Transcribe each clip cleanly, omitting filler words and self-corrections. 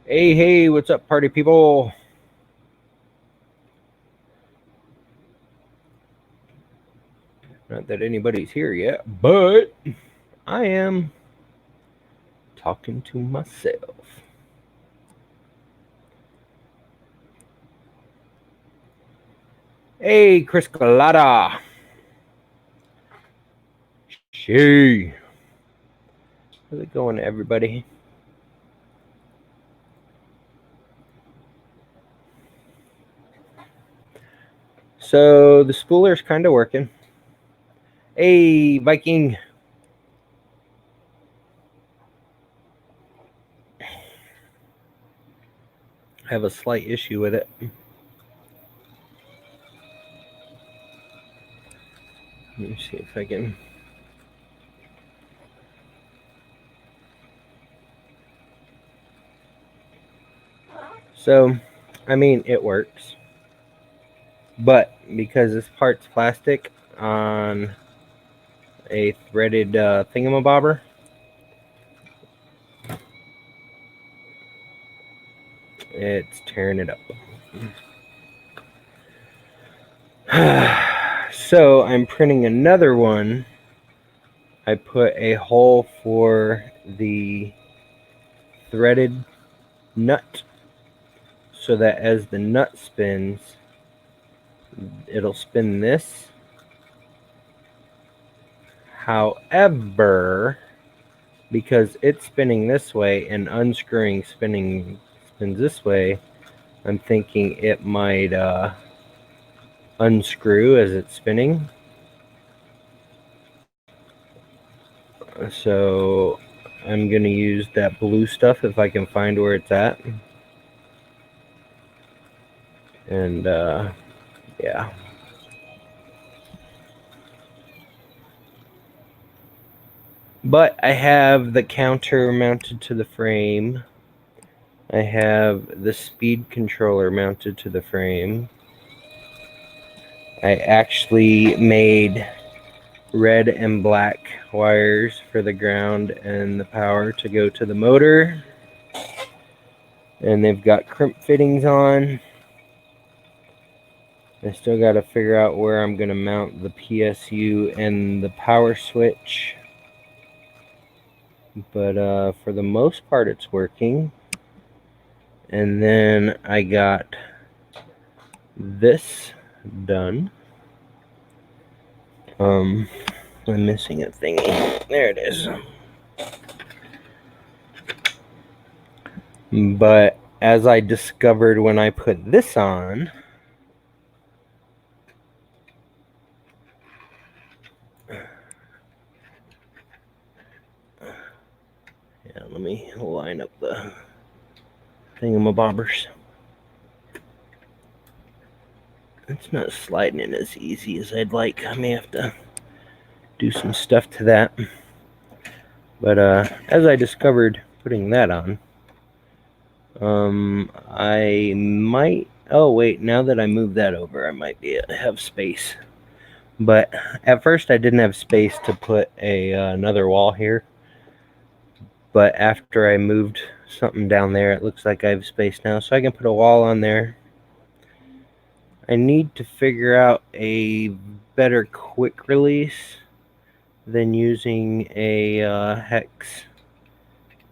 Hey, what's up, party people? Not that anybody's here yet, but I am talking to myself. Hey, Chris Colada. Hey. How's it going, everybody? So the spooler's kind of working. Hey, Viking. I have a slight issue with it. Let me see if I can. So, I mean, it works. But because this part's plastic on a threaded thingamabobber, it's tearing it up. So I'm printing another one. I put a hole for the threaded nut so that as the nut spins, it'll spin this. However, because it's spinning this way and unscrewing spins this way, I'm thinking it might unscrew as it's spinning. So I'm going to use that blue stuff if I can find where it's at. And yeah. But I have the counter mounted to the frame. I have the speed controller mounted to the frame. I actually made red and black wires for the ground and the power to go to the motor. And they've got crimp fittings on. I still got to figure out where I'm going to mount the PSU and the power switch. But for the most part, it's working. And then I got this done. I'm missing a thingy. There it is. But as I discovered when I put this on, yeah, let me line up the thingamabobbers. It's not sliding in as easy as I'd like. I may have to do some stuff to that. But as I discovered putting that on, I might, oh wait, now that I move that over, I might be able to have space. But at first I didn't have space to put another wall here. But after I moved something down there, it looks like I have space now, so I can put a wall on there. I need to figure out a better quick release than using a hex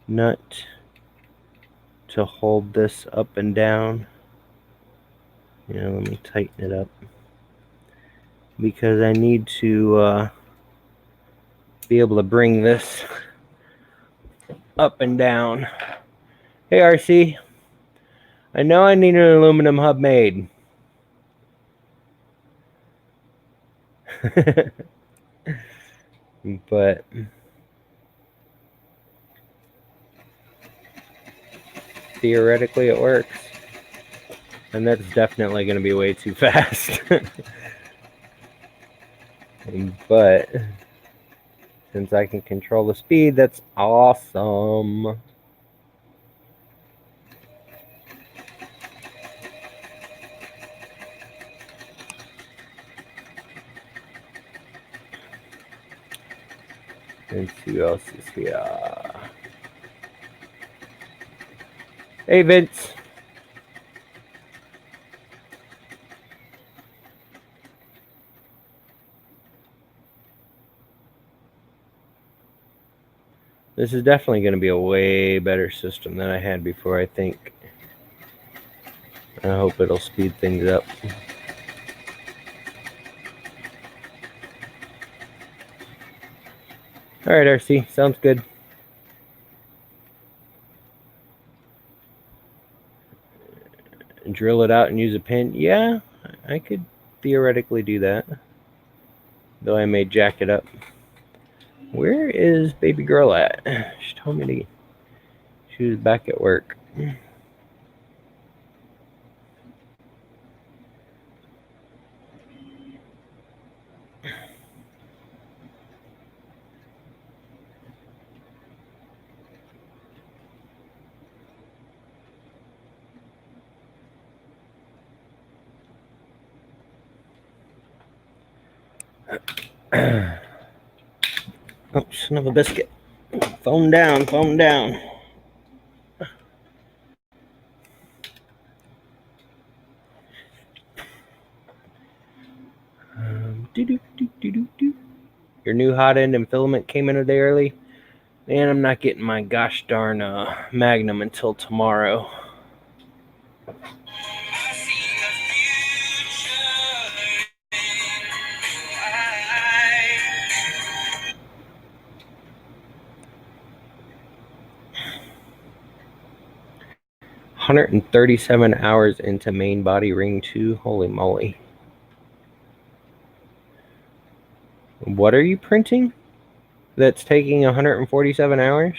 nut to hold this up and down. Let me tighten it up because I need to be able to bring this up and down. Hey RC, I know I need an aluminum hub made. But theoretically it works. And that's definitely going to be way too fast. But since I can control the speed, that's awesome. Let's see who else is here. Hey, Vince. This is definitely going to be a way better system than I had before, I think. I hope it'll speed things up. All right, RC, sounds good. Drill it out and use a pin. Yeah, I could theoretically do that. Though I may jack it up. Where is baby girl at? She told me she was back at work. Oh, son of a biscuit. Phone down, phone down. Your new hot end and filament came in a day early. Man, I'm not getting my gosh darn Magnum until tomorrow. $137 hours into main body ring 2. Holy moly. What are you printing? That's taking 147 hours?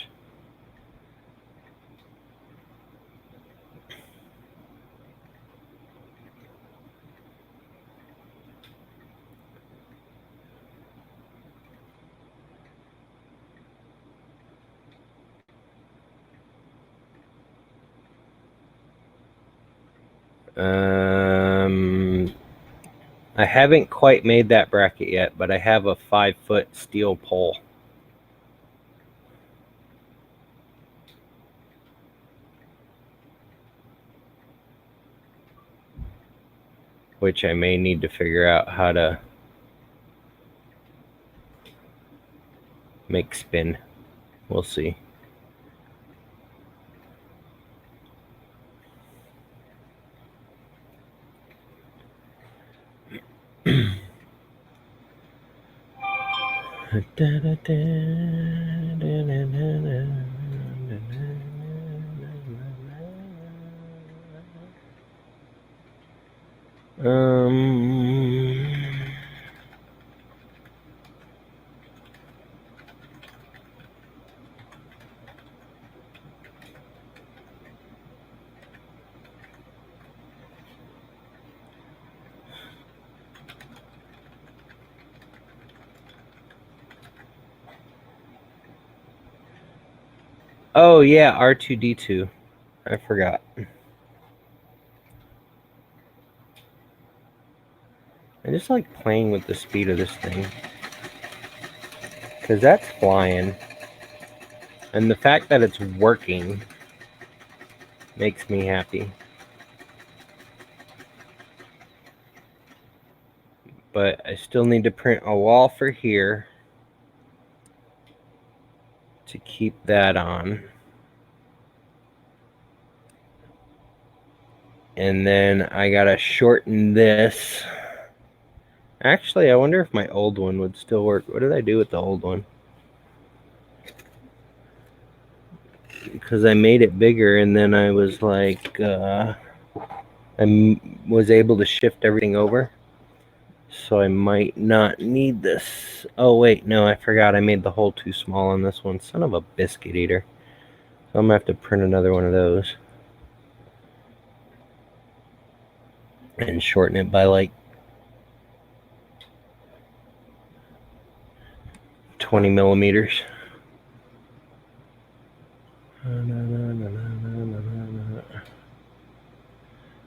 I haven't quite made that bracket yet, but I have a 5-foot steel pole. Which I may need to figure out how to make spin. We'll see. Oh yeah, R2D2. I forgot. I just like playing with the speed of this thing. Because that's flying. And the fact that it's working makes me happy. But I still need to print a wall for here to keep that on. And then I gotta shorten this. Actually, I wonder if my old one would still work. What did I do with the old one? Because I made it bigger and then I was like, I was able to shift everything over. So I might not need this. Oh, wait, no, I forgot I made the hole too small on this one. Son of a biscuit eater. So I'm going to have to print another one of those. And shorten it by like 20 millimeters.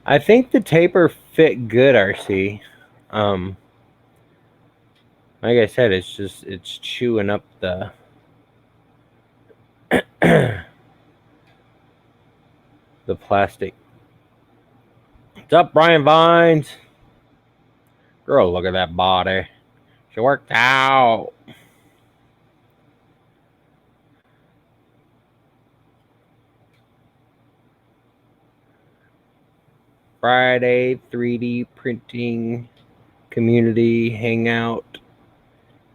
I think the taper fit good, RC. Like I said, it's chewing up the the plastic. What's up, Brian Vines? Girl, look at that body. She worked out. Friday 3D printing community hangout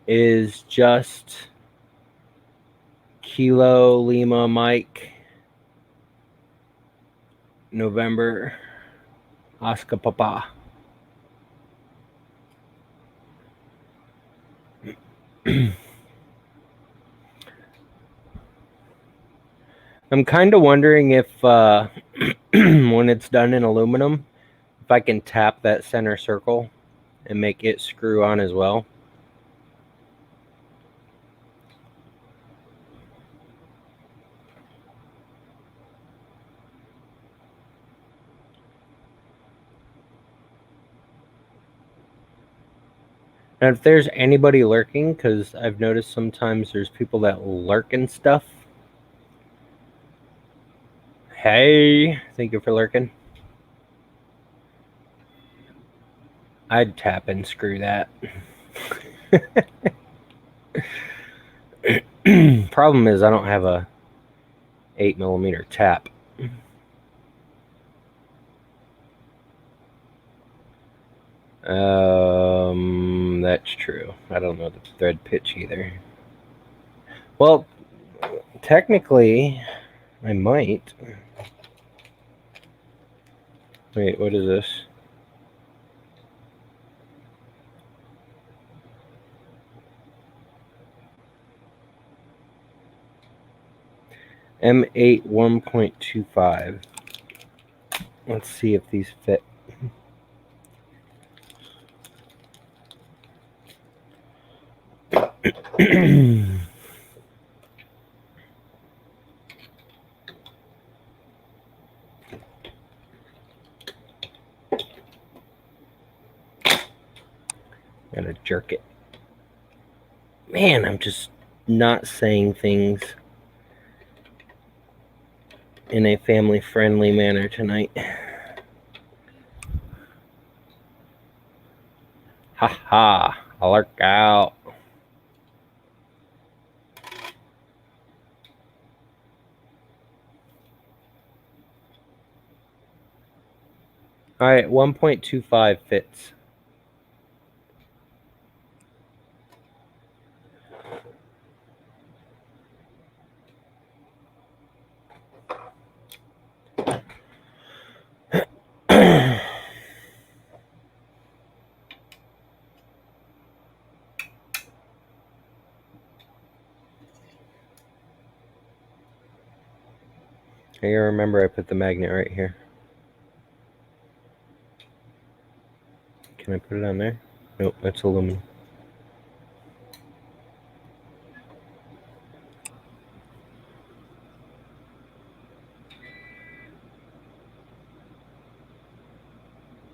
is just Kilo Lima Mike November Oscar Papa. I'm kind of wondering if when it's done in aluminum, if I can tap that center circle and make it screw on as well. And if there's anybody lurking, because I've noticed sometimes there's people that lurk and stuff. Hey, thank you for lurking. I'd tap and screw that. Problem is I don't have a 8mm tap. That's true. I don't know the thread pitch either. Well, technically, I might. Wait, what is this? M8 1.25. Let's see if these fit. Gotta jerk it. Man, I'm just not saying things in a family-friendly manner tonight. Ha ha, I'll lurk out. All right, 1.25 fits. I remember I put the magnet right here. Can I put it on there? Nope, that's aluminum.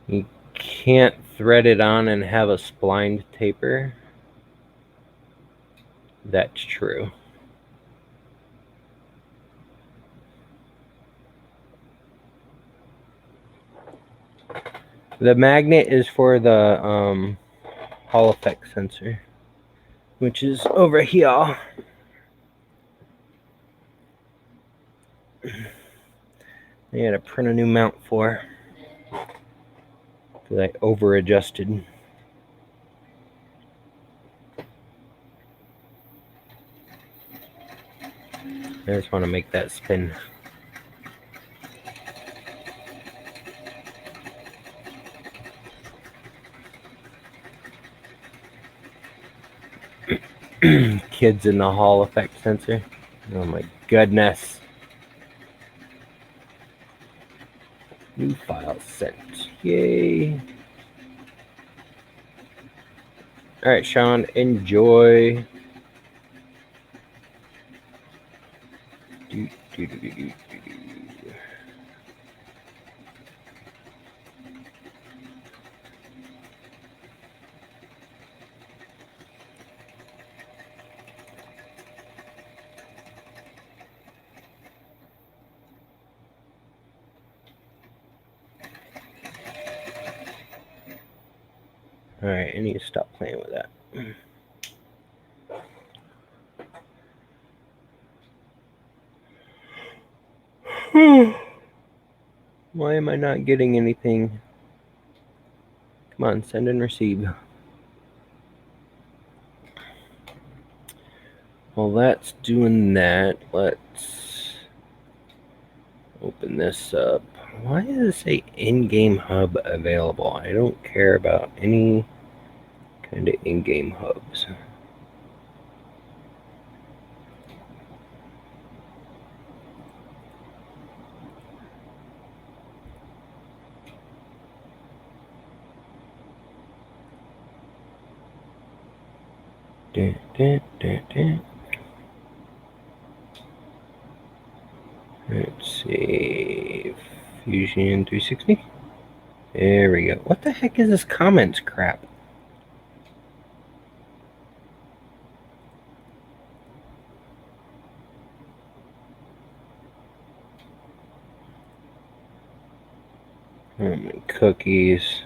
You can't thread it on and have a splined taper. That's true. The magnet is for the Hall effect sensor, which is over here. I had to print a new mount for because I over adjusted. I just want to make that spin. Kids in the Hall effect sensor. Oh my goodness. New file sent. Yay. Alright, Sean, enjoy. Alright, I need to stop playing with that. Why am I not getting anything? Come on, send and receive. Well, that's doing that. Let's open this up. Why does it say in-game hub available? I don't care about any kind of in-game hubs. Dun, dun, dun, dun. Let's see. Fusion 360. There we go. What the heck is this comments crap? Oh, my cookies.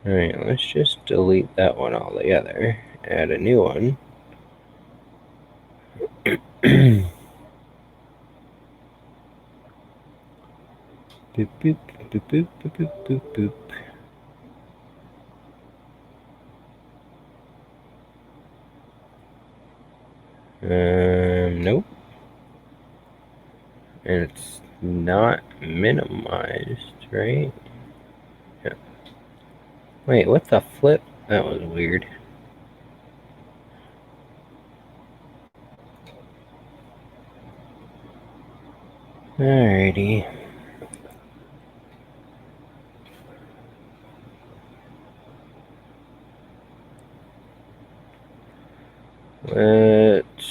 Alright, let's just delete that one altogether. Add a new one. Boop, boop, boop, boop, boop, boop, boop, boop. Nope. And it's not minimized, right? Yeah. Wait, what the flip? That was weird. Alrighty. Let's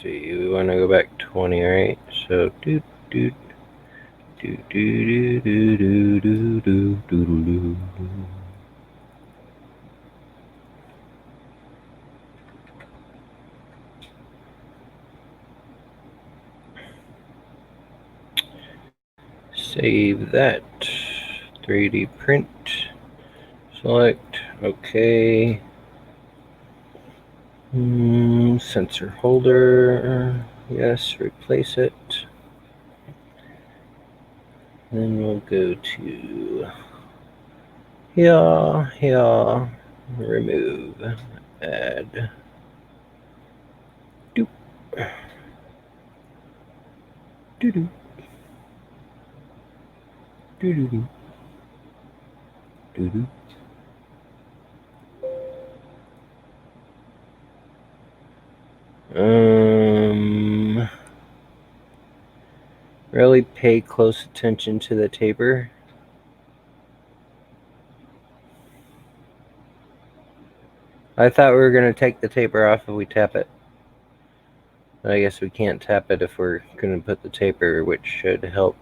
see. We want to go back 20, right? So do do do do do do do do do do do. Save that. 3D print. Select. Okay. Sensor holder. Yes, replace it. Then we'll go to here, remove, add. Doop. Doo doo. Doo doo doo. Doo doo. Really pay close attention to the taper. I thought we were going to take the taper off if we tap it. I guess we can't tap it if we're going to put the taper, which should help.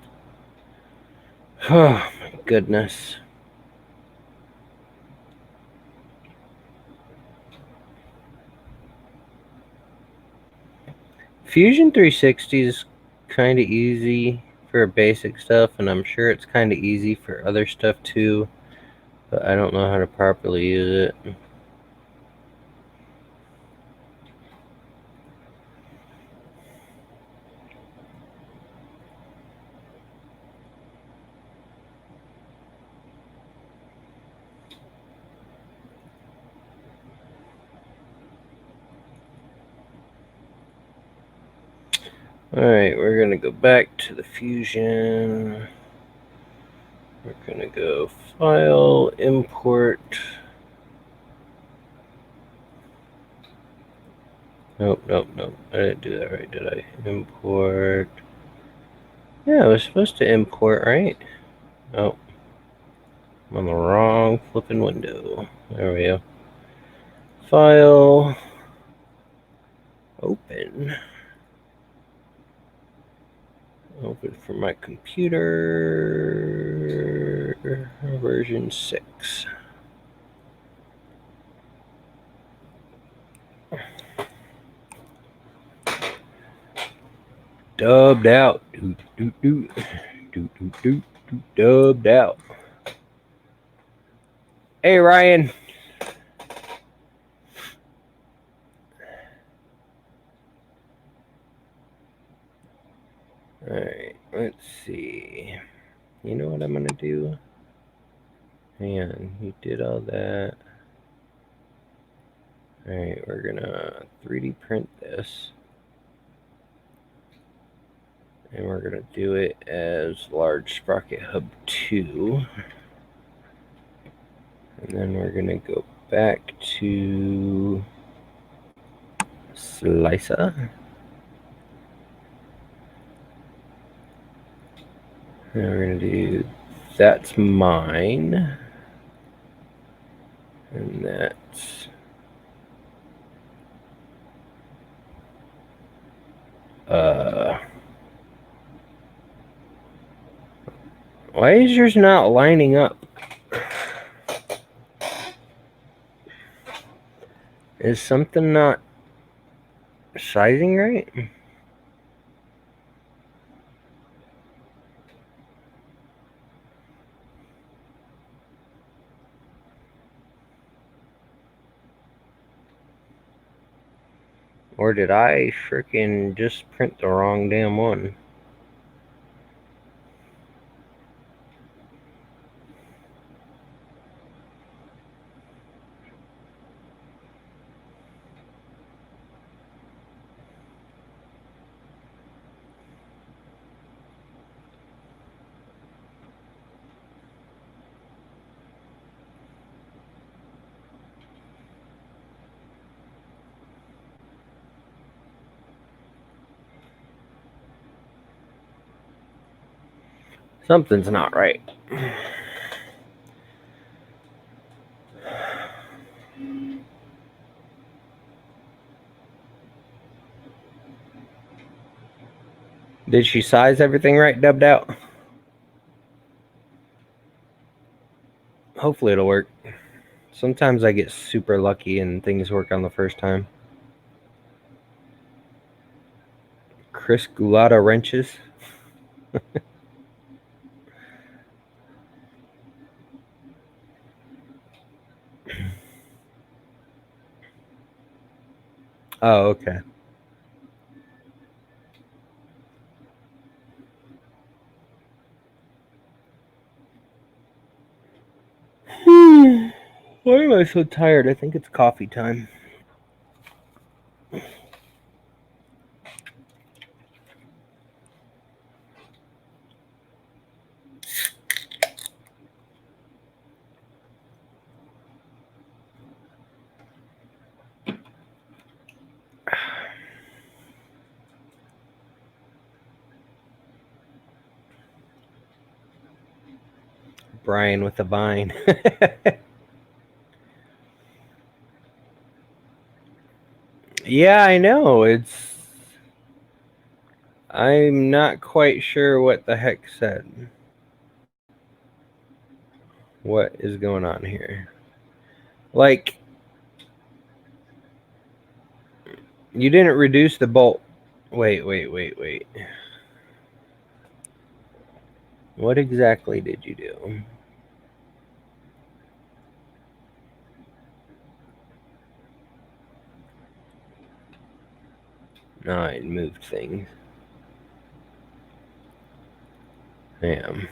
Oh my goodness. Fusion 360 is kind of easy for basic stuff, and I'm sure it's kind of easy for other stuff too, but I don't know how to properly use it. Alright, we're going to go back to the Fusion. We're going to go File, Import. Nope. I didn't do that right, did I? Import. Yeah, I was supposed to import, right? Oh. I'm on the wrong flipping window. There we go. File. Open. Open for my computer. Version 6. Dubbed out. Dubbed out. Hey, Ryan. All right, let's see. You know what I'm going to do? Hang on, you did all that. All right, we're going to 3D print this. And we're going to do it as large sprocket hub 2. And then we're going to go back to slicer. And we're going to do that's mine. And that's why is yours not lining up? Is something not sizing right? Or did I frickin' just print the wrong damn one? Something's not right. Did she size everything right, dubbed out? Hopefully it'll work. Sometimes I get super lucky and things work on the first time. Chris Gulata wrenches. Oh, okay. Why am I so tired? I think it's coffee time. Brian with the vine. Yeah, I know. I'm not quite sure what the heck said. What is going on here? Like, you didn't reduce the bolt. Wait. What exactly did you do? No, I moved things. Damn.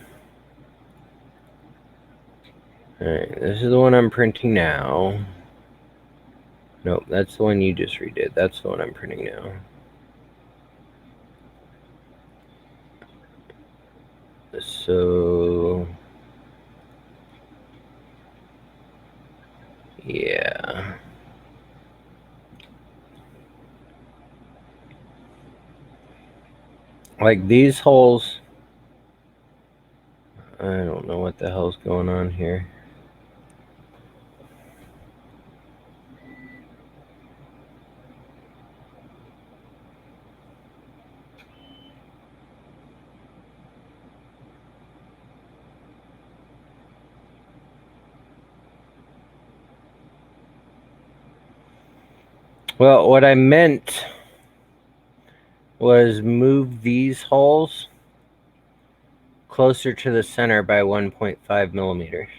Alright, this is the one I'm printing now. Nope, that's the one you just redid. That's the one I'm printing now. So, yeah. Like these holes, I don't know what the hell's going on here. Well, what I meant was move these holes closer to the center by 1.5 millimeters.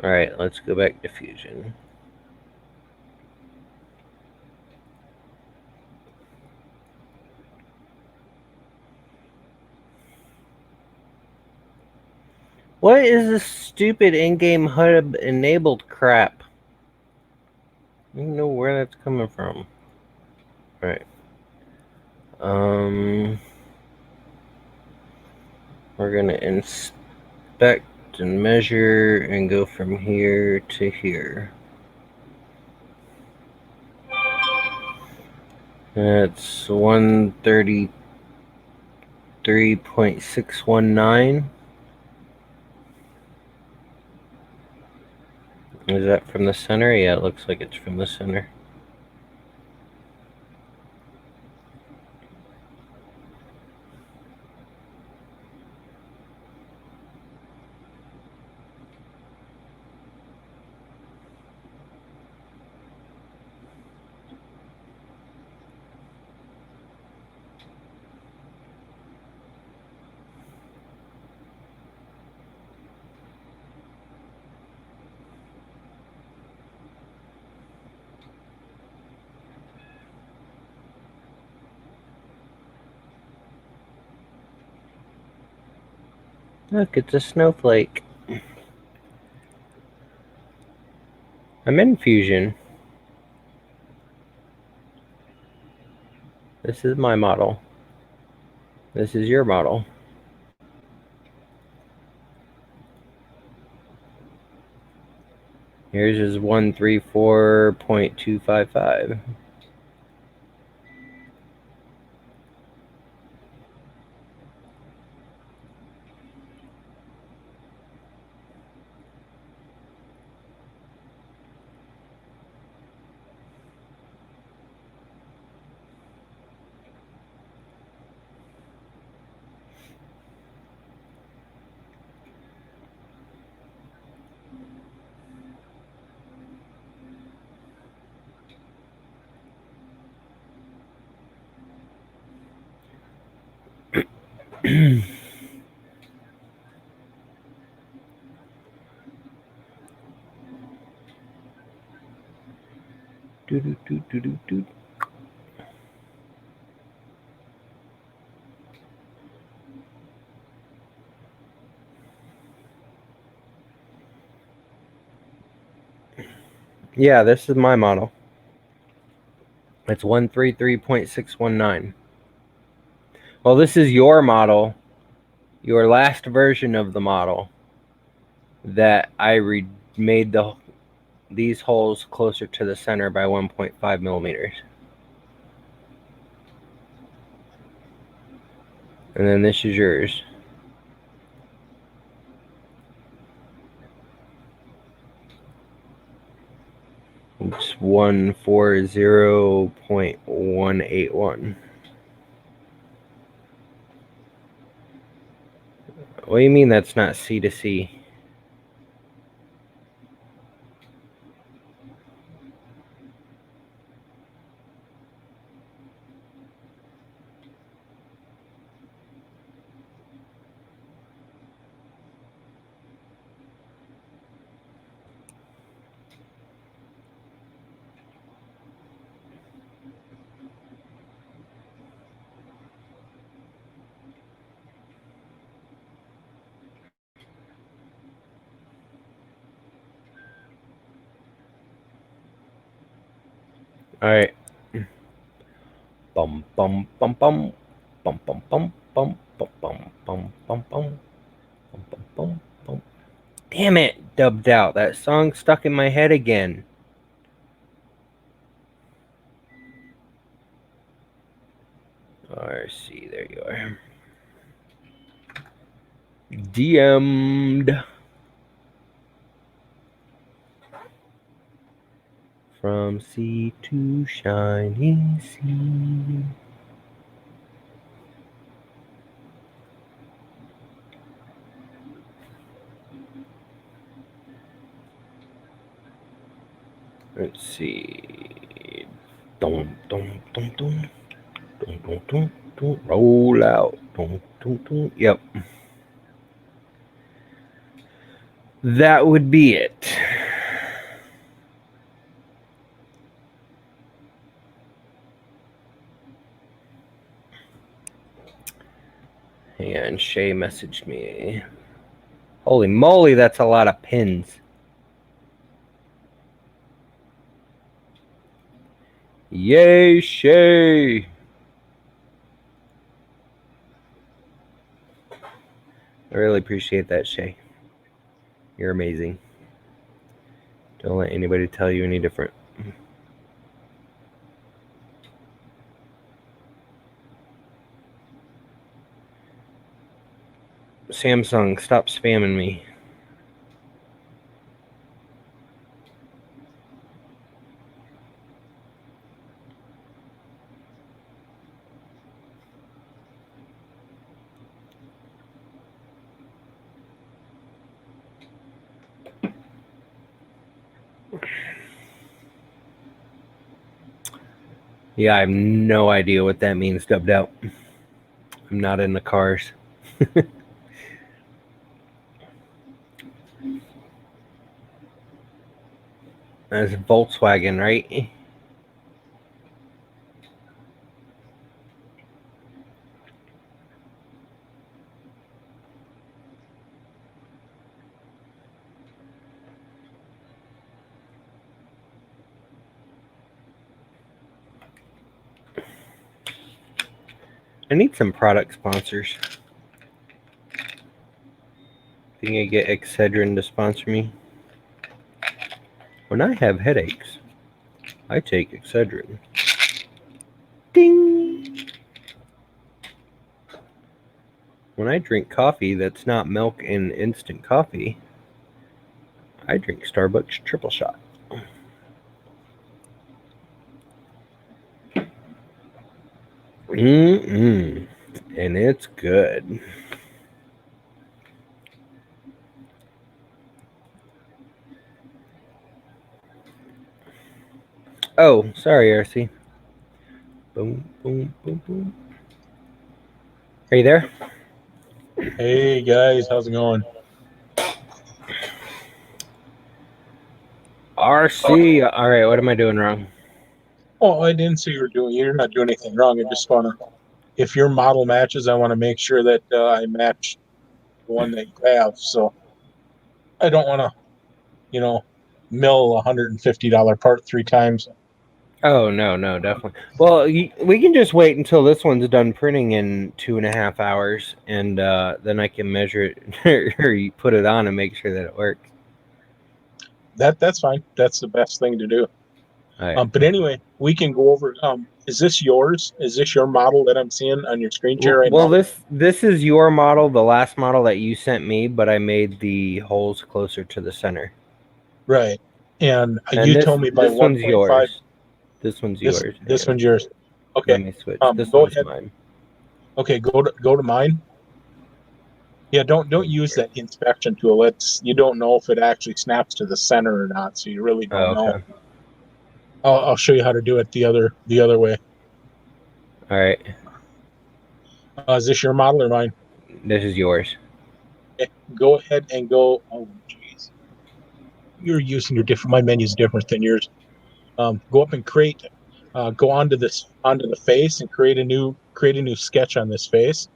All right, let's go back to Fusion. What is this stupid in-game HUD enabled crap? I don't know where that's coming from. All right. We're gonna inspect and measure and go from here to here. That's 133.619. Is that from the center? Yeah, it looks like it's from the center. Look, it's a snowflake. I'm in Fusion. This is my model. This is your model. Yours is 134.255. Yeah, this is my model. It's 133.619. Well, this is your model, your last version of the model that I made these holes closer to the center by 1.5 millimeters. And then this is yours. It's 140.181. What do you mean that's not C to C? All right. Bum bum bum bum bum bum bum bum bum bum bum bum bum bum bum bum. Damn it, dubbed out. That song stuck in my head again. RC, there you are. DM'd from sea to shining sea. Let's see. Dum, dum, dum, dum. Dum, dum, dum, dum. Roll out. Dum, dum, dum. Yep. That would be it. And Shay messaged me. Holy moly, that's a lot of pins. Yay, Shay! I really appreciate that, Shay. You're amazing. Don't let anybody tell you any different. Samsung, stop spamming me. Yeah, I have no idea what that means, dubbed out. I'm not in the cars. That's Volkswagen, right? I need some product sponsors. Think I get Excedrin to sponsor me? When I have headaches, I take Excedrin. Ding! When I drink coffee that's not milk and instant coffee, I drink Starbucks triple shot. And it's good. Oh, sorry, RC. Boom, boom, boom, boom. Are you there? Hey guys, how's it going? RC. All right, what am I doing wrong? Oh, I didn't see you're not doing anything wrong. I just wanna, if your model matches, I want to make sure that I match the one that you have. So I don't want to, you know, mill $150 part 3 times. Oh, no, definitely. Well, we can just wait until this one's done printing in 2.5 hours, and then I can measure it or you put it on and make sure that it works. That's fine. That's the best thing to do. All right. But anyway, we can go over. Is this yours? Is this your model that I'm seeing on your screen share right Well, now? this is your model, the last model that you sent me, but I made the holes closer to the center. Right. And And you this told me by this one's 1.5. yours. This one's This yours. Hang this on. one's yours. Let Okay. me switch. This Go one's ahead. mine. Okay, go to mine. Yeah, don't use that inspection tool. You don't know if it actually snaps to the center or not, so you really don't Oh, know. okay. I'll show you how to do it the other way. All right. Is this your model or mine? This is yours. Okay, go ahead and go. Oh, jeez, you're using your different. My menu's different than yours. Go up and create. Go onto the face and create a new sketch on this face,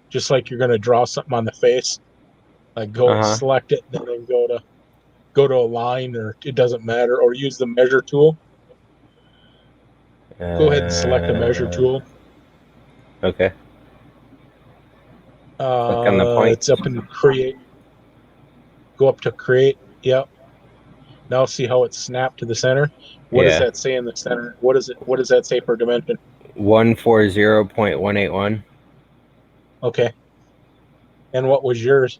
just like you're going to draw something on the face. Like go Uh select it, and then go to a line, or it doesn't matter, or use the measure tool. huh. Go ahead and select the measure tool. Okay. Click on the It's points. up in create. Go up to create. Yep. Now see how it's snapped to the center. What does Yeah. that say in the center? What does that say for dimension? 140.181. Okay. And what was yours?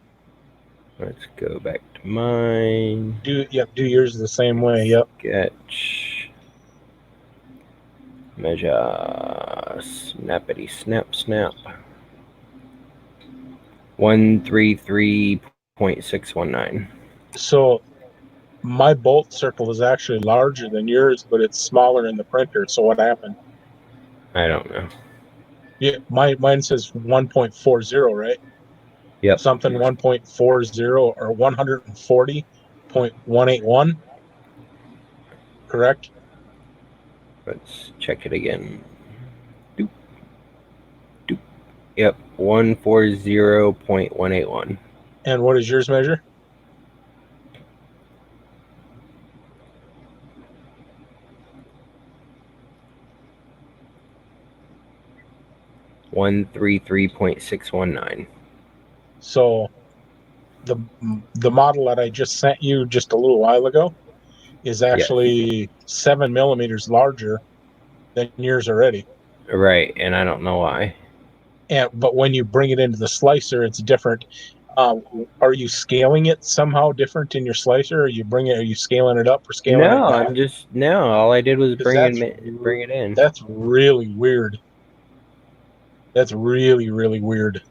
Let's go back to mine. Do yours the same way. Yep. Sketch. Measure. Snappity snap snap. 133.619. So my bolt circle is actually larger than yours, but it's smaller in the printer. So what happened? I don't know. Yeah, mine says 1.40, right? Yep. Something 1.40 or 140.181, correct? Let's check it again. Doop, doop. Yep. 140.181. And what does yours measure? 133.619. So the the model that I just sent you just a little while ago is Yes. actually 7 millimeters larger than yours already. Right, and I don't know why. And but when you bring it into the slicer, it's different. Are you scaling it somehow different in your slicer? Or are you scaling it up or scaling it No, back? all I did was Because bring it in. that's really weird. That's really weird.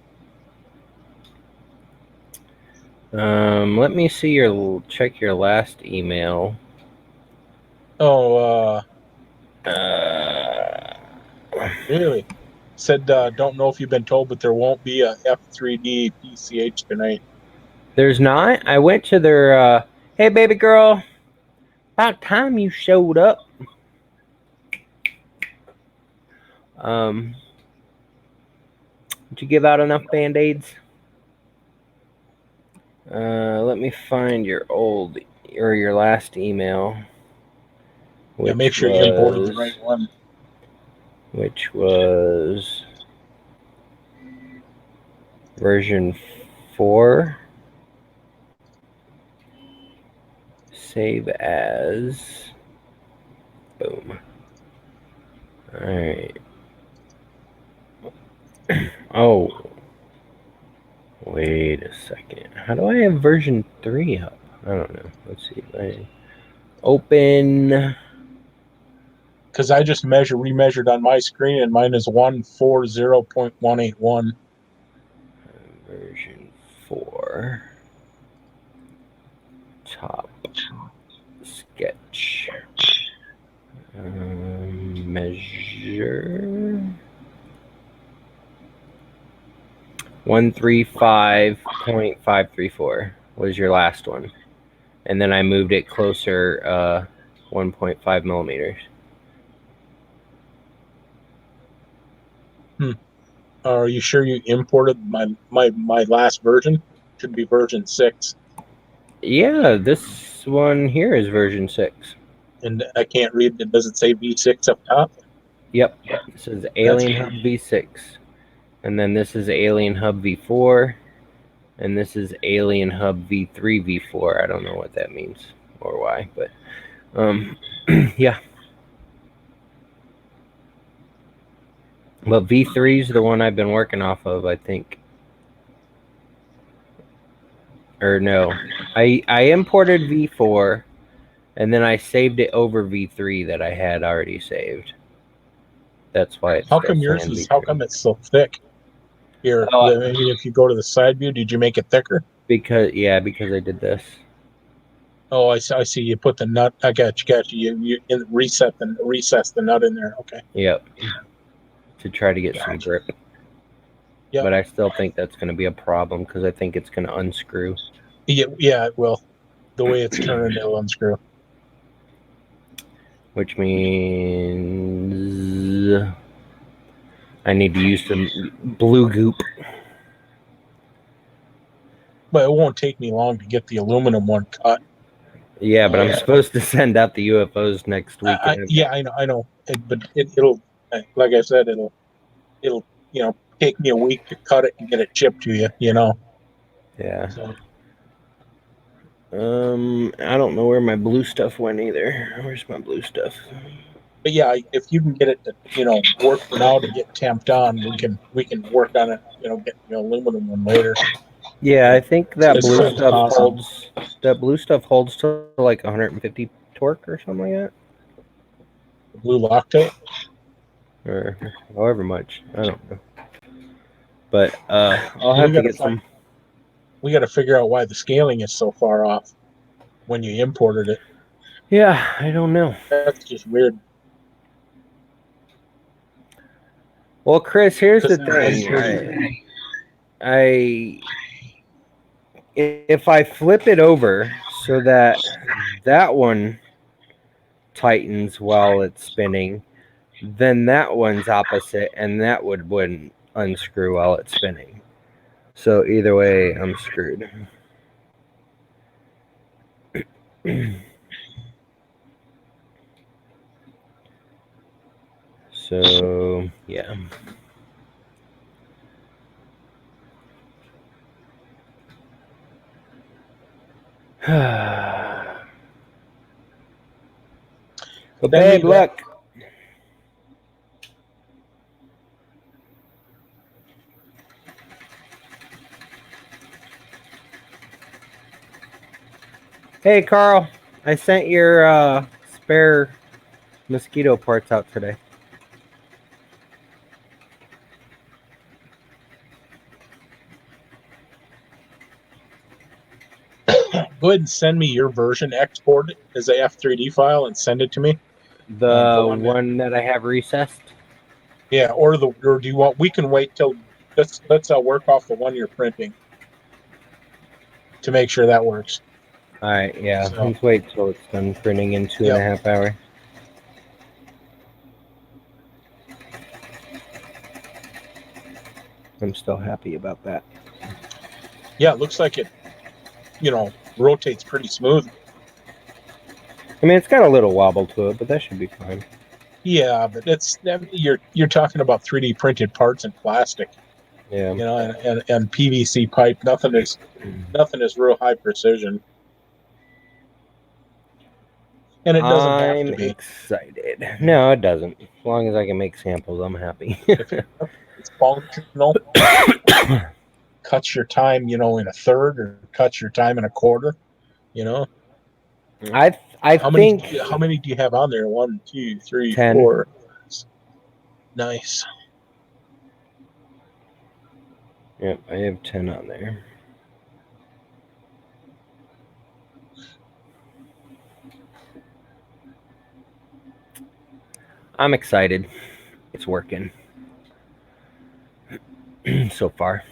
Let me see check your last email. Oh, Uh, really? Said don't know if you've been told, but there won't be a F3DPCH tonight. there's not. I went to their hey baby girl, about time you showed up. Um, did you give out enough band-aids? Let me find your last email, Yeah, make which sure you imported the was right one. which was version 4. Save as. Boom. All right. Oh, wait a second. How do I have version 3 up? I don't know. Let's see. Open Because I just remeasured on my screen, and mine is 140.181. version 4. Top sketch. Measure 135.534 was your last one, and then I moved it closer 1.5 millimeters. Are you sure you imported my last version? Should be version 6. Yeah, this one here is version 6. And I can't read it. Does it say V6 up top? Yep, this is That's Alien Hub V6, and then this is Alien Hub V4, and this is Alien Hub V3 V4. I don't know what that means or why, but yeah. But V3 is the one I've been working off of, I think. Or no, I imported V4, and then I saved it over V3 that I had already saved. That's why it's how still come yours saying is how V3. come it's so thick? Here, Oh, I mean, if you go to the side view, did you make it thicker? because I did this. Oh, I see. You put the nut. I got you. You recess the nut in there. Okay. Yep, to try to get some Gotcha. grip. Yep. But I still think that's going to be a problem because I think it's going to unscrew. Yeah, it will. The way it's turned, it'll unscrew. Which means I need to use some blue goop. But it won't take me long to get the aluminum one cut. Yeah, but I'm supposed to send out the UFOs next week. Yeah, I know. But it'll, like I said, it'll, take me a week to cut it and get it shipped to you. Yeah. So, I don't know where my blue stuff went either. Where's my blue stuff? but yeah, if you can get it to, work for now to get tamped on, we can work on it. Get the aluminum one later. Yeah, I think that As blue soon as stuff possible. holds. That blue stuff holds to like 150 torque or something like The blue Loctite. that, or however much. I don't know. But I'll Well, have to get some. we got to figure out why the scaling is so far off. when you imported it. Yeah, I don't know. That's just weird. Well, Chris, here's the 'Cause thing. If I flip it over so that that one tightens while it's spinning, then that one's opposite, and that wouldn't unscrew while it's spinning. So either way, I'm screwed. So yeah. But Send me babe, that. look. Hey, Carl. I sent your spare mosquito parts out today. Go ahead and send me your version, export it as a F3D file, and send it to me. The one that I have recessed. Yeah, or do you want? We can wait till let's work off the one you're printing to make sure that works. All right, yeah. So, Let's wait till it's done printing in 2.5 hours. I'm still happy about that. yeah, it looks like it, rotates pretty smooth. I mean, it's got a little wobble to it, but that should be fine. Yeah, but you're talking about 3D printed parts in plastic, Yeah. and PVC pipe. Nothing is real high precision, and it doesn't have I'm to be. excited. No, it doesn't. As long as I can make samples, I'm happy. If it's functional, cuts your time, in a third, or cuts your time in a quarter. You know, I think how many do you have on there? 1, 2, 3, 10. 4. Nice. Yep, I have 10 on there. I'm excited. It's working so far.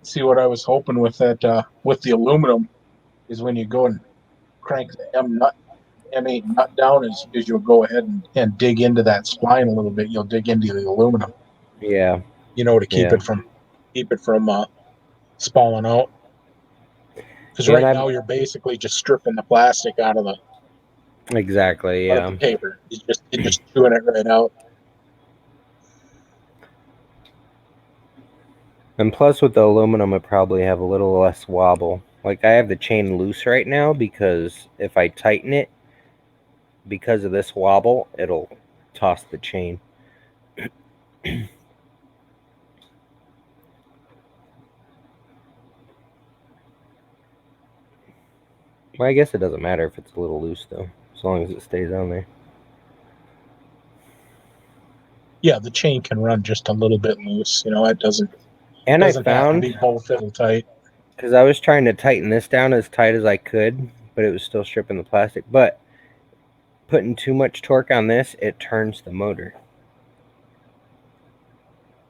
See, what I was hoping with that with the aluminum is when you go and crank the M8 nut down, is you'll go ahead and dig into that spline a little bit. You'll dig into the aluminum, Yeah. to keep Yeah. it from spalling out. Because Yeah, right now you're basically just stripping the plastic exactly, out of yeah. the paper. You're just chewing it right out. And plus with the aluminum, I probably have a little less wobble. Like I have the chain loose right now because if I tighten it, because of this wobble, it'll toss the chain. Well, I guess it doesn't matter if it's a little loose though, as long as it stays on there. Yeah, the chain can run just a little bit loose. It doesn't And I have to found, be bow fiddle tight. because I was trying to tighten this down as tight as I could, but it was still stripping the plastic. But putting too much torque on this, it turns the motor.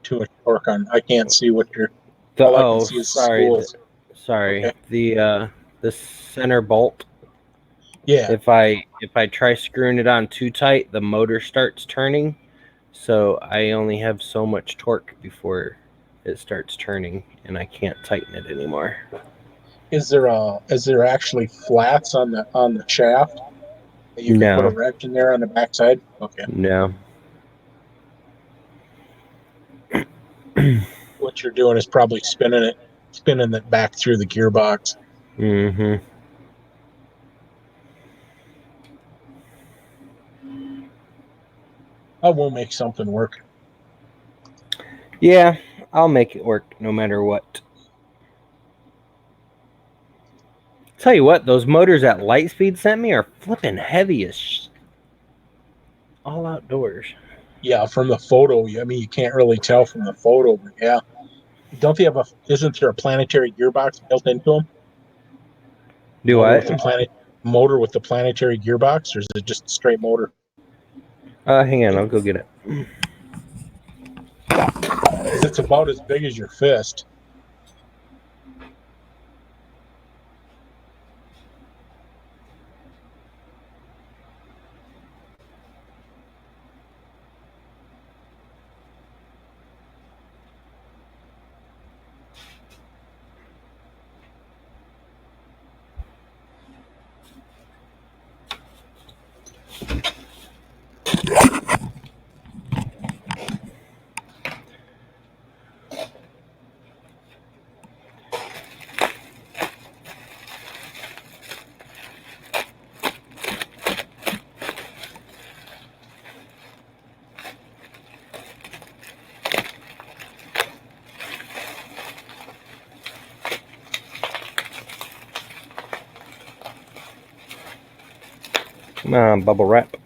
Too much torque on. I can't see what you're. The All I can see is spools. sorry, Okay. the center bolt. Yeah. If I try screwing it on too tight, the motor starts turning. So I only have so much torque before it starts turning, and I can't tighten it anymore. Is there actually flats on the shaft that you can put a No, wrench in there on the backside? Okay. no. What you're doing is probably spinning it back through the gearbox. Mm-hmm. I will make something work. Yeah, I'll make it work no matter what. Tell you what, those motors that Lightspeed sent me are flipping heavy as all outdoors. Yeah, from the photo. I mean, you can't really tell from the photo, but yeah. Don't they have a? Isn't there a planetary gearbox built into them? Do I? Motor with the planetary gearbox, or is it just a straight motor? Hang on, I'll go get it. Because it's about as big as your fist. Come on, bubble wrap.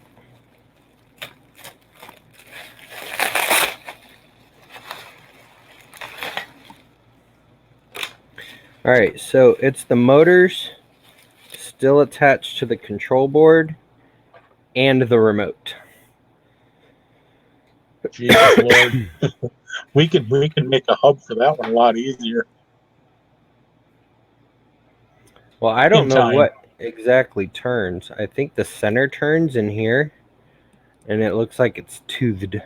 All right, so it's the motors still attached to the control board and the remote. Jesus Lord, we could make a hub for that one a lot easier Well, I in don't know time. what exactly turns. I think the center turns in here, and it looks like it's toothed.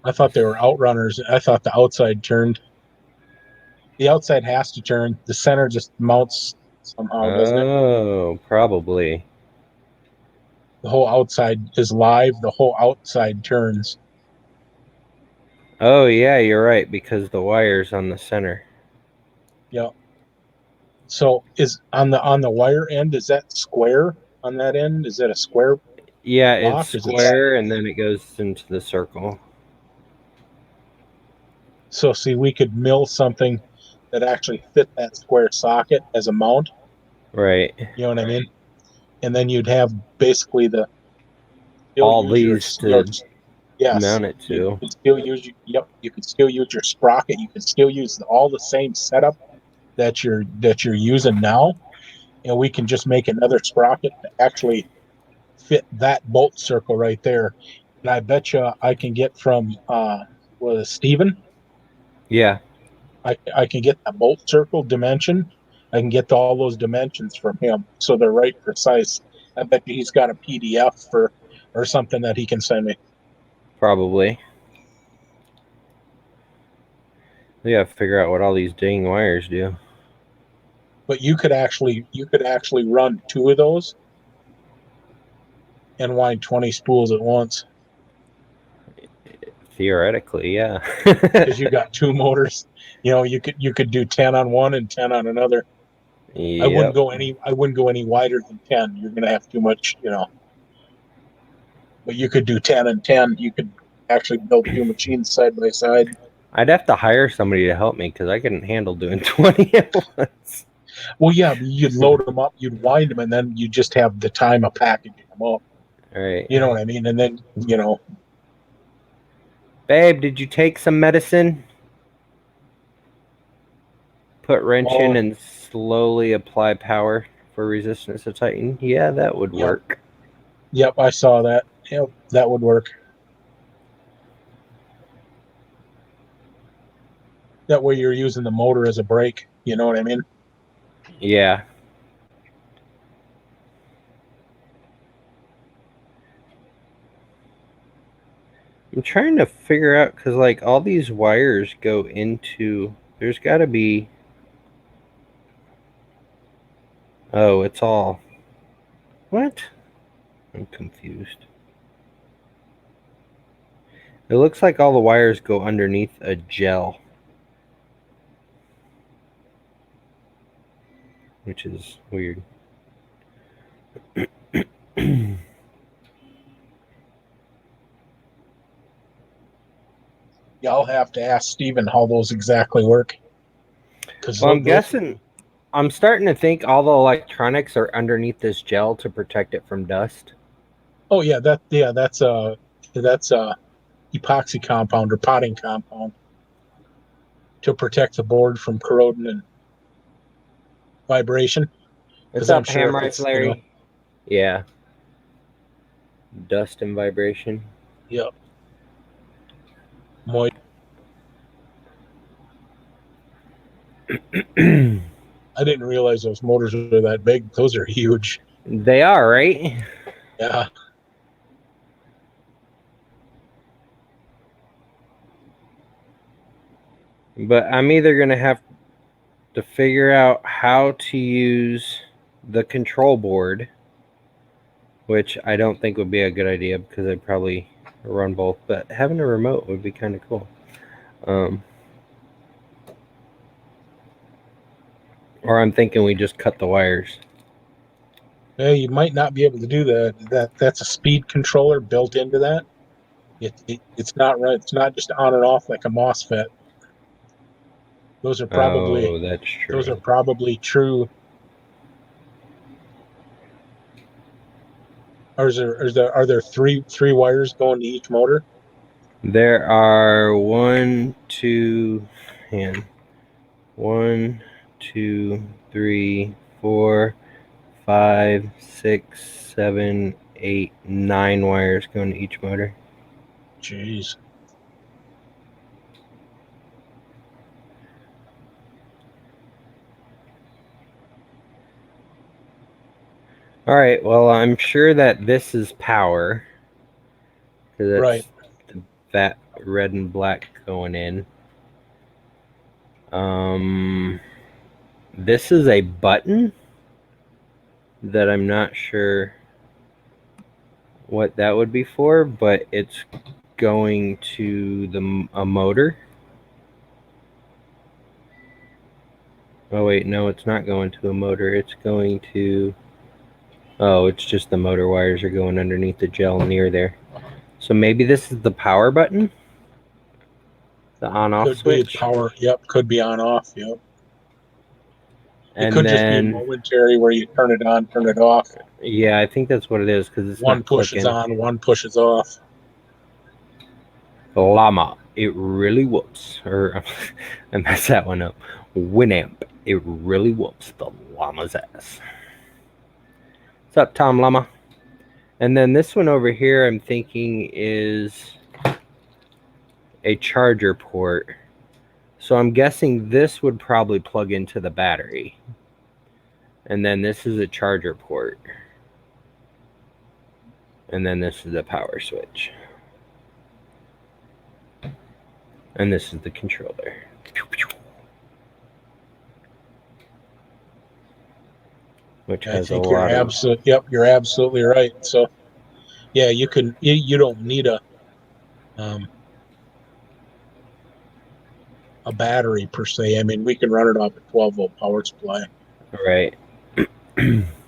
I thought they were outrunners. I thought the outside turned. The outside has to turn. The center just mounts somehow, doesn't it? Oh, probably. The whole outside is live. The whole outside turns. Oh, yeah, you're right, because the wire's on the center. Yeah. So is on the wire end? Is that square on that end? Is that a square Yeah, it's block? Is it square, and then it goes into the circle. so? See, we could mill something that actually fit that square socket as a mount. Right. You know what I mean? And then you'd have basically the still All use these your to yes. mount it You to. could still use yep. You could still use your sprocket. You could still use all the same setup that you're using now, and we can just make another sprocket to actually fit that bolt circle right there. And I bet you I can get from was Steven, Yeah, I can get that bolt circle dimension. I can get all those dimensions from him, so they're right precise. I bet you he's got a PDF for or something that he can send me. probably. We gotta figure out what all these dang wires do. But you could actually run two of those and wind 20 spools at once Theoretically, yeah. because you got two motors. You could do 10 on one and 10 on another. I wouldn't Yep, go any I wouldn't go any wider than 10. You're gonna have too much. But you could do 10 and 10. You could actually build two machines side by side. I'd have to hire somebody to help me because I couldn't handle doing 20 at once. Well, yeah, you'd load them up, you'd wind them, and then you just have the time of packaging them up. All right, You know what I mean? And then babe, did you take some medicine? Put wrench in oh, and slowly apply power for resistance to tighten. Yeah, that would yep, work. yep, I saw that. Yep, that would work. That way you're using the motor as a brake. You know what I mean? Yeah. I'm trying to figure out because like all these wires go into. There's got to be. Oh, it's all. What? I'm confused. It looks like all the wires go underneath a gel, which is weird. Yeah, I'll have to ask Steven how those exactly work. Because Well, I'm those guessing. I'm starting to think all the electronics are underneath this gel to protect it from dust. Oh yeah, that's epoxy compound or potting compound to protect the board from corroding and vibration. What's Because I'm up, sure Ham if Rice it's Larry? Yeah, dust and vibration. yeah, moist. I didn't realize those motors were that big. Those are huge. They are, right? Yeah. But I'm either going to have to figure out how to use the control board, which I don't think would be a good idea because I'd probably run both, but having a remote would be kind of cool. Or I'm thinking we just cut the wires. Yeah, you might not be able to do that. That's a speed controller built into that. It's not right. It's not just on and off like a MOSFET. Those are probably Oh, that's those true. are probably true. Or are there three wires going to each motor? There are one, two, three, 4, 5, 6, 7, 8, 9 wires going to each motor. Jeez. All right. Well, I'm sure that this is power because Right. that's that red and black going in. This is a button that I'm not sure what that would be for, but it's going to a motor. Oh wait, no, it's not going to a motor. It's going to. Oh, it's just the motor wires are going underneath the gel near there. So maybe this is the power button, the on-off Could be switch, power. Yep. Could be on off. Yep. It and could just be then momentary where you turn it on, turn it off. yeah, I think that's what it is because it's One not pushes clicking. on, one pushes off. Llama, it really whoops. Or I messed that one up. Winamp, it really whoops the llama's ass. What's up, Tom Llama? And then this one over here, I'm thinking is a charger port. So I'm guessing this would probably plug into the battery. And then this is a charger port. And then this is the power switch. And this is the controller. Which I has a think you're lot of. absolutely. Yep, you're absolutely right. So yeah, you can. You don't need um, a battery per se. I mean, we can run it off a 12-volt power supply. Right.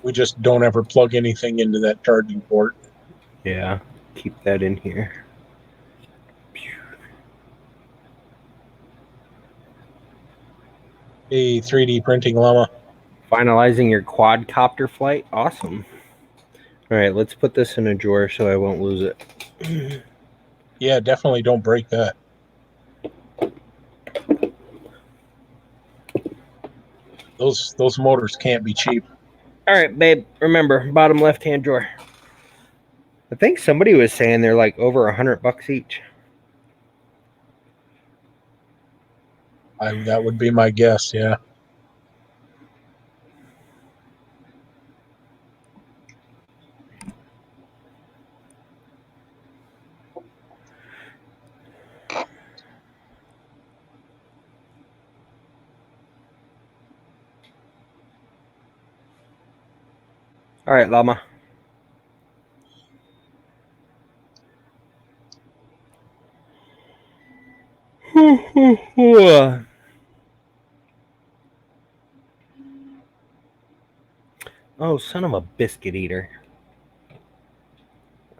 We just don't ever plug anything into that charging port. Yeah. Keep that in here. A 3D printing llama. Finalizing your quadcopter flight. Awesome. All right, let's put this in a drawer so I won't lose it. Yeah, definitely don't break that. Those motors can't be cheap. All right, babe. Remember, bottom left-hand drawer. I think somebody was saying they're like over $100 each. That would be my guess. Yeah. All right, llama. Oh, son of a biscuit eater.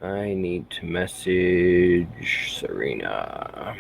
I need to message Serena.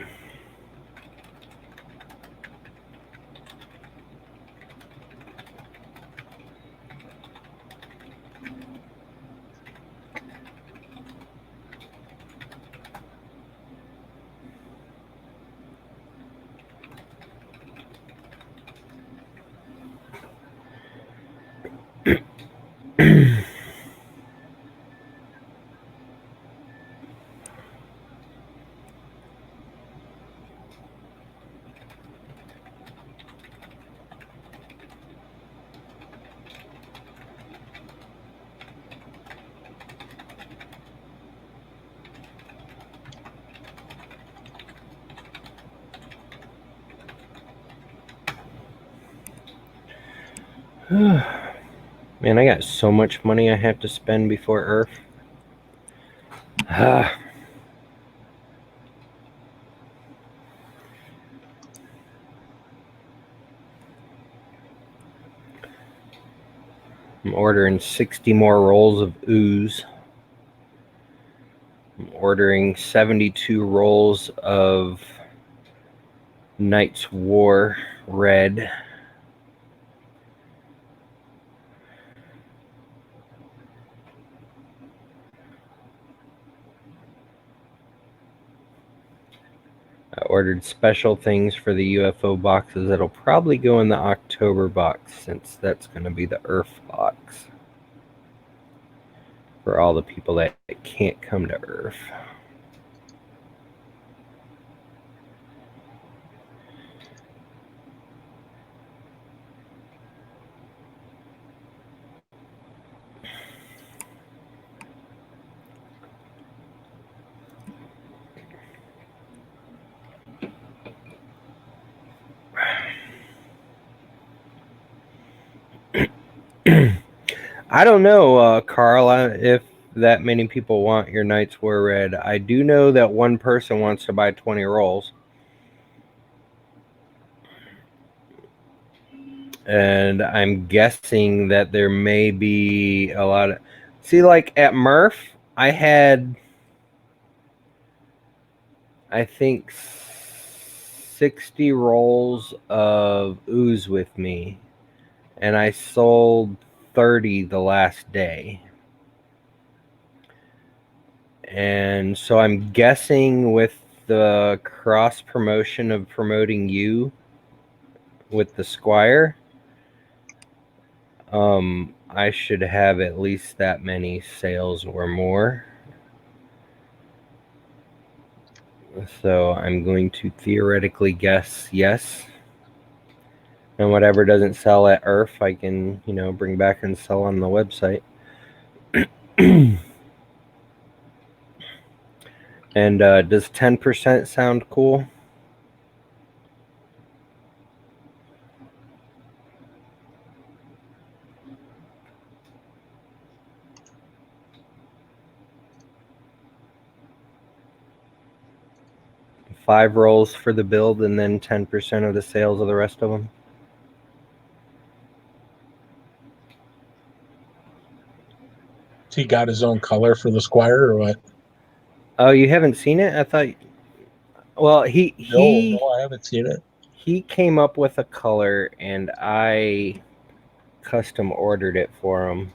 Man, I got so much money I have to spend before Earth. I'm ordering 60 more rolls of ooze. I'm ordering 72 rolls of Knight's War Red. I ordered special things for the UFO boxes that'll probably go in the October box, since that's going to be the Earth box for all the people that can't come to Earth. I don't know, Carl, if that many people want your Knight's War Red. I do know that one person wants to buy 20 rolls. And I'm guessing that there may be a lot of... See, like at Murph, I had, I think, 60 rolls of ooze with me, and I sold 30 the last day. And so I'm guessing with the cross promotion of promoting you with the Squire, I should have at least that many sales or more. So I'm going to theoretically guess yes. And whatever doesn't sell at Earth, I can, bring back and sell on the website. And does 10% sound cool? Five rolls for the build and then 10% of the sales of the rest of them. He got his own color for the Squire or what? Oh, you haven't seen it? I thought... Well, No, I haven't seen it. He came up with a color, and I custom ordered it for him.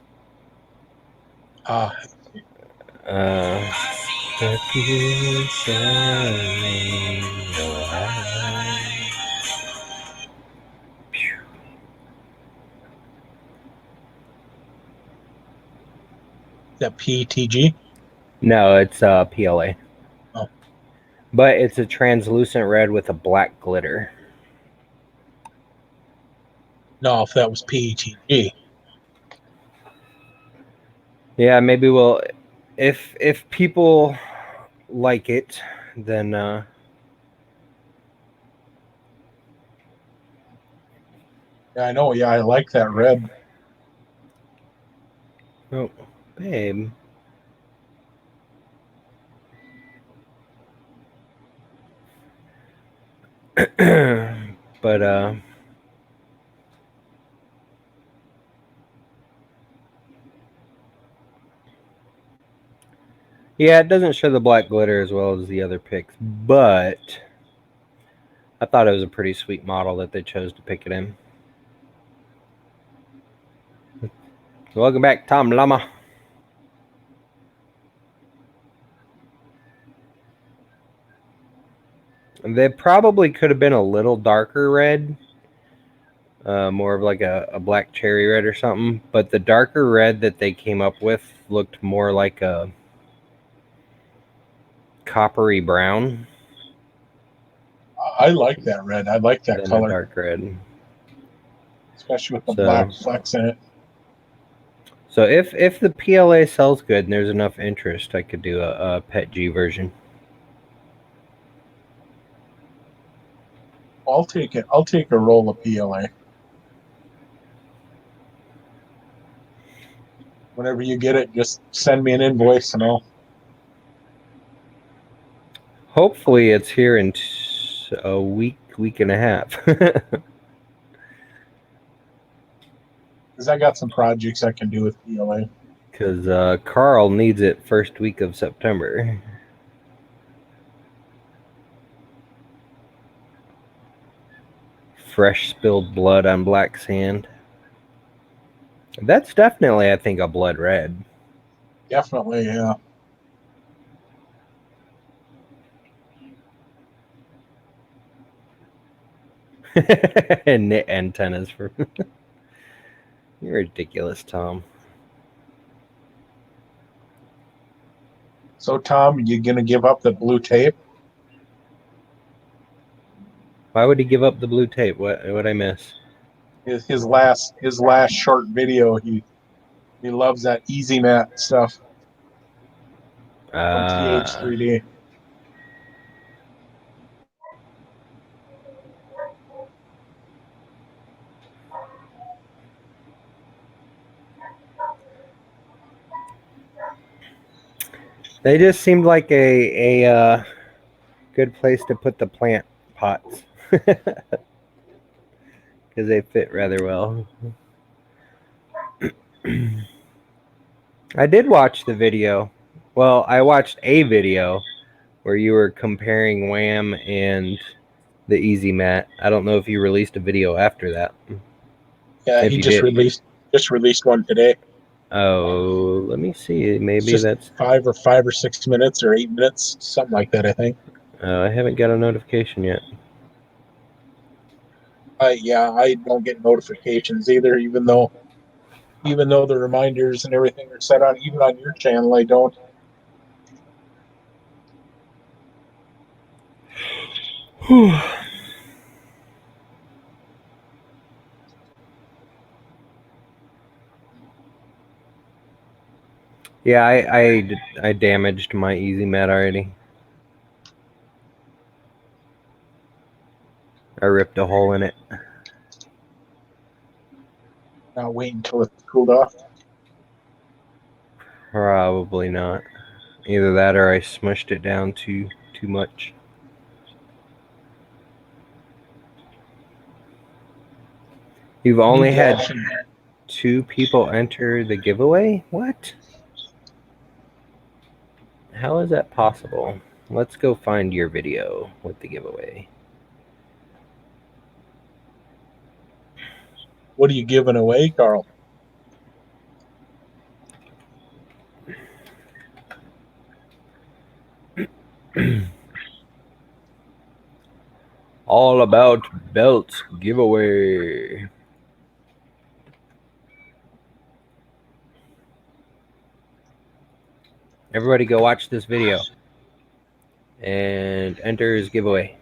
That PTG? No, it's PLA. Oh. But it's a translucent red with a black glitter. No, if that was PTG. Yeah, maybe we'll... If people like it, then... Yeah, I know. Yeah, I like that red. Oh, babe. But yeah, it doesn't show the black glitter as well as the other picks, but I thought it was a pretty sweet model that they chose to pick it in. Welcome back, Tom Llama. They probably could have been a little darker red. More of like a black cherry red or something. But the darker red that they came up with looked more like a coppery brown. I like that red. I like that than color. A dark red. Especially with the black flecks in it. So if the PLA sells good and there's enough interest, I could do a Pet G version. I'll take it. I'll take a roll of PLA. Whenever you get it, just send me an invoice and I'll. Hopefully, it's here in a week and a half. Because I got some projects I can do with PLA. Because Carl needs it first week of September. Fresh spilled blood on black sand. That's definitely, I think, a blood red. Definitely, yeah. And antennas for. You're ridiculous, Tom. So, Tom, you gonna give up the blue tape? Why would he give up the blue tape? What I miss? His last short video. He loves that easy mat stuff from TH3D. They just seemed like a good place to put the plant pots because they fit rather well. I did watch the video. Well, I watched a video where you were comparing Wham and the Easy Mat. I don't know if you released a video after that. Yeah, if he you just did. released one today. Oh, let me see. Maybe that's 5 or 6 minutes or 8 minutes, something like that. I think. I haven't got a notification yet. I don't get notifications either, even though the reminders and everything are set on, even on your channel, I don't. Yeah, I damaged my Easy Mat already. I ripped a hole in it. Not wait until it's cooled off. Probably not. Either that or I smushed it down too much. You've only had 2 people enter the giveaway? What? How is that possible? Let's go find your video with the giveaway. What are you giving away, Carl? All about belts giveaway. Everybody go watch this video and enter his giveaway.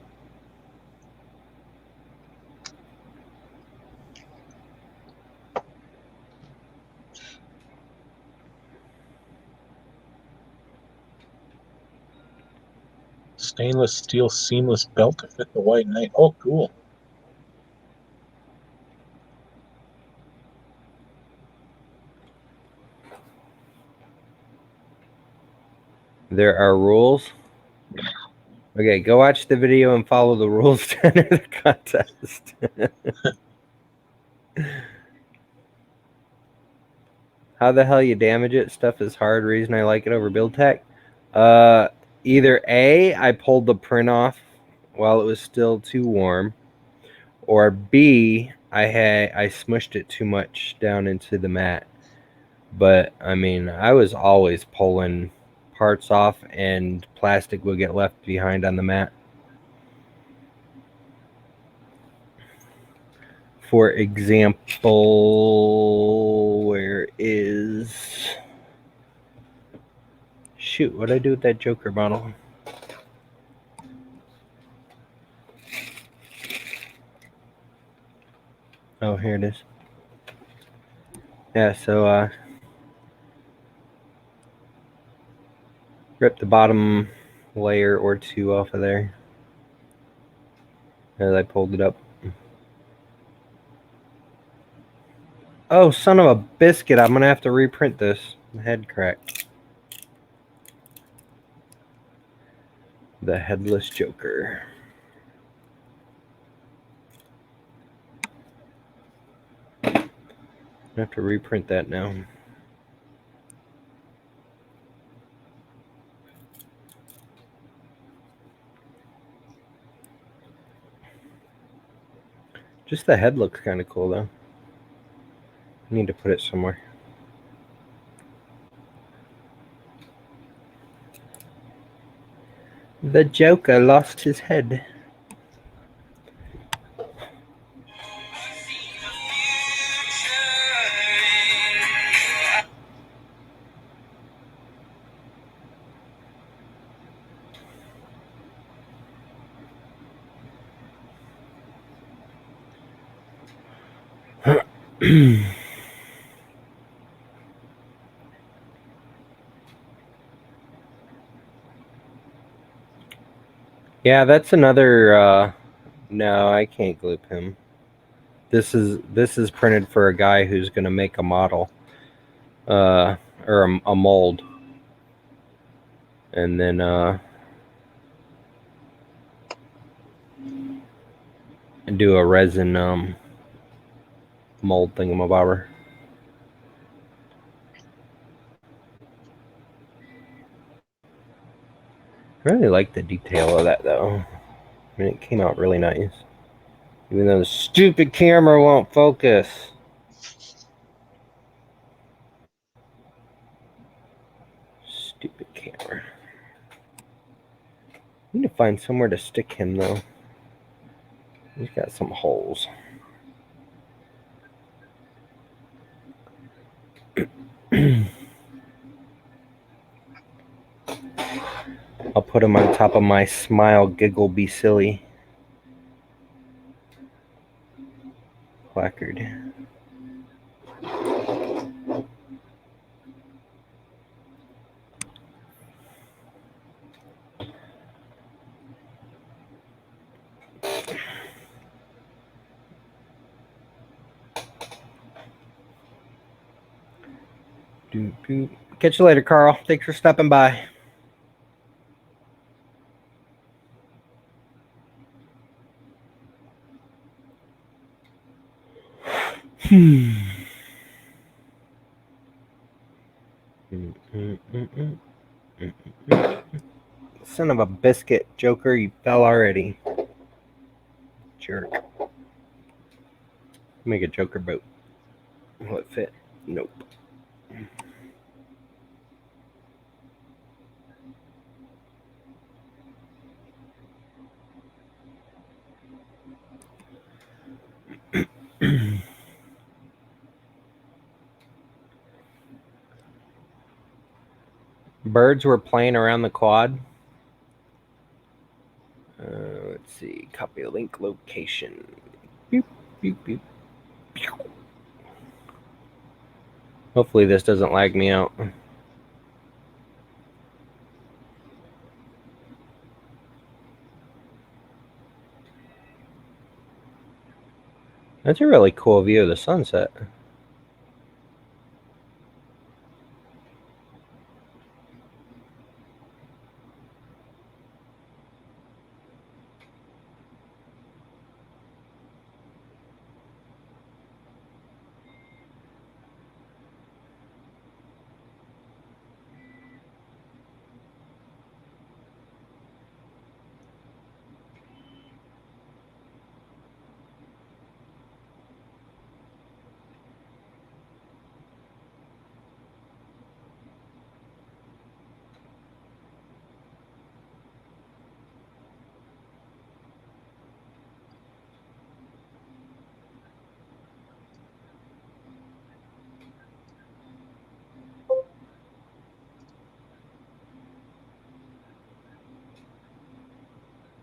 Stainless steel seamless belt to fit the white knight. Oh, cool. There are rules. Okay, go watch the video and follow the rules to enter the contest. How the hell you damage it? Stuff is hard. Reason I like it over build tech. Either A, I pulled the print off while it was still too warm, or B, I smushed it too much down into the mat. But I mean, I was always pulling parts off and plastic would get left behind on the mat. For example, where is... Shoot, what'd I do with that Joker bottle? Oh, here it is. Yeah, so rip the bottom layer or two off of there as I pulled it up. Oh, son of a biscuit, I'm gonna have to reprint this. My head cracked. The Headless Joker. I have to reprint that now. Just the head looks kind of cool though. I need to put it somewhere. The Joker lost his head. Yeah, that's another. No, I can't gloop him. This is printed for a guy who's gonna make a model, or a mold, and then do a resin mold thingamabobber. I really like the detail of that though. I mean, it came out really nice. Even though the stupid camera won't focus. Stupid camera. I need to find somewhere to stick him though. He's got some holes. I'll put him on top of my smile, giggle, be silly placard. Catch you later, Carl. Thanks for stopping by. Son of a biscuit, Joker, you fell already. Jerk. Make a Joker boat. Will it fit? Nope. Birds were playing around the quad. Let's see. Copy a link location. Beep, beep, beep. Hopefully this doesn't lag me out. That's a really cool view of the sunset.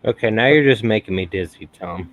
Okay, now you're just making me dizzy, Tom.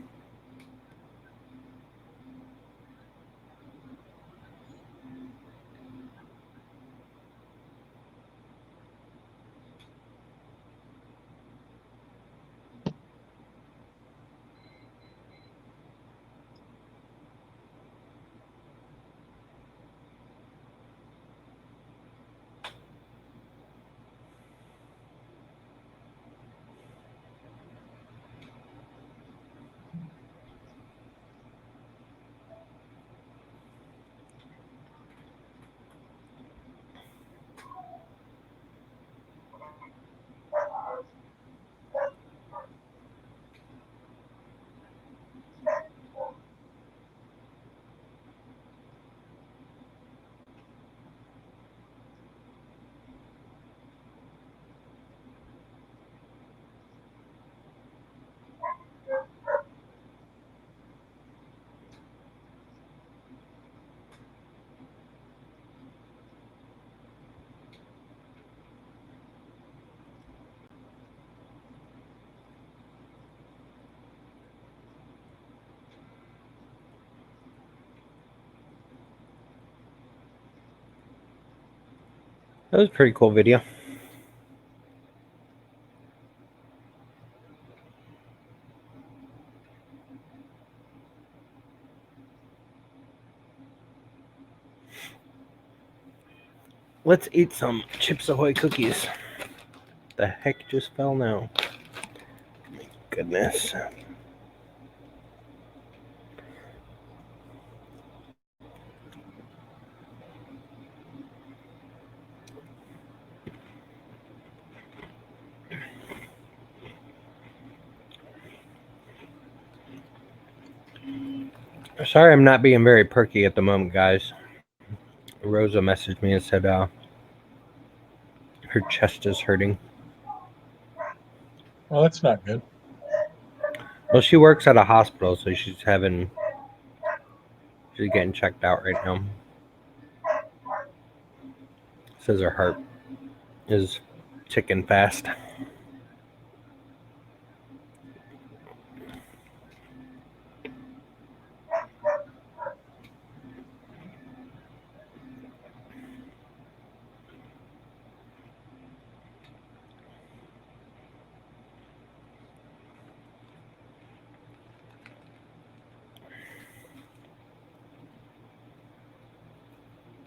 That was a pretty cool video. Let's eat some Chips Ahoy cookies. The heck just fell now? Goodness. Sorry I'm not being very perky at the moment, guys. Rosa messaged me and said her chest is hurting. Well, that's not good. Well, she works at a hospital, so she's getting checked out right now. Says her heart is ticking fast.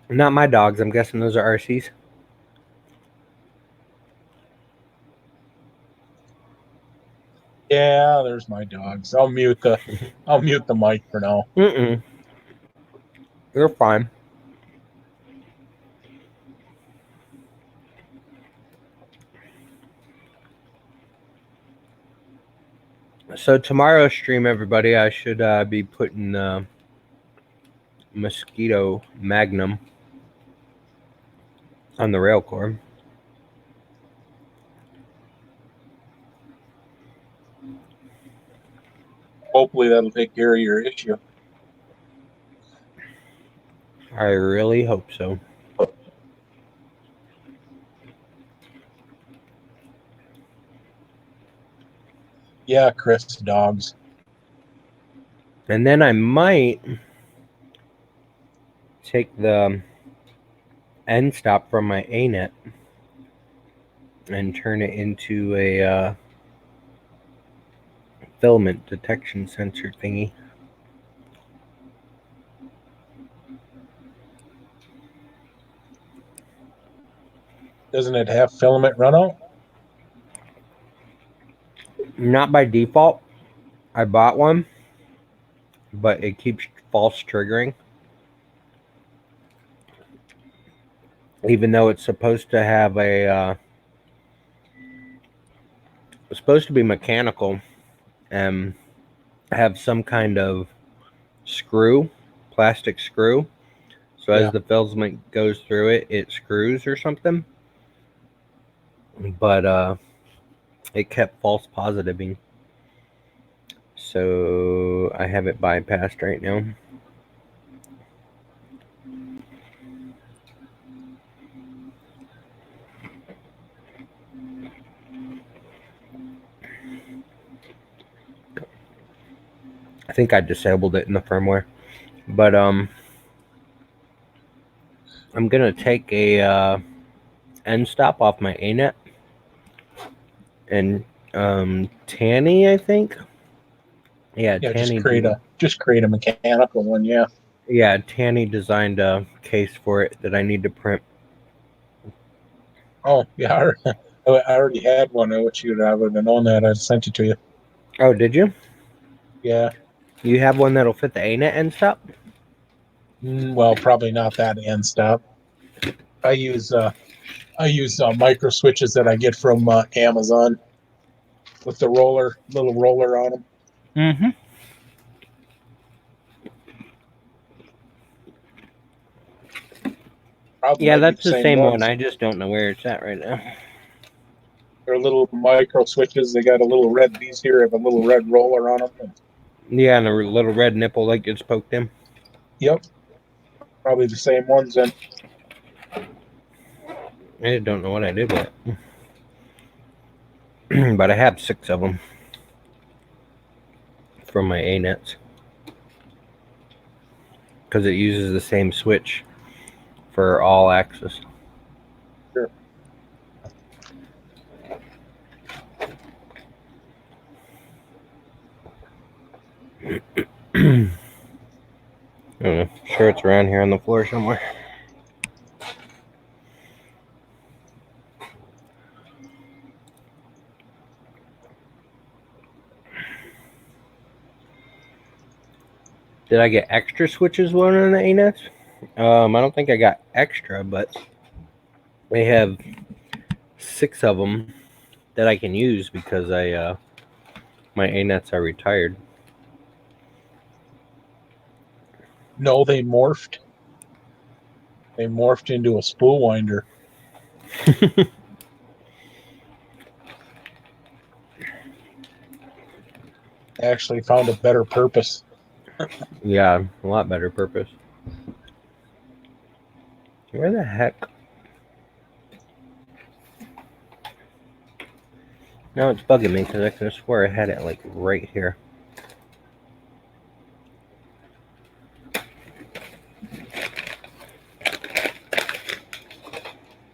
Not my dogs. I'm guessing those are RC's. Yeah, there's my dogs. I'll mute the mic for now. You're fine. So tomorrow's stream, everybody, I should be putting Mosquito Magnum on the rail core. Hopefully that'll take care of your issue. I really hope so. Yeah, Chris, dogs. And then I might take the end stop from my A-net and turn it into a filament detection sensor thingy. Doesn't it have filament runout? Not by default. I bought one, but it keeps false triggering. Even though it's supposed to have it's supposed to be mechanical and have some kind of screw, plastic screw. So as the filament goes through it, it screws or something. But it kept false positiving. So I have it bypassed right now. I think I disabled it in the firmware. But I'm gonna take a end stop off my ANET and Tanny, I think. Yeah, Yeah, Tanny. just create a mechanical one. Yeah. Yeah, Tanny designed a case for it that I need to print. Oh, yeah. I already had one. I wish I would have known that. I sent it to you. Oh, did you? Yeah. You have one that'll fit the ANET end stop? Well, probably not that end stop. I use micro switches that I get from Amazon with the little roller on them. Mm-hmm. Probably Yeah, might be the that's the same same one. ones. I just don't know where it's at right now. They're little micro switches. They got a little red. These here have a little red roller on them. Yeah, and a little red nipple that gets poked in. Yep, probably the same ones. And I don't know what I did with it. But I have 6 of them from my ANETs. Because it uses the same switch for all axis. sure. I don't know. Sure, it's around here on the floor somewhere. Did I get extra switches one on the ANETs? I don't think I got extra, but they have 6 of them that I can use because my ANETs are retired. No, they morphed. They morphed into a spool winder. Actually, found a better purpose. Yeah, a lot better purpose. Where the heck? Now it's bugging me because I could have swore I had it like right here.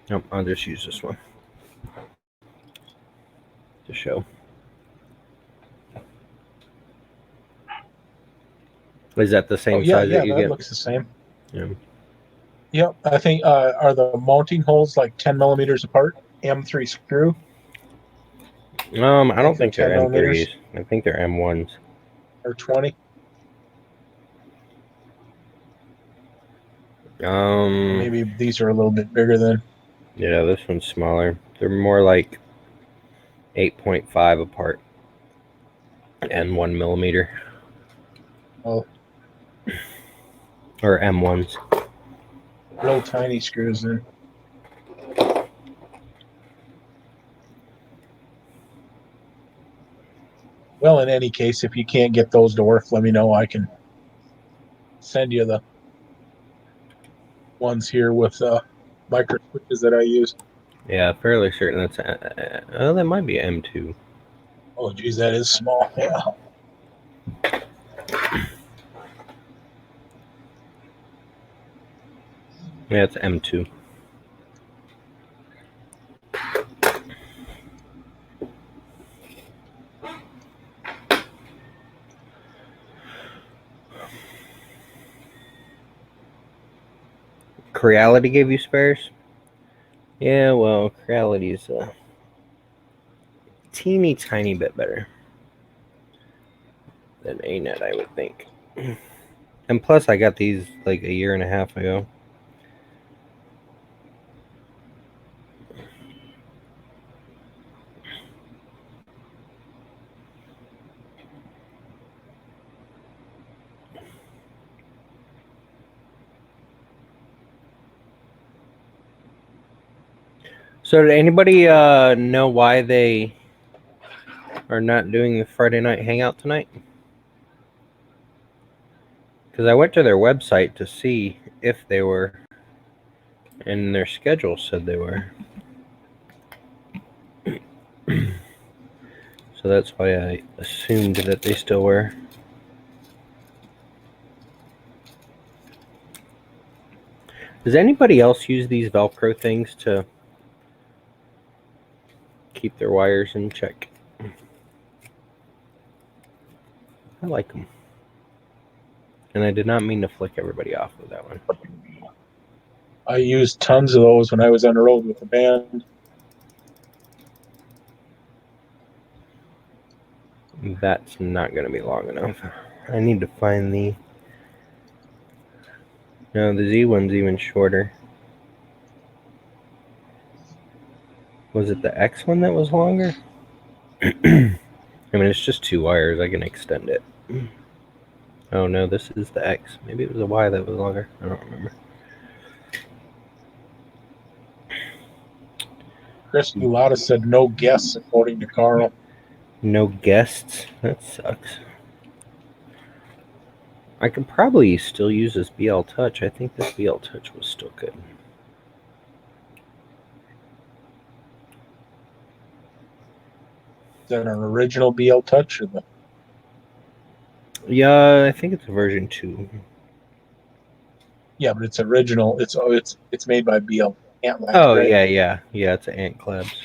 Nope, I'll just use this one to show. Is that the same Yeah, size that you that get? looks the same. Yeah. Yep, I think are the mounting holes like 10 millimeters apart? M3 screw. I don't Length of think they're 10 M3s. millimeters I think they're M1s. or 20. Maybe these are a little bit bigger than. Yeah, this one's smaller. They're more like 8.5 apart and 1 millimeter. Oh, Or M1s. little tiny screws then. Well, in any case, if you can't get those to work, let me know. I can send you the ones here with micro switches that I use. Yeah, fairly certain that's. Oh, that might be M2. Oh, geez, that is small. Yeah. Yeah, it's M2. Creality gave you spares? Yeah, well, Creality is a teeny tiny bit better than ANET, I would think. And plus, I got these like a year and a half ago. So, did anybody know why they are not doing the Friday night hangout tonight? Because I went to their website to see if they were, and their schedule said they were. So that's why I assumed that they still were. Does anybody else use these Velcro things to keep their wires in check? I like them. And I did not mean to flick everybody off with that one. I used tons of those when I was on the road with the band. That's not going to be long enough. I need to find the... No, the Z one's even shorter. Was it the X one that was longer? I mean, it's just 2 wires. I can extend it. Oh, no, this is the X. Maybe it was a Y that was longer. I don't remember. Chris Gulata said no guests, according to Carl. No guests? That sucks. I could probably still use this BL Touch. I think this BL Touch was still good. Is that an original BL Touch or the? Yeah, I think it's version 2. Yeah, but it's original. It's made by BL Ant Labs, Oh, right? yeah. It's an Ant Labs.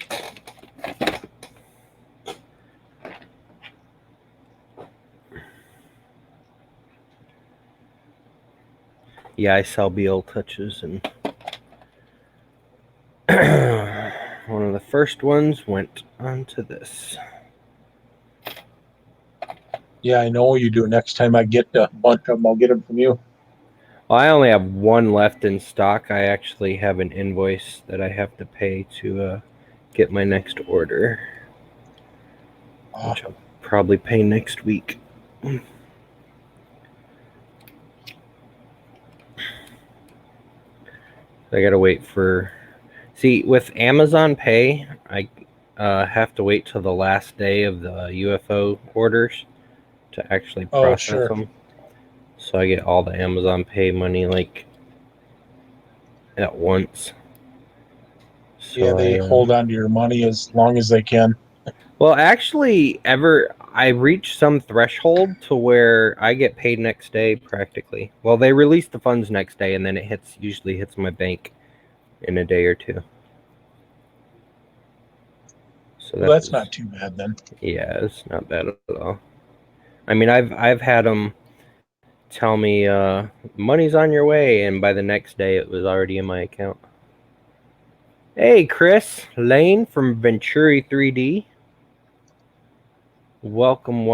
Yeah, I sell BL Touches, and one of the first ones went onto this. Yeah, I know you do. Next time I get a bunch of them, I'll get them from you. Well, I only have one left in stock. I actually have an invoice that I have to pay to get my next order, which I'll probably pay next week. I gotta wait for... See, with Amazon Pay, I have to wait till the last day of the UFO orders to actually process them. So I get all the Amazon Pay money like at once. So Yeah, they hold on to your money as long as they can. Well, actually, I reach some threshold to where I get paid next day practically. Well, they release the funds next day, and then it usually hits my bank in a day or two. So well, that's not too bad then. Yeah, it's not bad at all. I mean, I've had them tell me money's on your way, and by the next day it was already in my account. Hey, Chris Lane from Venturi 3D. Welcome.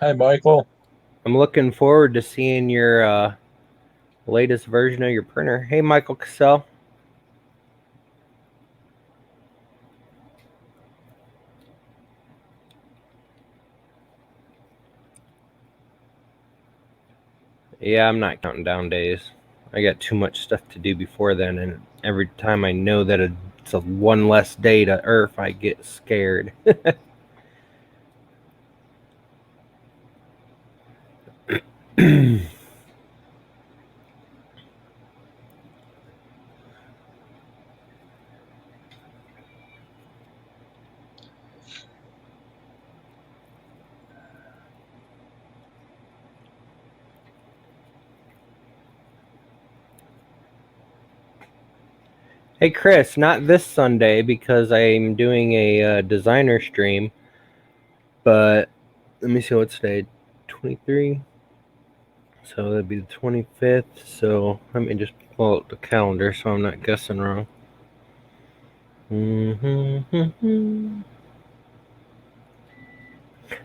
Hi, Michael. I'm looking forward to seeing your latest version of your printer. Hey, Michael Cassell. Yeah, I'm not counting down days. I got too much stuff to do before then, and every time I know that it's a one less day to Earth, I get scared. Hey, Chris, not this Sunday because I'm doing a designer stream, but let me see what's today, 23. So that'd be the 25th. So let me just pull out the calendar so I'm not guessing wrong.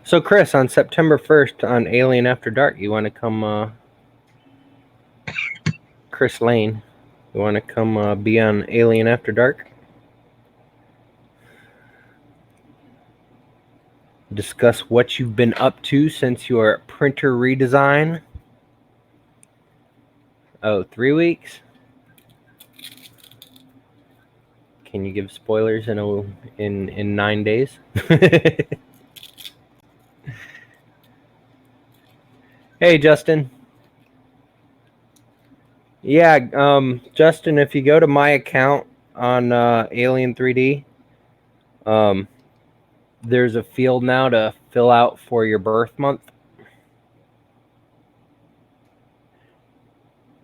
So, Chris, on September 1st on Alien After Dark, you want to come, Chris Lane, you want to come be on Alien After Dark? Discuss what you've been up to since your printer redesign. Oh, 3 weeks? Can you give spoilers in 9 days? Hey, Justin. Yeah, Justin, if you go to my account on Alien 3D, there's a field now to fill out for your birth month.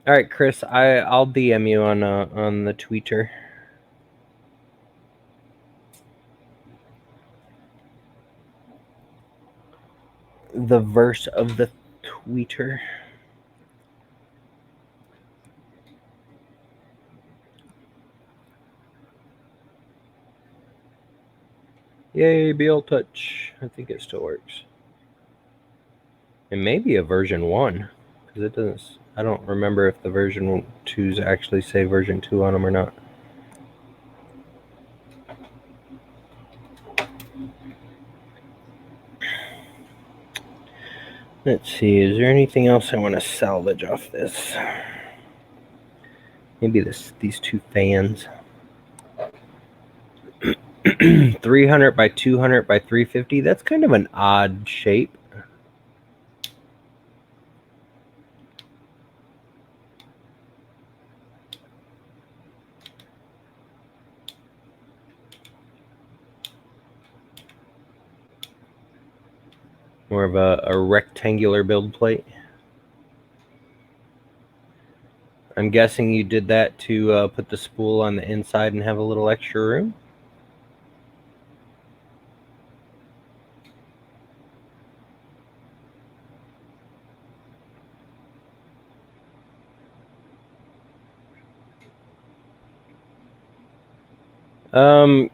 All right, Chris, I'll DM you on the Twitter. The verse of the Twitter. Yay, BL Touch. I think it still works. It may be a version 1, because it doesn't. I don't remember if the version 2s actually say version 2 on them or not. Let's see, is there anything else I want to salvage off this? Maybe these two fans. 300 by 200 by 350. That's kind of an odd shape. More of a rectangular build plate. I'm guessing you did that to put the spool on the inside and have a little extra room.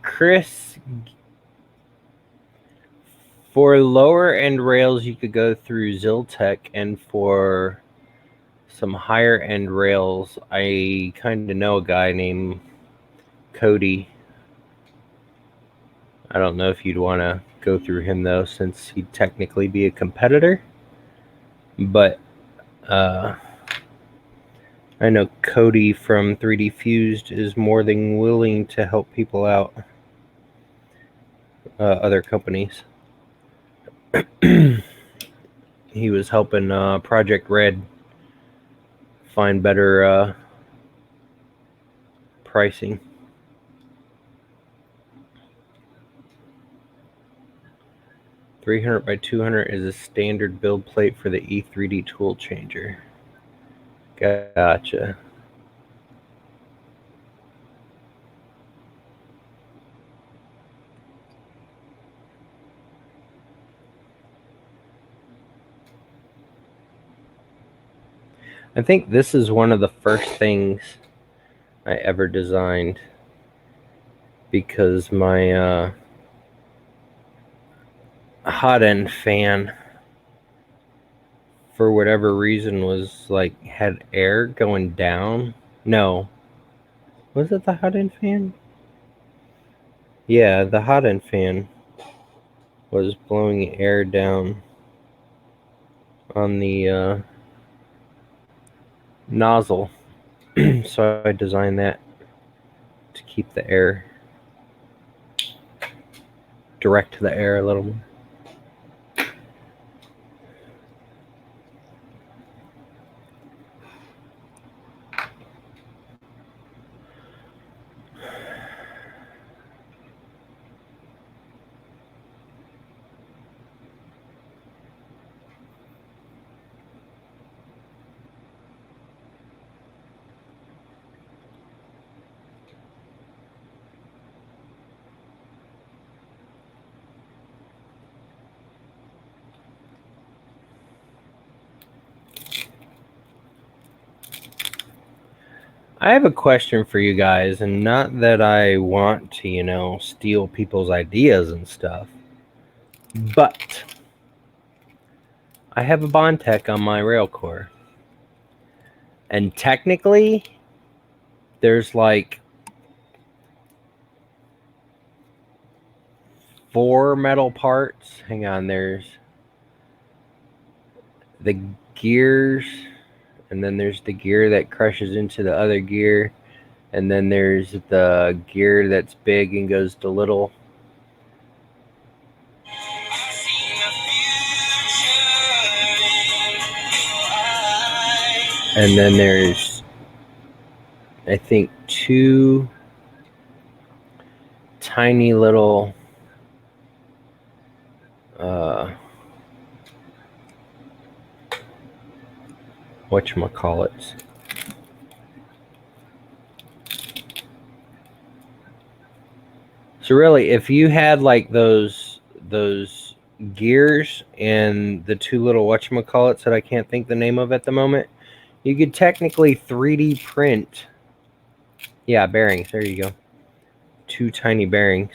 Chris, for lower end rails, you could go through Ziltech, and for some higher end rails, I kind of know a guy named Cody. I don't know if you'd want to go through him though, since he'd technically be a competitor. But I know Cody from 3D Fused is more than willing to help people out. Other companies. He was helping Project Red find better pricing. .300 by 200 is a standard build plate for the E3D tool changer. Gotcha. I think this is one of the first things I ever designed, because my hot end fan, for whatever reason, was like had air going down. No, was it the hot end fan? Yeah, the hot end fan was blowing air down on the nozzle. So I designed that to keep the air, direct the air a little more. I have a question for you guys, and not that I want to, steal people's ideas and stuff, but I have a Bondtech on my rail core, and technically there's like 4 metal parts. Hang on, there's the gears, and then there's the gear that crushes into the other gear, and then there's the gear that's big and goes to little. And then there's, I think, 2 tiny little whatchamacallits. So really, if you had like those gears and the two little whatchamacallits that I can't think the name of at the moment, you could technically 3D print. Yeah, bearings. There you go. Two tiny bearings.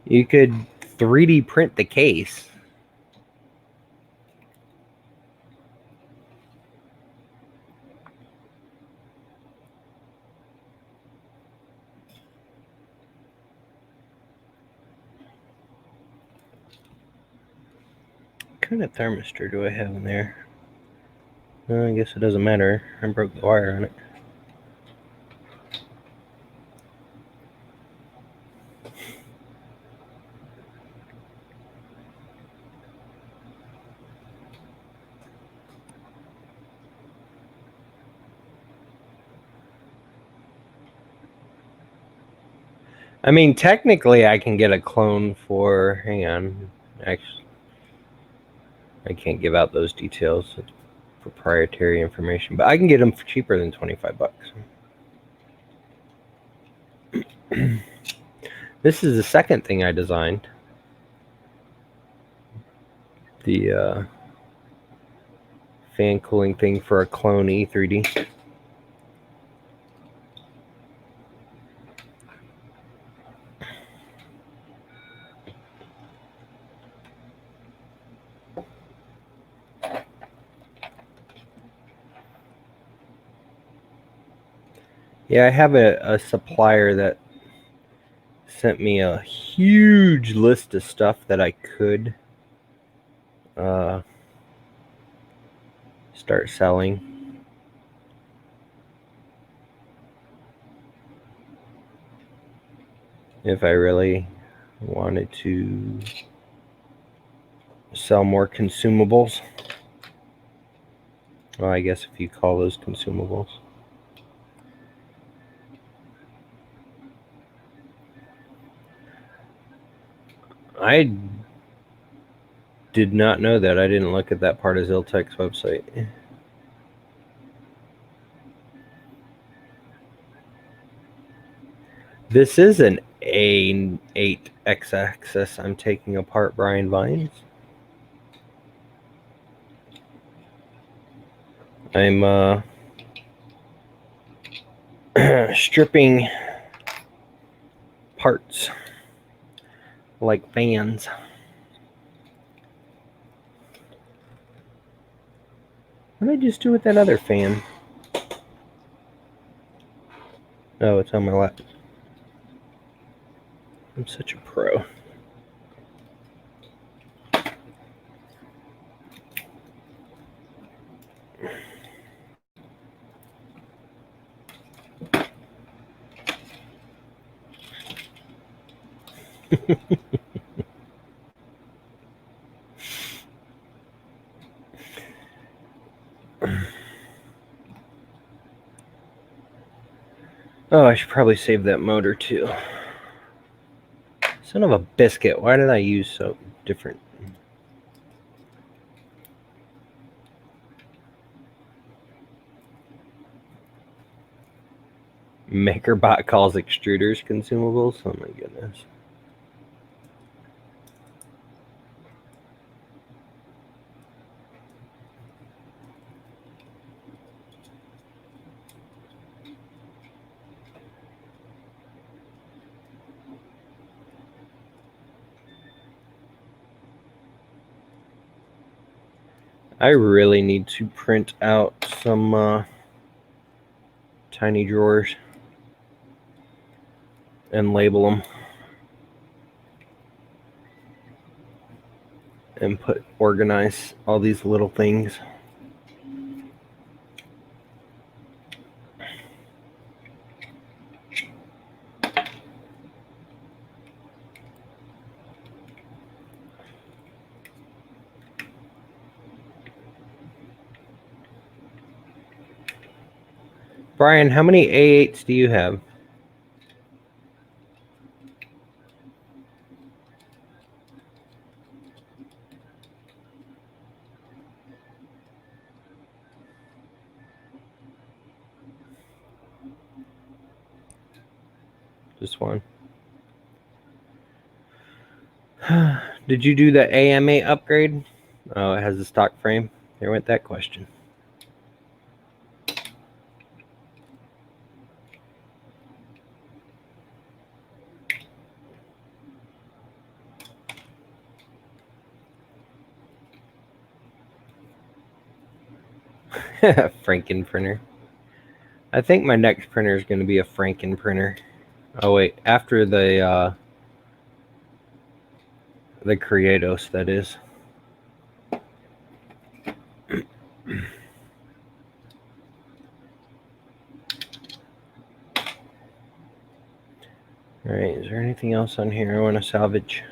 You could 3D print the case. What kind of thermistor do I have in there? I guess it doesn't matter. I broke the wire on it. I mean, technically, I can get a clone for. Hang on. Actually, I can't give out those details. It's proprietary information, but I can get them for cheaper than $25. This is the second thing I designed. The fan cooling thing for a clone E3D. Yeah, I have a supplier that sent me a huge list of stuff that I could start selling. If I really wanted to sell more consumables. Well, I guess if you call those consumables. I did not know that. I didn't look at that part of Ziltech's website. This is an A8 X-axis I'm taking apart, Brian Vines. I'm stripping parts like fans. What did I just do with that other fan? Oh, it's on my lap. I'm such a pro. Oh, I should probably save that motor too. Son of a biscuit. Why did I use so different? MakerBot calls extruders consumables. Oh my goodness. I really need to print out some tiny drawers and label them and organize all these little things. Brian, how many A8s do you have? Just one. Did you do the AM8 upgrade? Oh, it has a stock frame. There went that question. Franken printer. I think my next printer is going to be a Franken printer. Oh wait, after the Creatos, that is. All right, is there anything else on here I want to salvage?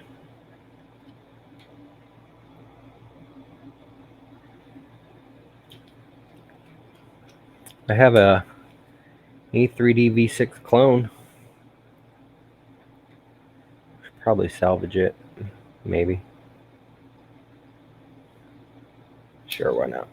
I have a F3DPCH clone. Should probably salvage it, maybe. Sure, why not?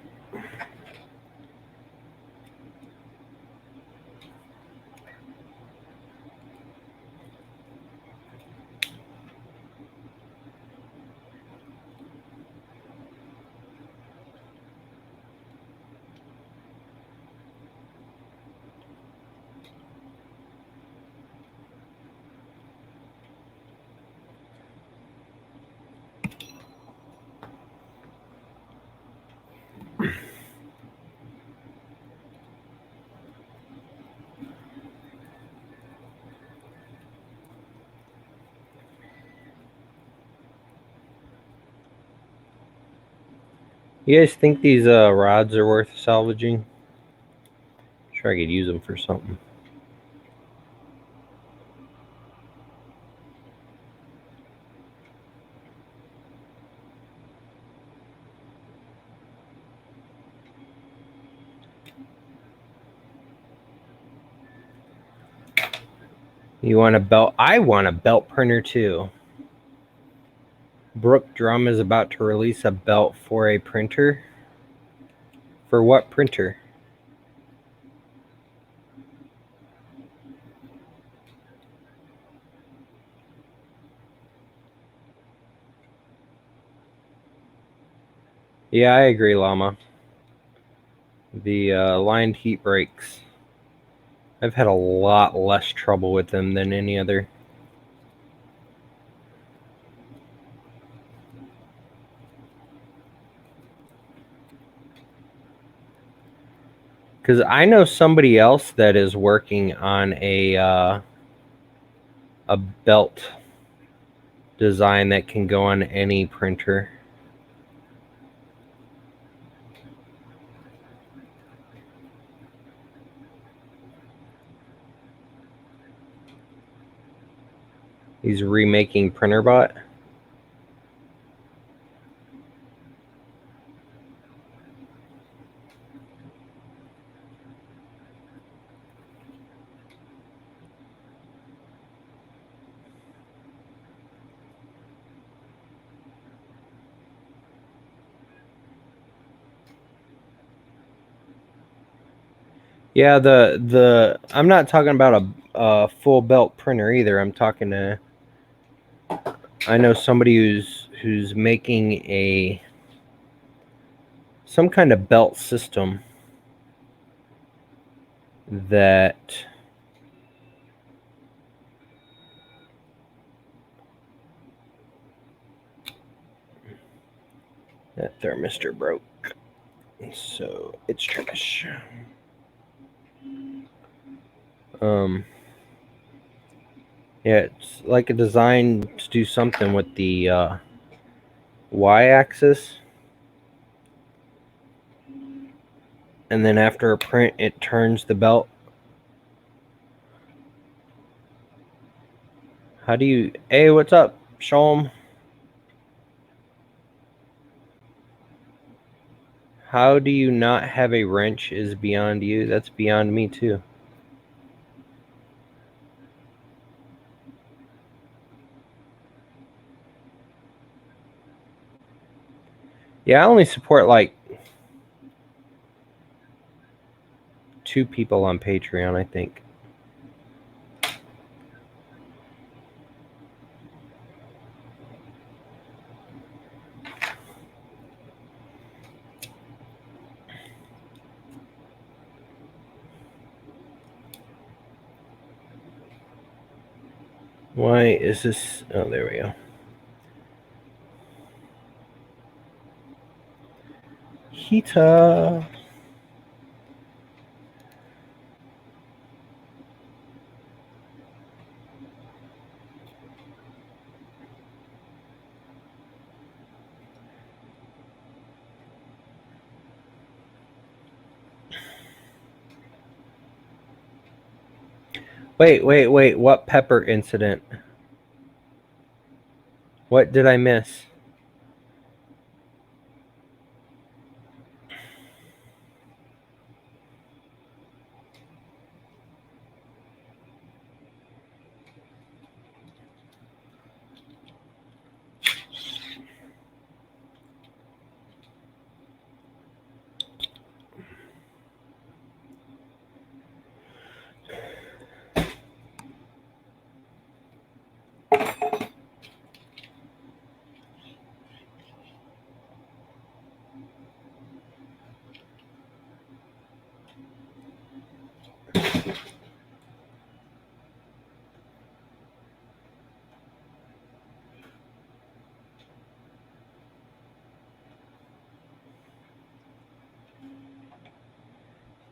You guys think these rods are worth salvaging? Sure, I could use them for something. You want a belt? I want a belt printer too. Brook Drum is about to release a belt for a printer. For what printer? Yeah, I agree, Llama. The lined heat brakes. I've had a lot less trouble with them than any other. Because I know somebody else that is working on a belt design that can go on any printer. He's remaking PrinterBot. Yeah, the I'm not talking about a full belt printer either. I'm talking to. I know somebody who's making some kind of belt system that thermistor broke, so it's trash. Yeah, it's like a design to do something with the y-axis, and then after a print, it turns the belt. How do you? Hey, what's up? Show 'em. How do you not have a wrench is beyond you. That's beyond me too. Yeah, I only support like 2 people on Patreon, I think. Why is this? Oh, there we go. Hita. Wait. What pepper incident? What did I miss?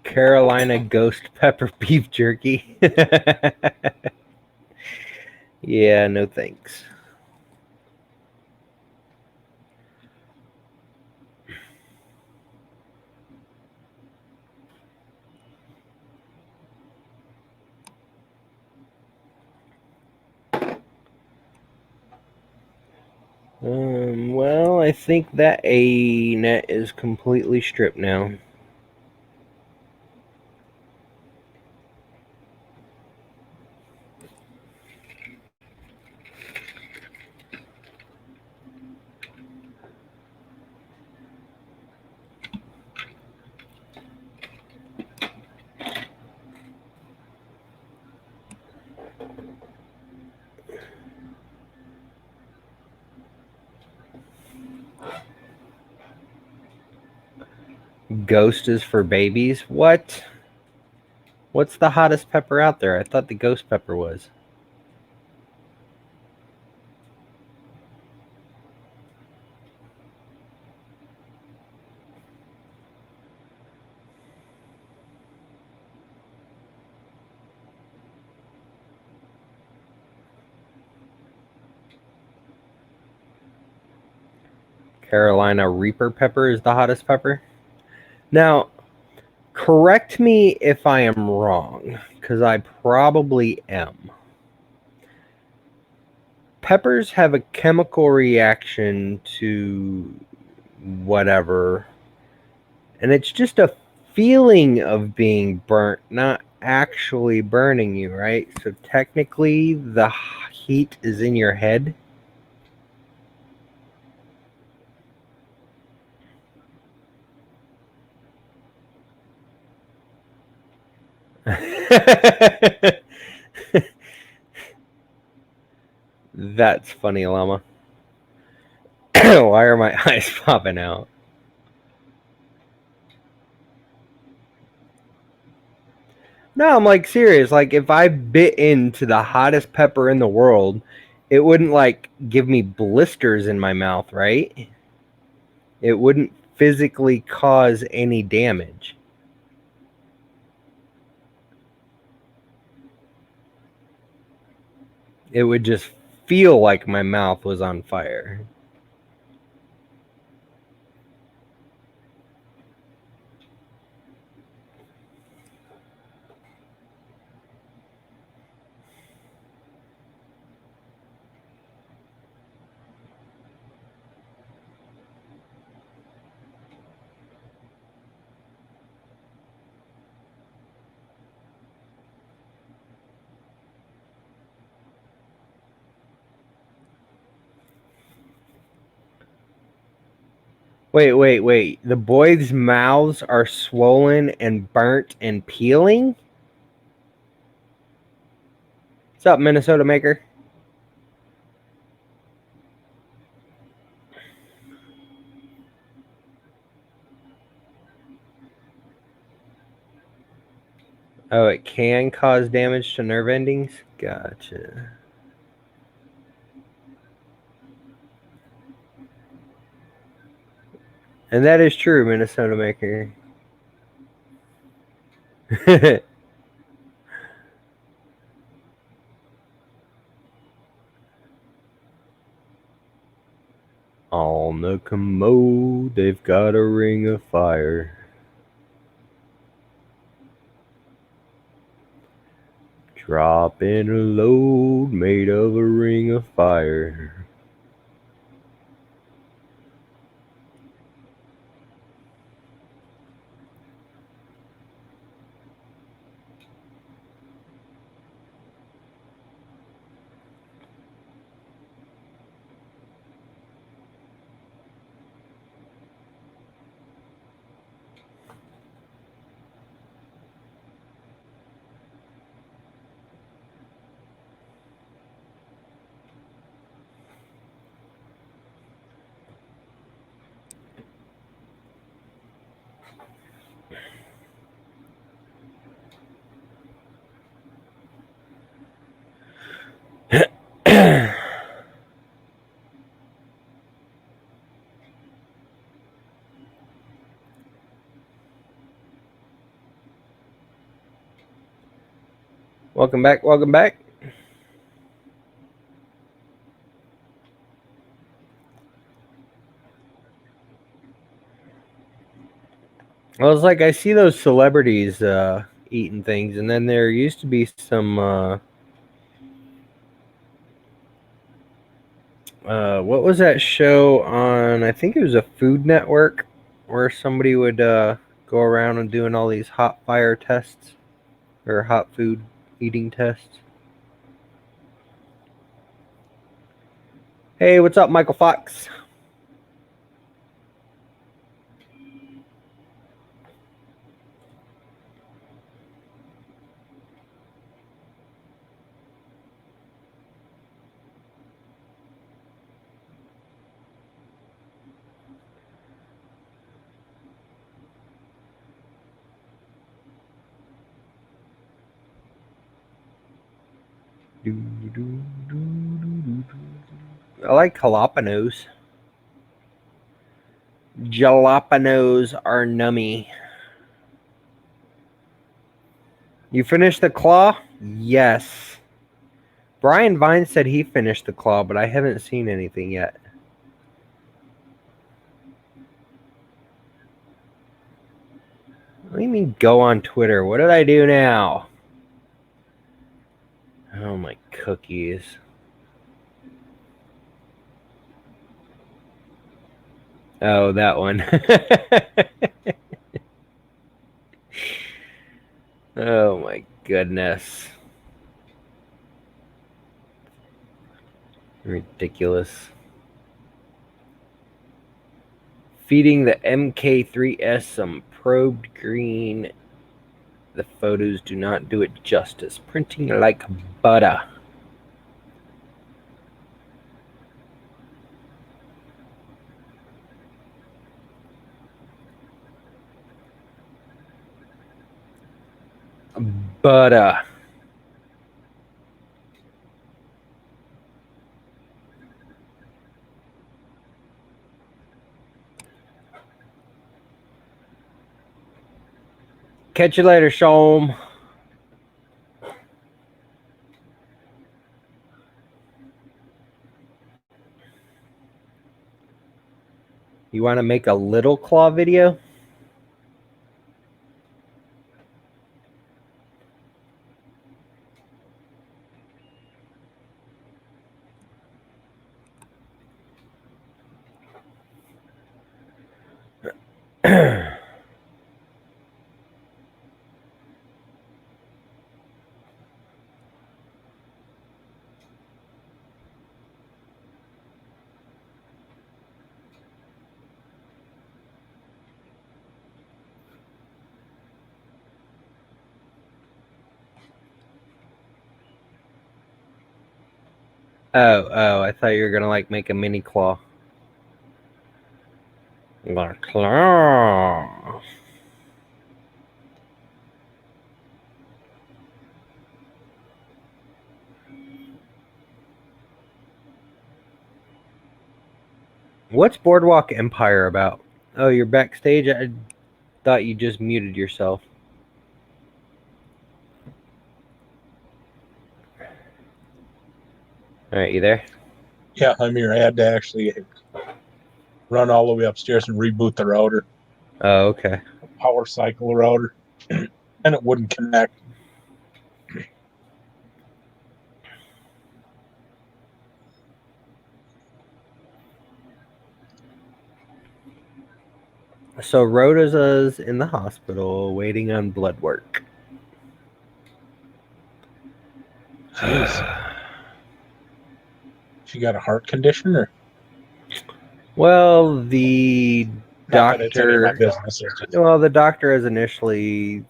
Carolina ghost pepper beef jerky. Yeah, no thanks. Well, I think that A net is completely stripped now. Ghost is for babies? What? What's the hottest pepper out there? I thought the ghost pepper was. Carolina Reaper pepper is the hottest pepper. Now, correct me if I am wrong, because I probably am. Peppers have a chemical reaction to whatever, and it's just a feeling of being burnt, not actually burning you, right? So technically, the heat is in your head. That's funny, llama. Why are my eyes popping out? No, I'm like serious. Like if I bit into the hottest pepper in the world, it wouldn't like give me blisters in my mouth, right? It wouldn't physically cause any damage. It would just feel like my mouth was on fire. Wait. The boys' mouths are swollen and burnt and peeling? What's up, Minnesota Maker? Oh, it can cause damage to nerve endings? Gotcha. And that is true, Minnesota Maker. On the commode, they've got a ring of fire. Drop in a load made of a ring of fire. Welcome back, welcome back. Well, it's like I see those celebrities eating things, and then there used to be some what was that show on? I think it was a Food Network, where somebody would go around and doing all these hot fire tests or hot food eating tests. Hey, what's up, Michael Fox? I like jalapenos. Jalapenos are nummy. You finished the claw? Yes. Brian Vine said he finished the claw, but I haven't seen anything yet. What do you mean go on Twitter? What did I do now? Oh, my cookies. Oh, that one. Oh, my goodness. Ridiculous. Feeding the MK3S some probed green. The photos do not do it justice. Printing like butter. Butter. Catch you later, Shom. You want to make a little claw video? Oh, I thought you were gonna like make a mini claw. The claw. What's Boardwalk Empire about? Oh, you're backstage? I thought you just muted yourself. All right, you there? Yeah, I'm here. I had to actually run all the way upstairs and reboot the router, Oh, okay. power cycle router, and it wouldn't connect. So Rhoda's in the hospital waiting on blood work. Jeez. She got a heart condition, or Well, the not that it's any of my doctor. business. It's just, Well, the doctor has initially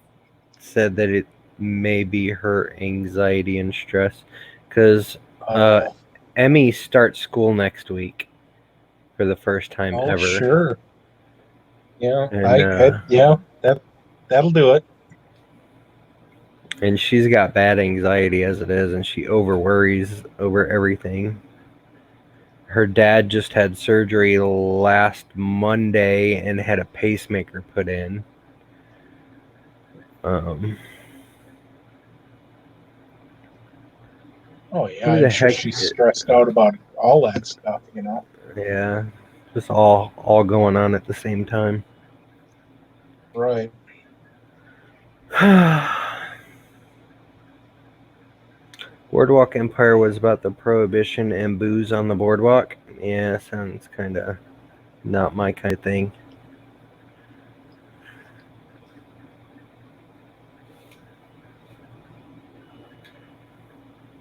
said that it may be her anxiety and stress, because oh, Emmy starts school next week for the first time oh, ever, sure. Yeah, and yeah, that'll do it. and she's got bad anxiety as it is, and she over worries over everything. Her dad just had surgery last Monday and had a pacemaker put in. Um, Oh yeah, who I'm the sure heck? she's stressed out about all that stuff. Yeah, just all going on at the same time. Right. Boardwalk Empire was about the prohibition and booze on the boardwalk. Yeah, sounds kind of not my kind of thing.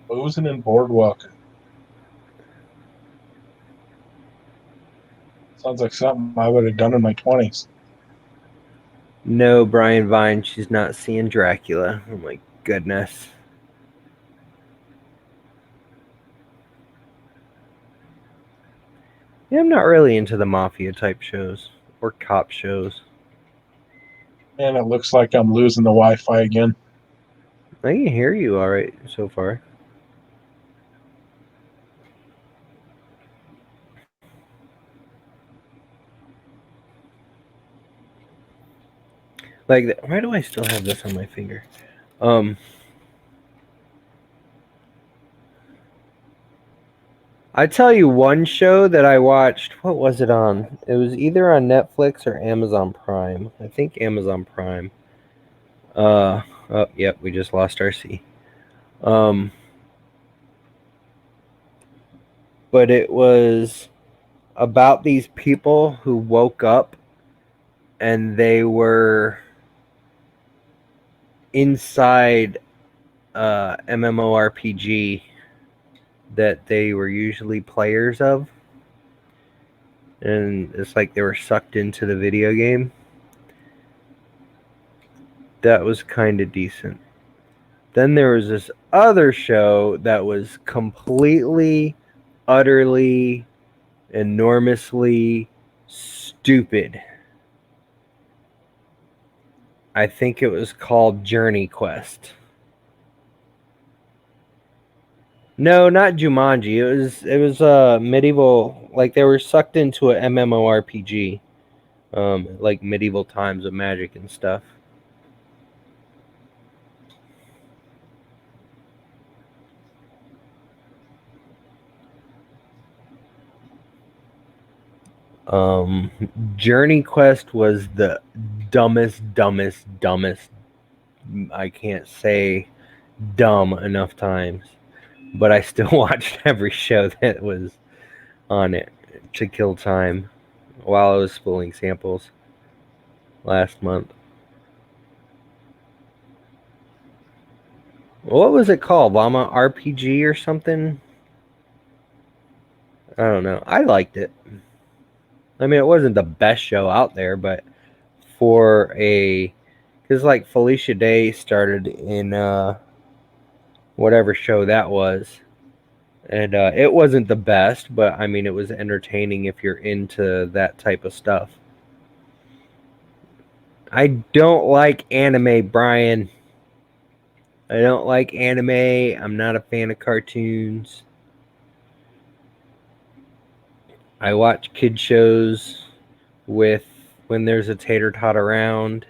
Boozing and boardwalking. Sounds like something I would have done in my 20s. No, Brian Vine, she's not seeing Dracula. Oh my goodness. Yeah, I'm not really into the mafia type shows or cop shows. And it looks like I'm losing the Wi-Fi again. I can hear you all right so far. Like, why do I still have this on my finger? I tell you one show that I watched. What was it on? It was either on Netflix or Amazon Prime. I think Amazon Prime. Oh, yep, we just lost RC. But it was about these people who woke up and they were inside MMORPG that they were usually players of, and it's like they were sucked into the video game. That was kind of decent. Then there was this other show that was completely, utterly, enormously stupid. I think it was called Journey Quest. No, not Jumanji. It was medieval, like they were sucked into a MMORPG. Like medieval times of magic and stuff. Um, Journey Quest was the dumbest. I can't say dumb enough times, but I still watched every show that was on it to kill time while I was spooling samples last month. What was it called? Llama RPG or something? I don't know. I liked it. I mean, it wasn't the best show out there, but for a, because like Felicia Day started in whatever show that was, and it wasn't the best, but I mean, it was entertaining if you're into that type of stuff. I don't like anime, Brian. I don't like anime. I'm not a fan of cartoons. I watch kid shows with when there's a tater tot around.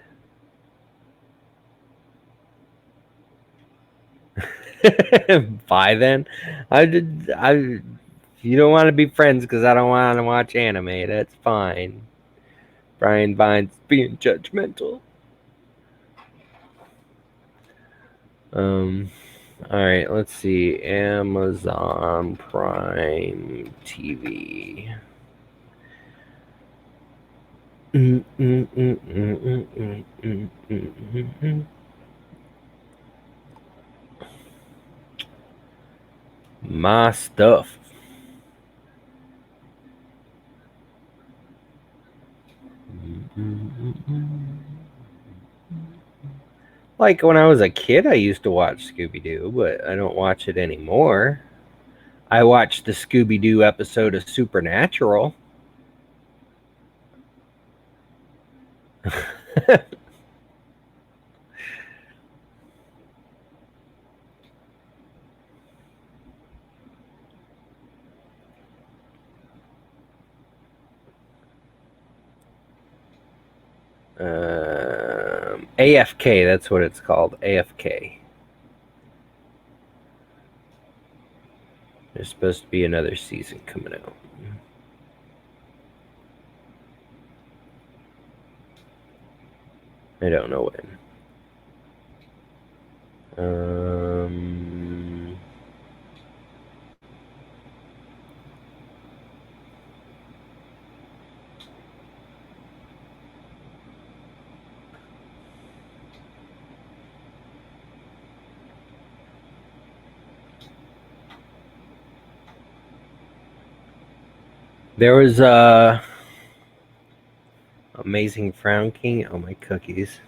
Bye then. You don't want to be friends because I don't want to watch anime. That's fine. Brian Vine's being judgmental. All right, let's see. Amazon Prime TV. My stuff. Like when I was a kid, I used to watch Scooby-Doo, but I don't watch it anymore. I watched the Scooby-Doo episode of Supernatural. AFK, that's what it's called. AFK. There's supposed to be another season coming out. I don't know when. There was Amazing Frown King. Oh, my cookies.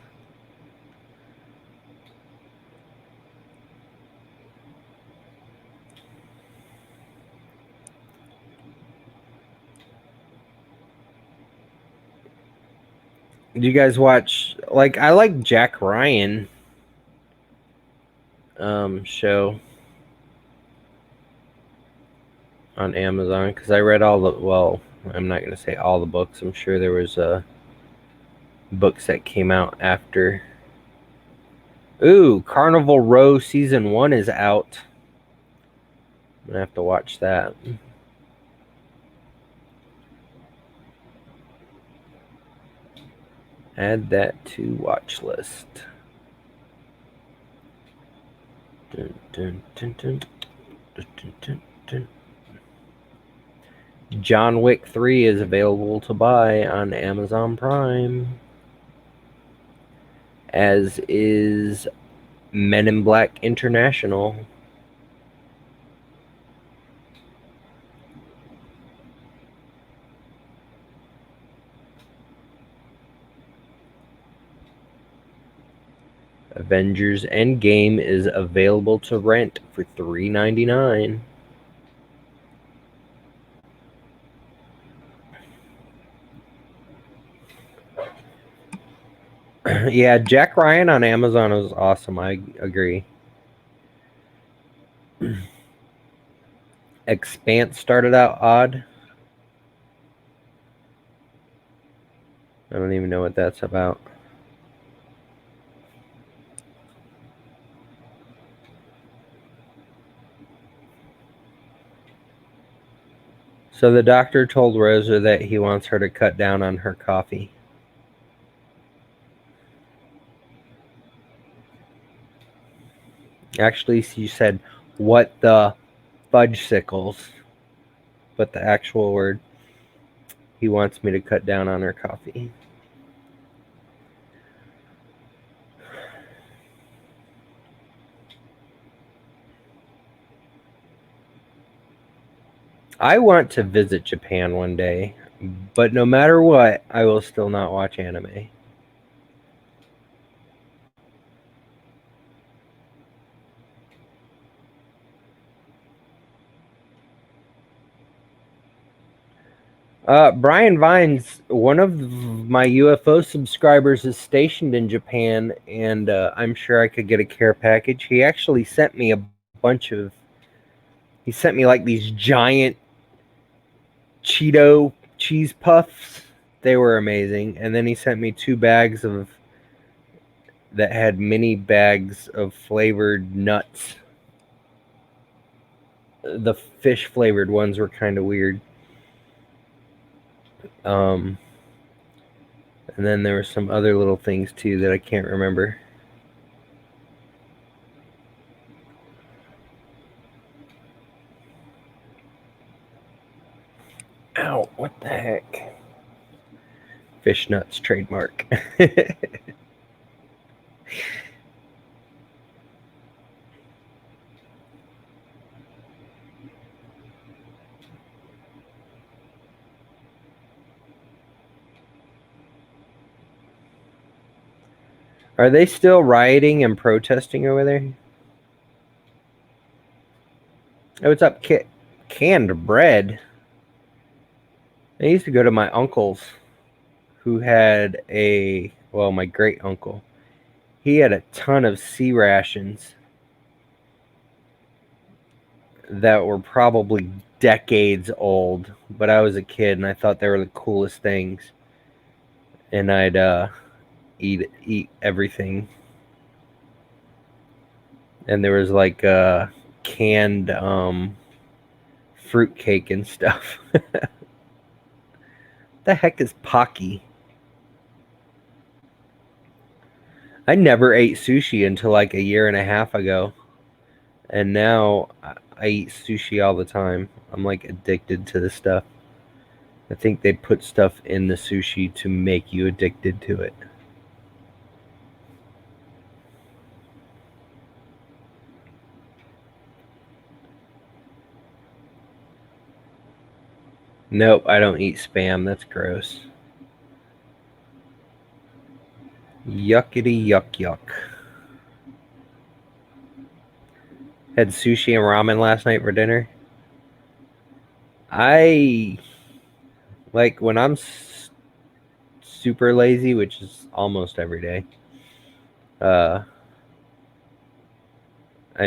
Do you guys watch, like, I like Jack Ryan show on Amazon because I read all the, well, I'm not going to say all the books. I'm sure there was books that came out after. Ooh, Carnival Row Season 1 is out. I'm going to have to watch that. Add that to watch list. Dun, dun, dun, dun. Dun, dun, dun. John Wick 3 is available to buy on Amazon Prime, as is Men in Black International. Avengers Endgame is available to rent for $3.99. Yeah, Jack Ryan on Amazon is awesome. I agree. Expanse started out odd. I don't even know what that's about. So the doctor told Rosa that he wants her to cut down on her coffee. Actually, she said, "What the fudge sickles?" But the actual word, he wants me to cut down on her coffee. I want to visit Japan one day, but no matter what, I will still not watch anime. Brian Vines, one of my UFO subscribers, is stationed in Japan, and I'm sure I could get a care package. He actually sent me a bunch of. He sent me like these giant Cheeto cheese puffs They were amazing. And then he sent me 2 bags that had mini bags of flavored nuts. The fish flavored ones were kind of weird. And then there were some other little things too that I can't remember. Ow, what the heck? Fish nuts trademark. Are they still rioting and protesting over there? Oh, what's up, Kit? Canned bread? I used to go to my uncle's, who had my great uncle. He had a ton of sea rations that were probably decades old, but I was a kid and I thought they were the coolest things. And I'd eat everything. And there was like canned fruit cake and stuff. The heck is Pocky? I never ate sushi until like a year and a half ago. And now I eat sushi all the time. I'm like addicted to the stuff. I think they put stuff in the sushi to make you addicted to it. Nope, I don't eat Spam. That's gross. Yuckity yuck yuck. Had sushi and ramen last night for dinner. I like when I'm super lazy, which is almost every day. I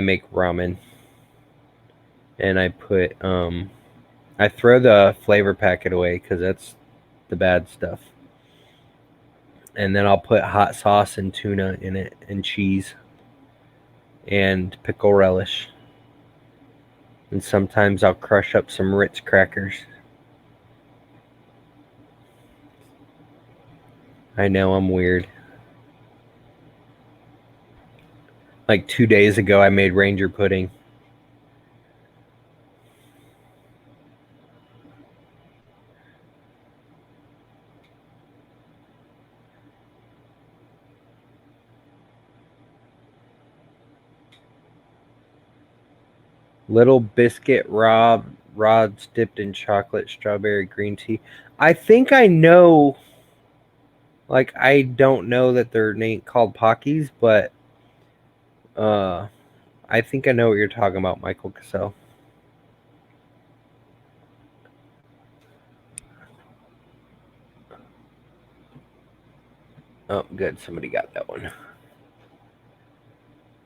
make ramen, and I put I throw the flavor packet away because that's the bad stuff. And then I'll put hot sauce and tuna in it, and cheese, and pickle relish. And sometimes I'll crush up some Ritz crackers. I know I'm weird. Like 2 days ago, I made Ranger pudding. Little biscuit rods dipped in chocolate, strawberry, green tea. I think I know. Like, I don't know that they're called Pockies, but I think I know what you're talking about, Michael Cassell. Oh, good. Somebody got that one.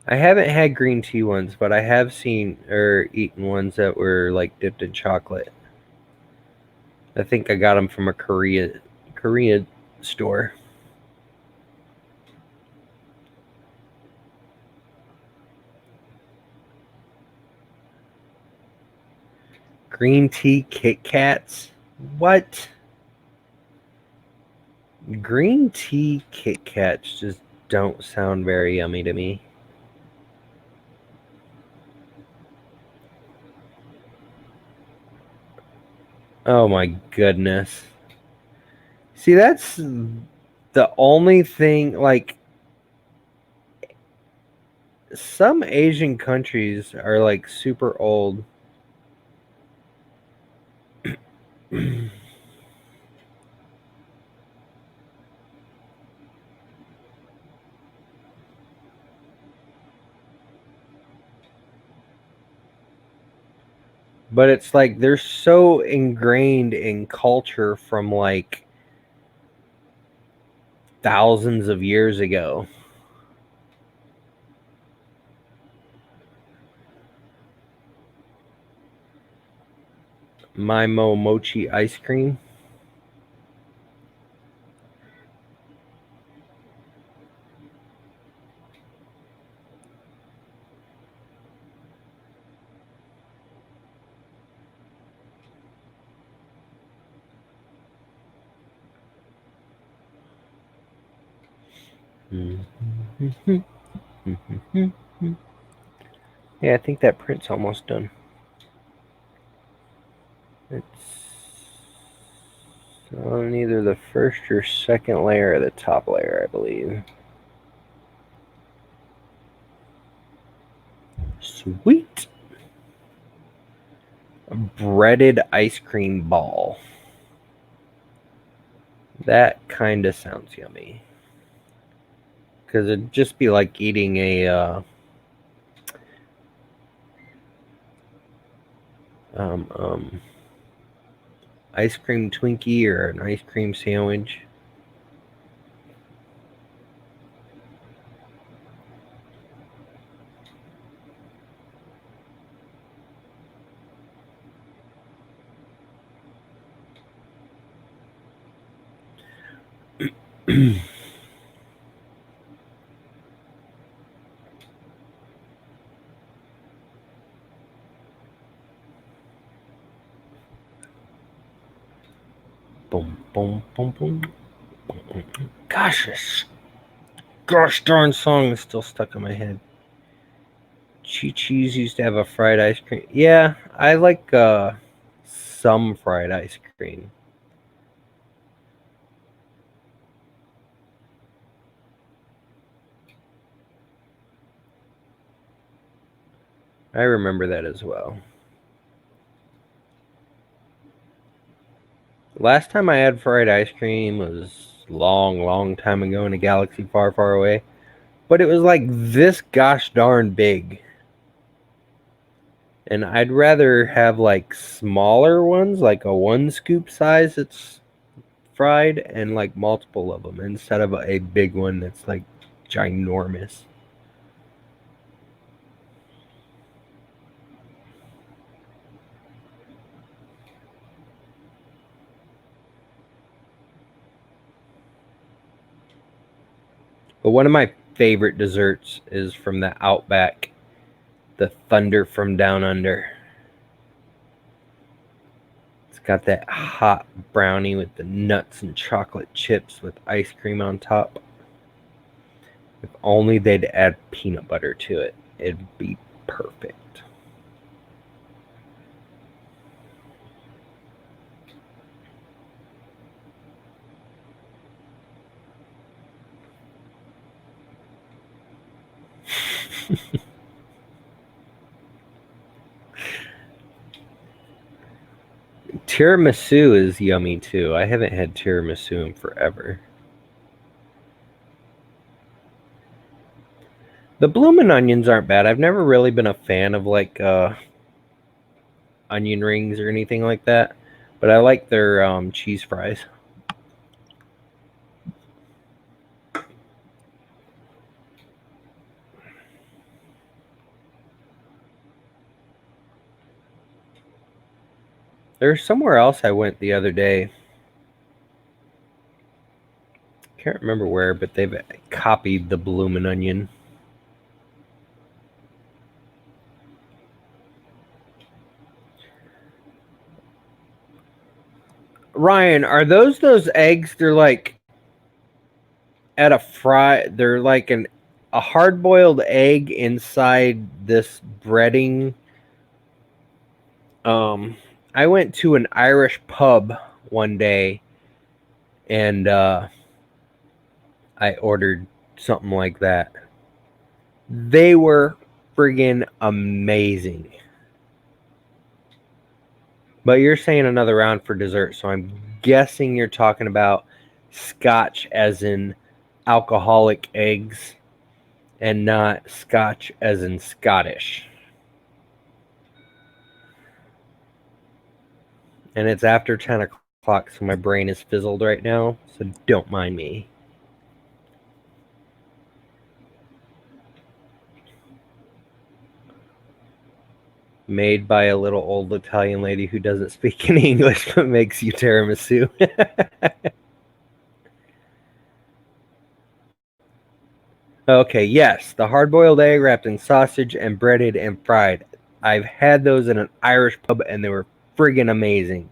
I haven't had green tea ones, but I have seen or eaten ones that were like dipped in chocolate. I think I got them from a Korea store. Green tea Kit Kats? What? Green tea Kit Kats just don't sound very yummy to me. Oh my goodness. See, that's the only thing, like, some Asian countries are like super old. But it's like they're so ingrained in culture from like thousands of years ago. My mochi ice cream. Yeah, I think that print's almost done. It's on either the first or second layer or the top layer, I believe. Sweet. A breaded ice cream ball. That kind of sounds yummy. Because it'd just be like eating a ice cream Twinkie or an ice cream sandwich. Boom, boom, boom, boom. Gosh, this gosh darn song is still stuck in my head. Chi-Chi's used to have a fried ice cream. Yeah, I like some fried ice cream. I remember that as well. Last time I had fried ice cream was long time ago in a galaxy far away. But it was like this gosh darn big. And I'd rather have like smaller ones, like a 1 scoop size that's fried, and like multiple of them instead of a big one that's like ginormous. But one of my favorite desserts is from the Outback, the Thunder from Down Under. It's got that hot brownie with the nuts and chocolate chips with ice cream on top. If only they'd add peanut butter to it, it'd be perfect. Tiramisu is yummy too. I haven't had tiramisu in forever. The bloomin' onions aren't bad. I've never really been a fan of like onion rings or anything like that, but I like their cheese fries. There's somewhere else I went the other day. Can't remember where, but they've copied the bloomin' onion. Ryan, are those eggs? They're like at a fry. They're like a hard boiled egg inside this breading. I went to an Irish pub one day, and I ordered something like that. They were friggin' amazing. But you're saying another round for dessert, so I'm guessing you're talking about scotch as in alcoholic eggs and not scotch as in Scottish. And it's after 10 o'clock, so my brain is fizzled right now, so don't mind me. Made by a little old Italian lady who doesn't speak any English but makes you tiramisu. Okay, yes, the hard-boiled egg wrapped in sausage and breaded and fried. I've had those in an Irish pub, and they were friggin' amazing.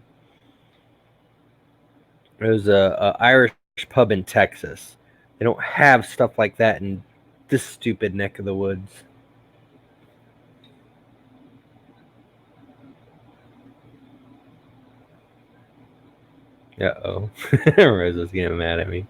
It was a Irish pub in Texas. They don't have stuff like that in this stupid neck of the woods. Uh-oh. Rosa's getting mad at me.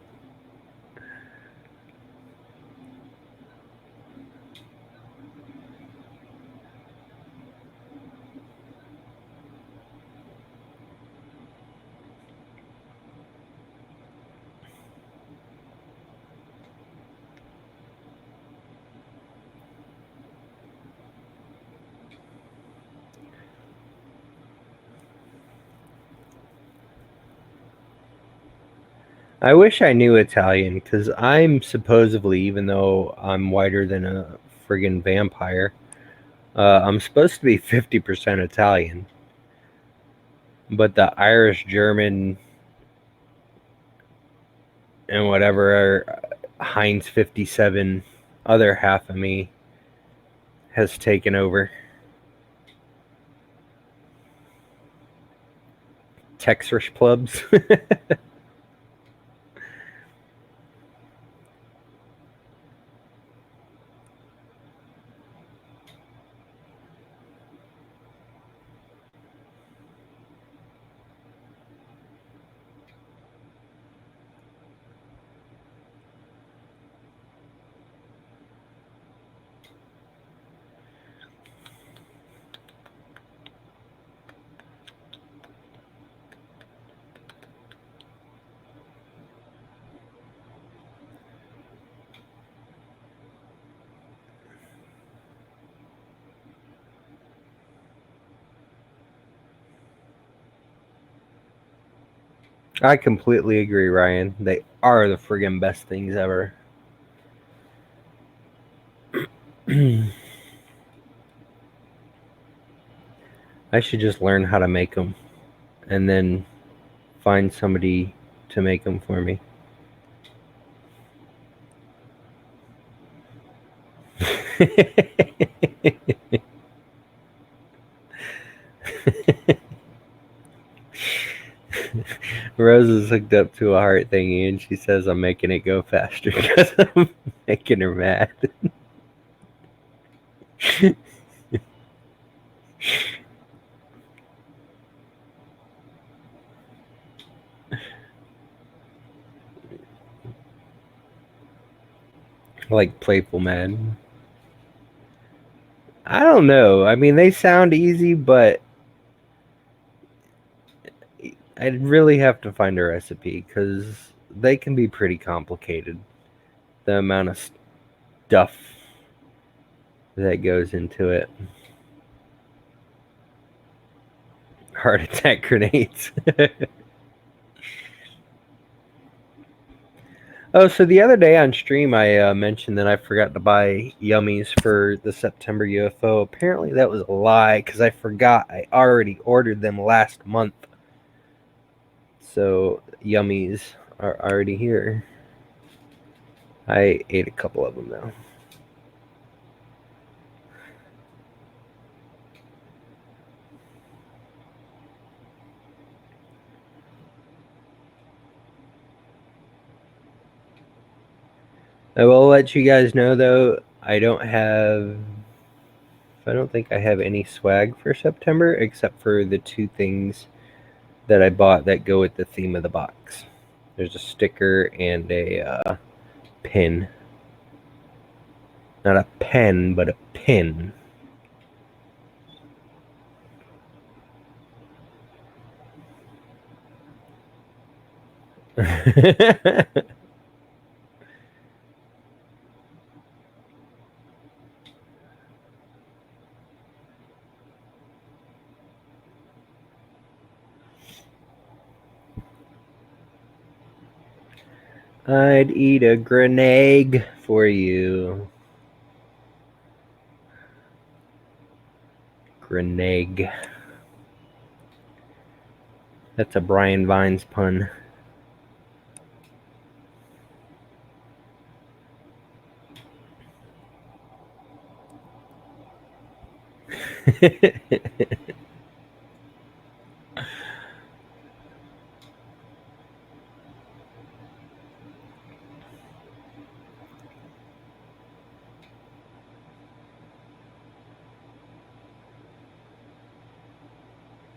I wish I knew Italian, because I'm supposedly, even though I'm whiter than a friggin' vampire, I'm supposed to be 50% Italian. But the Irish, German, and whatever Heinz 57 other half of me has taken over. Texas plebs. I completely agree, Ryan. They are the friggin' best things ever. I should just learn how to make them and then find somebody to make them for me. Rose is hooked up to a heart thingy and she says I'm making it go faster because I'm making her mad. Like playful mad. I don't know. I mean, they sound easy, but I'd really have to find a recipe because they can be pretty complicated. The amount of stuff that goes into it. Heart attack grenades. Oh, so the other day on stream, I mentioned that I forgot to buy yummies for the September UFO. Apparently, that was a lie because I forgot. I already ordered them last month. So, yummies are already here. I ate a couple of them, though. I will let you guys know, though, I don't think I have any swag for September except for the two things that I bought that go with the theme of the box. There's a sticker and a pin. Not a pen, but a pin. I'd eat a grenade for you. Grenade. That's a Brian Vines pun.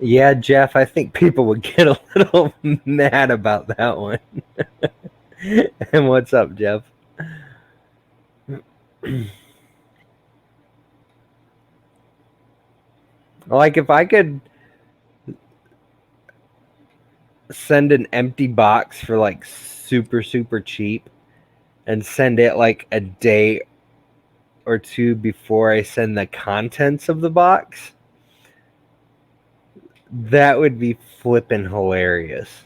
Yeah, Jeff, I think people would get a little mad about that one. And what's up, Jeff? Like, if I could send an empty box for like super, super cheap and send it like a day or two before I send the contents of the box, that would be flippin' hilarious.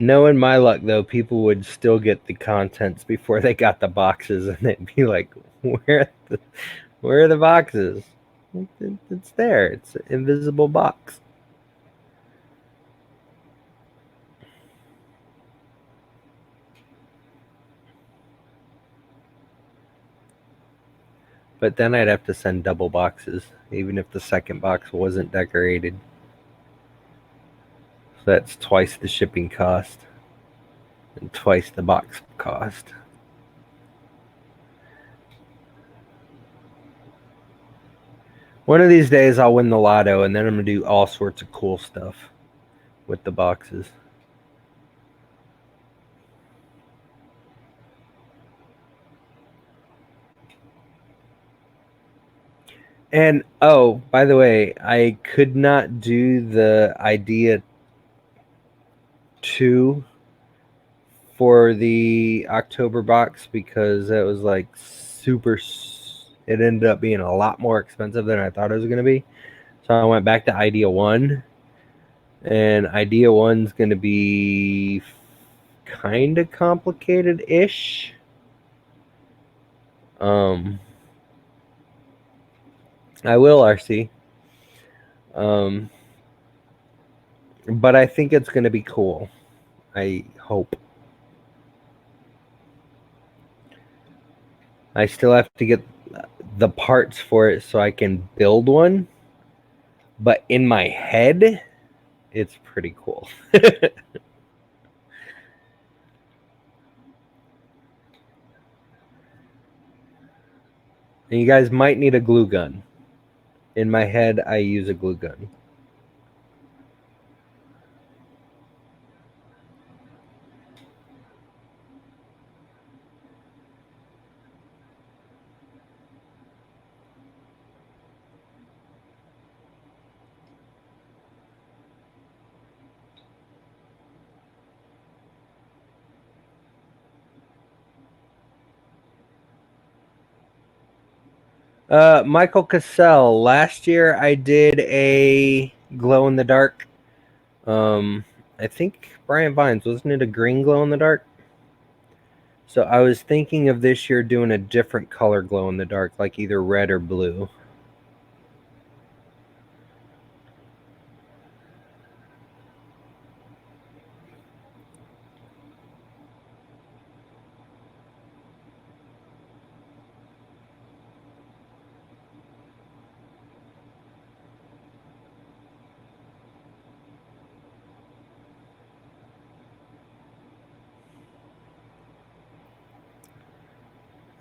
Knowing my luck, though, people would still get the contents before they got the boxes, and it'd be like, where are the boxes? It's there. It's an invisible box. But then I'd have to send double boxes, even if the second box wasn't decorated. So that's twice the shipping cost and twice the box cost. One of these days I'll win the lotto, and then I'm going to do all sorts of cool stuff with the boxes. And oh, by the way, I could not do the idea 2 for the October box because it was like super. It ended up being a lot more expensive than I thought it was going to be. So I went back to idea 1, and idea 1's going to be kind of complicated ish. I will, RC. But I think it's going to be cool. I hope. I still have to get the parts for it so I can build one. But in my head, it's pretty cool. And you guys might need a glue gun. In my head, I use a glue gun. Michael Cassell. Last year I did a glow in the dark. I think Brian Vines, wasn't it a green glow in the dark? So I was thinking of this year doing a different color glow in the dark, like either red or blue.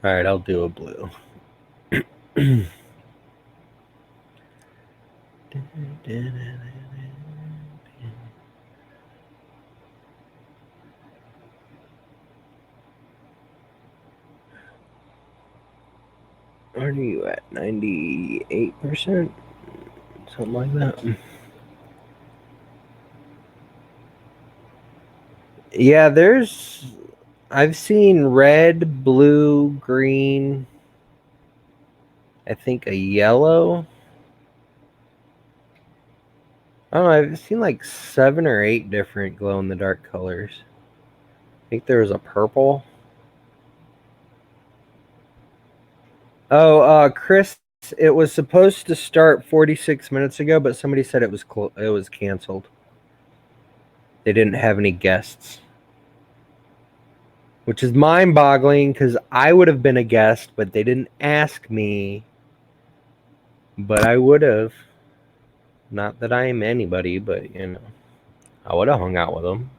All right, I'll do a blue. Are you at 98%? Something like that. Yeah, there's I've seen red, blue, green, I think a yellow. I don't know, I've seen like 7 or 8 different glow-in-the-dark colors. I think there was a purple. Oh, Chris, it was supposed to start 46 minutes ago, but somebody said it was canceled. They didn't have any guests. Which is mind-boggling because I would have been a guest, but they didn't ask me. But I would have. Not that I am anybody, but you know, I would have hung out with them.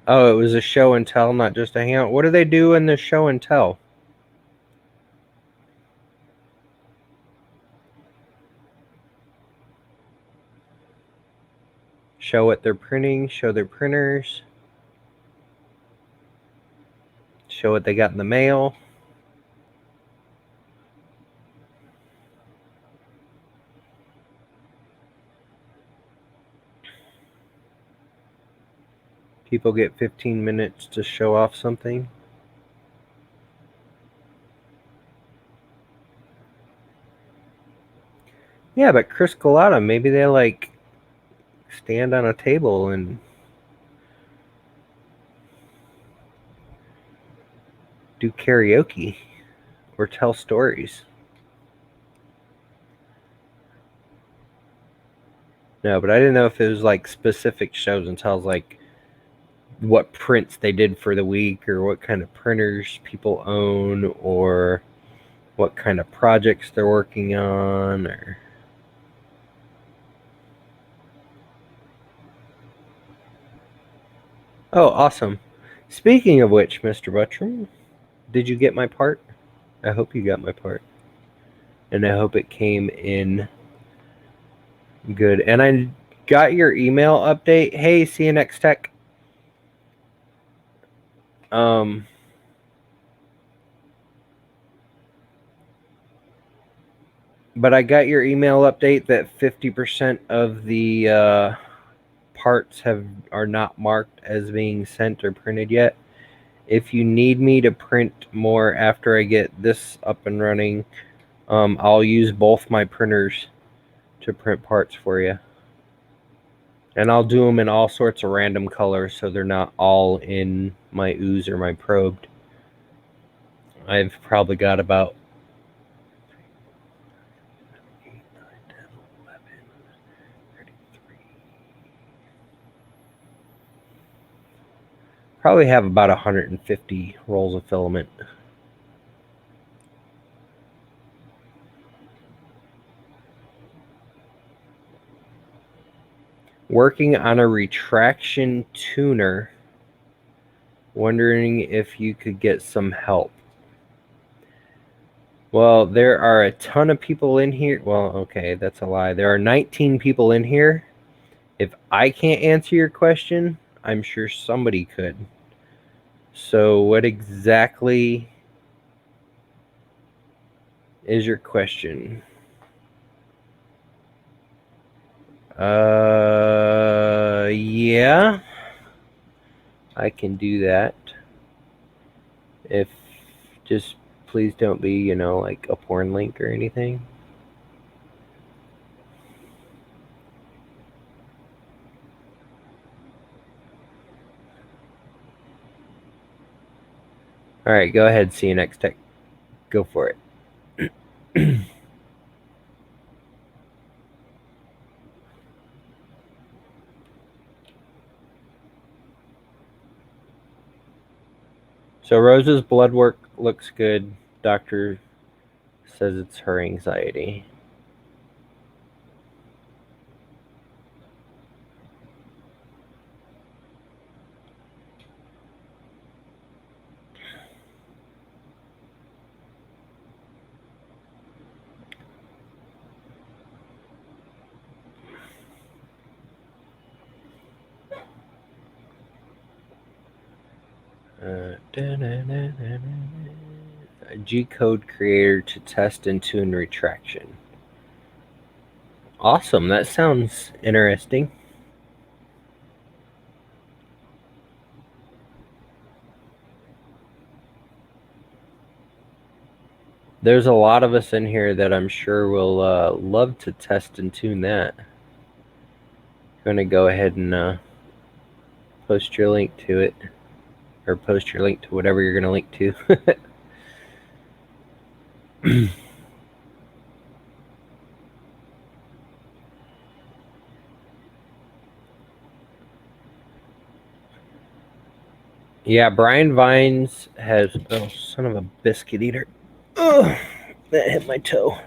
Oh, it was a show and tell, not just a hangout. What do they do in the show and tell? Show what they're printing, show their printers, show what they got in the mail. People get 15 minutes to show off something. Yeah, but Chris Colada, maybe they like stand on a table and do karaoke or tell stories. No, but I didn't know if it was like specific shows and tells, like what prints they did for the week or what kind of printers people own or what kind of projects they're working on or oh, awesome. Speaking of which, Mr. Buttram, did you get my part? I hope you got my part. And I hope it came in good. And I got your email update. Hey, see you next tech. Um but I got your email update that 50% of the parts are not marked as being sent or printed yet. If you need me to print more after I get this up and running, I'll use both my printers to print parts for you. And I'll do them in all sorts of random colors so they're not all in my ooze or my probed. I've probably got about 8, 9, 10, 11, 33. Probably have about 150 rolls of filament. Working on a retraction tuner. Wondering if you could get some help. Well, there are a ton of people in here. Well, okay, that's a lie. There are 19 people in here. If I can't answer your question, I'm sure somebody could. So, what exactly is your question? Yeah, I can do that. If just please don't be, like a porn link or anything. All right, go ahead. See you next tech. Go for it. So Rose's blood work looks good. Doctor says it's her anxiety. A G-code creator to test and tune retraction. Awesome, that sounds interesting. There's a lot of us in here that I'm sure will love to test and tune that. I'm going to go ahead and post your link to it, or post your link to whatever you're going to link to. Yeah, Brian Vines has. Oh, son of a biscuit eater! Oh, that hit my toe.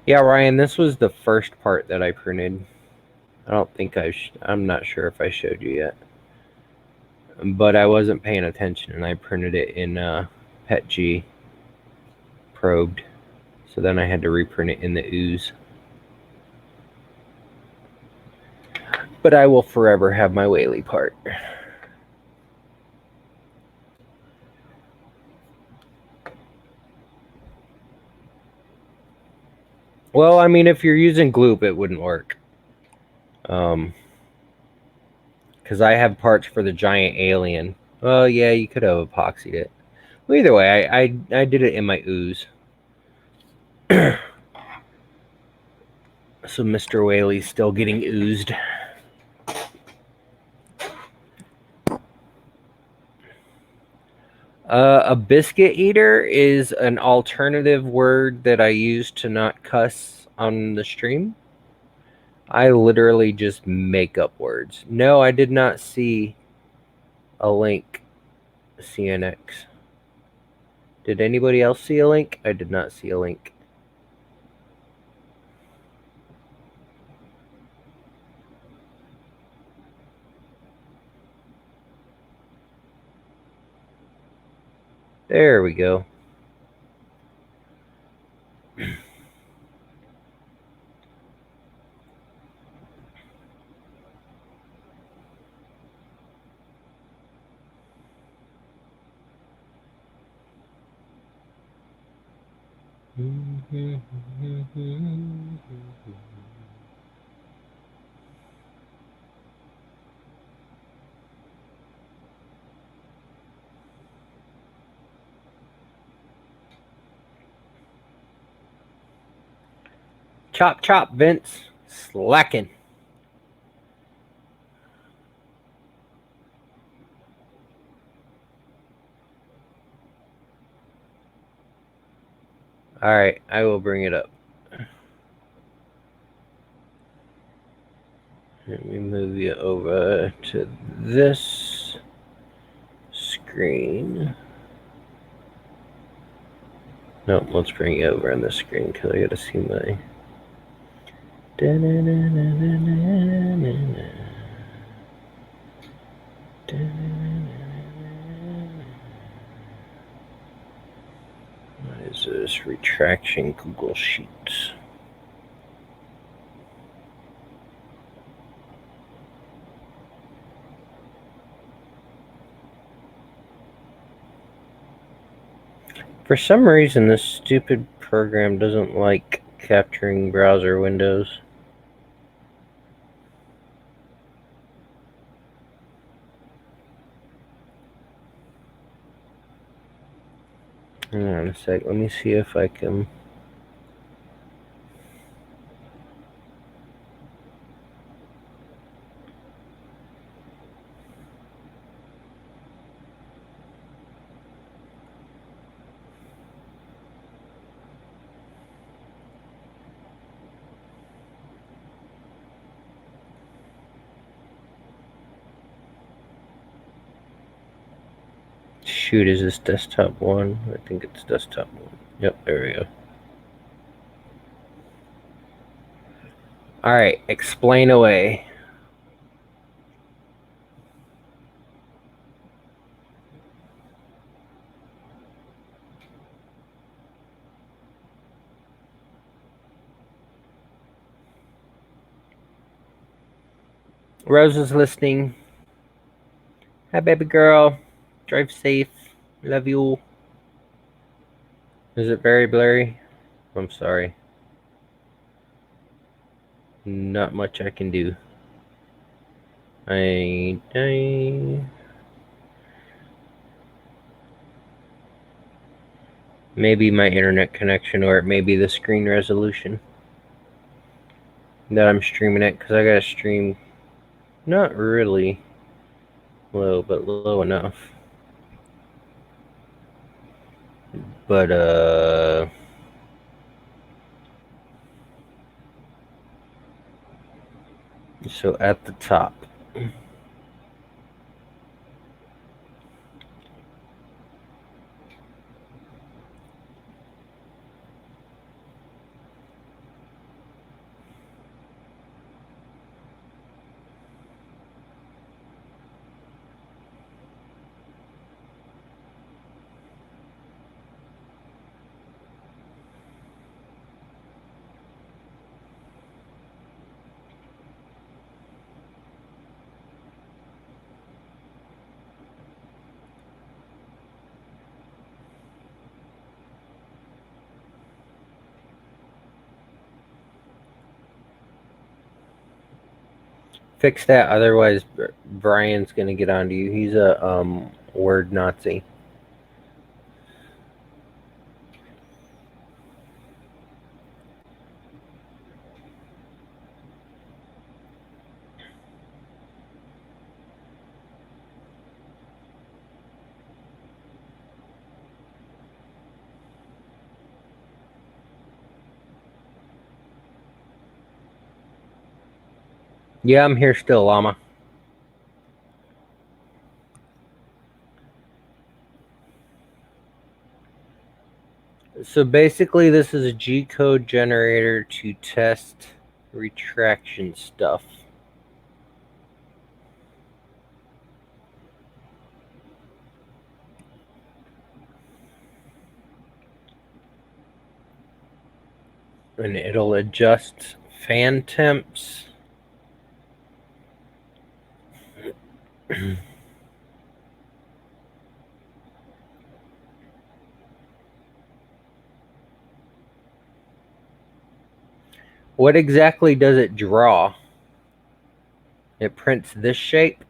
Yeah, Ryan, this was the first part that I printed. I don't think I'm not sure if I showed you yet. But I wasn't paying attention, and I printed it in PETG probed. So then I had to reprint it in the ooze. But I will forever have my Whaley part. Well, I mean, if you're using Gloop, it wouldn't work. Because I have parts for the giant alien. Well, yeah, you could have epoxied it. Well, either way, I did it in my ooze. So Mr. Whaley's still getting oozed. A biscuit eater is an alternative word that I use to not cuss on the stream. I literally just make up words. No, I did not see a link, CNX. Did anybody else see a link? I did not see a link. There we go. Chop, chop, Vince. Slacking. All right, I will bring it up. Let me move you over to this screen. No, let's bring you over on this screen because I gotta see my. What is this? Retraction Google Sheets. For some reason, this stupid program doesn't like capturing browser windows. Hang on a sec. Let me see if I can. Shoot, is this desktop one? I think it's desktop one. Yep, there we go. All right, explain away. Rose is listening. Hi, baby girl. Drive safe. Love you. Is it very blurry? I'm sorry. Not much I can do. Maybe my internet connection, or it may be the screen resolution that I'm streaming at, because I gotta stream not really low, but low enough. But so at the top. Fix that, otherwise Brian's gonna get onto you. He's a word Nazi. Yeah, I'm here still, Llama. So basically, this is a G-code generator to test retraction stuff. And it'll adjust fan temps. What exactly does it draw? It prints this shape.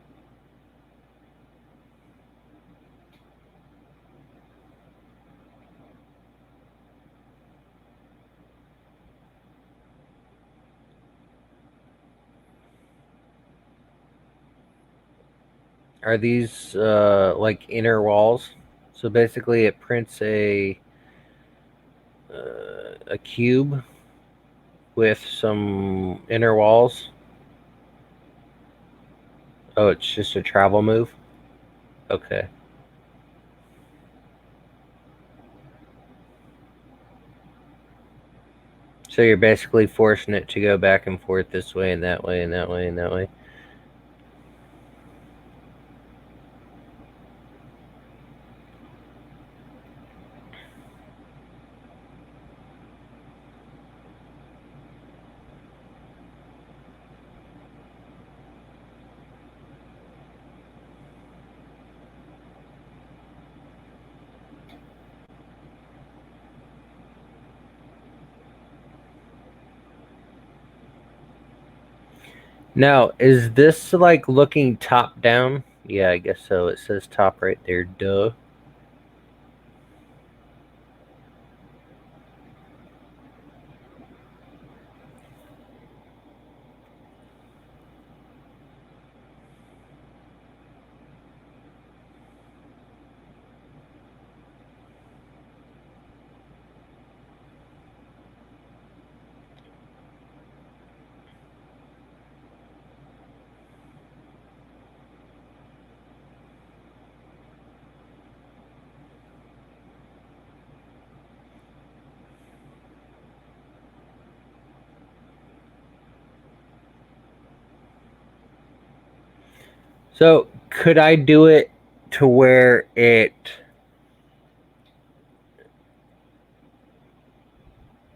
Are these like inner walls? So basically, it prints a cube with some inner walls. Oh, it's just a travel move? Okay. So you're basically forcing it to go back and forth this way and that way and that way and that way. Now, is this like looking top down? Yeah, I guess so. It says top right there. Duh. So could I do it to where it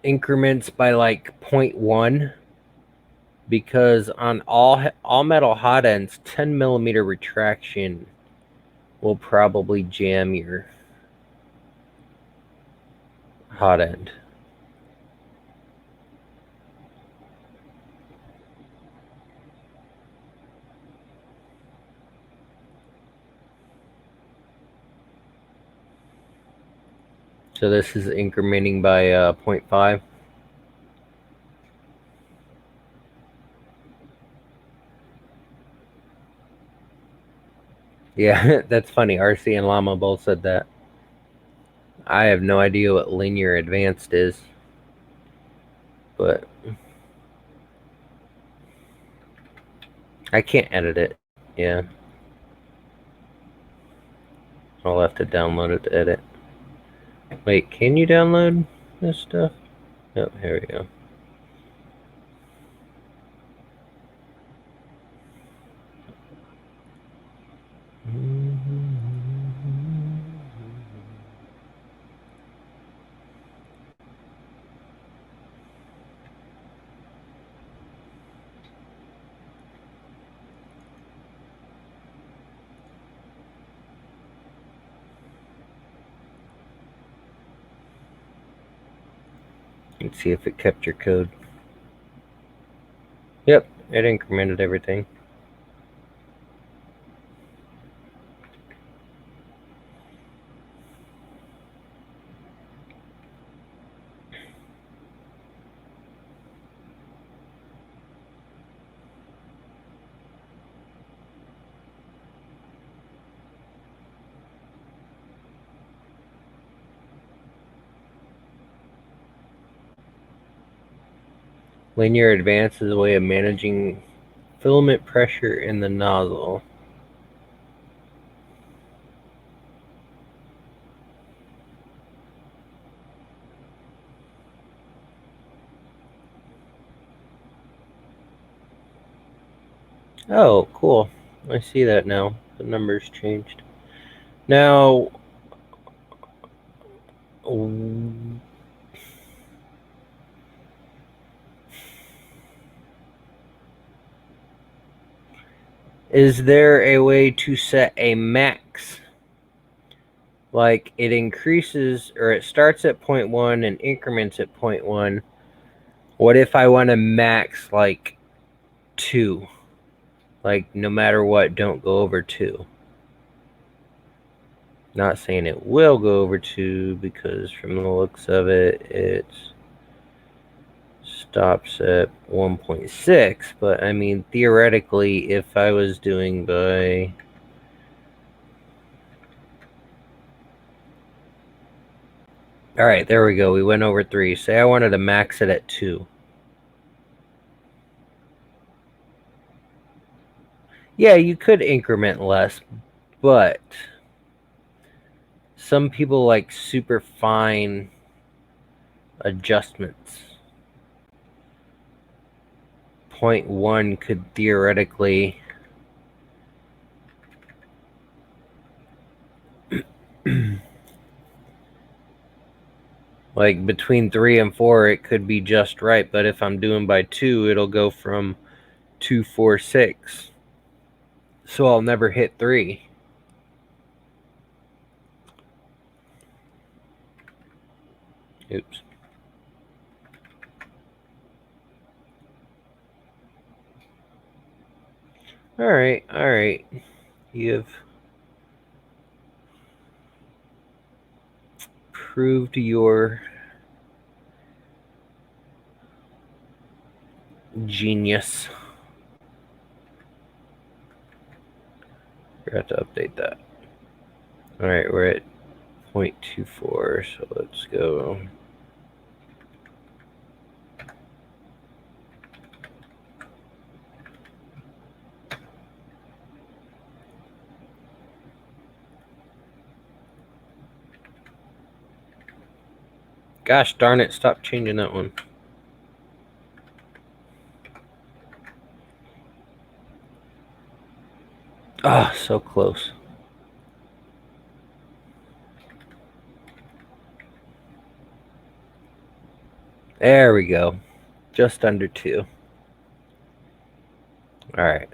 increments by like 0.1? Because on all metal hot ends, 10 millimeter retraction will probably jam your hot end. So this is incrementing by 0.5. Yeah, that's funny. RC and Llama both said that. I have no idea what linear advanced is, but I can't edit it. Yeah, I'll have to download it to edit. Wait, can you download this stuff? Oh, here we go. Let's see if it kept your code. Yep, it incremented everything. Linear advance is a way of managing filament pressure in the nozzle. Oh, cool. I see that now. The numbers changed. Now, is there a way to set a max? Like it increases or it starts at 0.1 and increments at 0.1. What if I want to max like 2? Like no matter what, don't go over 2. Not saying it will go over 2 because from the looks of it, it stops at 1.6. But I mean, theoretically, if I was doing by... All right, there we go. We went over 3. Say I wanted to max it at 2. Yeah, you could increment less, but some people like super fine adjustments. 0.1 could theoretically like between 3 and 4 it could be just right, but if I'm doing by 2 it'll go from 246, so I'll never hit 3. Oops. All right. You've proved your genius. Forgot to update that. All right, we're at 0.24, so let's go. Gosh darn it, stop changing that one. Ah, so close. There we go. Just under 2. All right.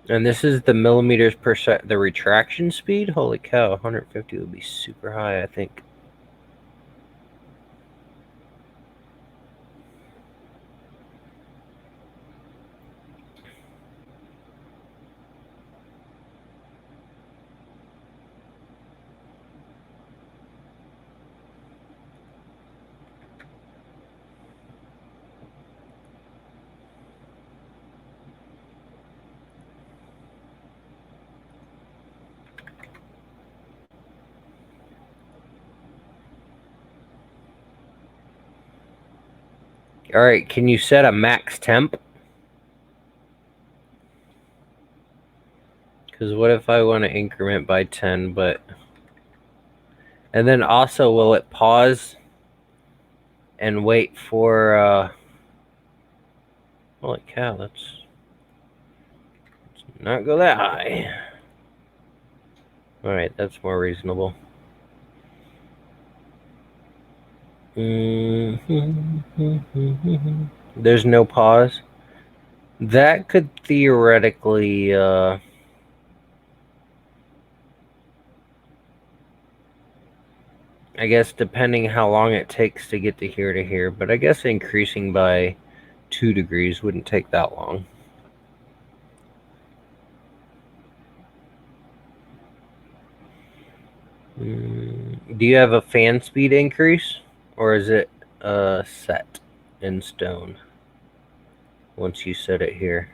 And this is the millimeters per second, the retraction speed? Holy cow, 150 would be super high, I think. All right, can you set a max temp? Because what if I want to increment by 10, but... And then also, will it pause and wait for... Holy cow, let's not go that high. All right, that's more reasonable. There's no pause. That could theoretically... I guess depending how long it takes to get to here, but I guess increasing by 2 degrees wouldn't take that long. Do you have a fan speed increase, or is it set in stone once you set it here?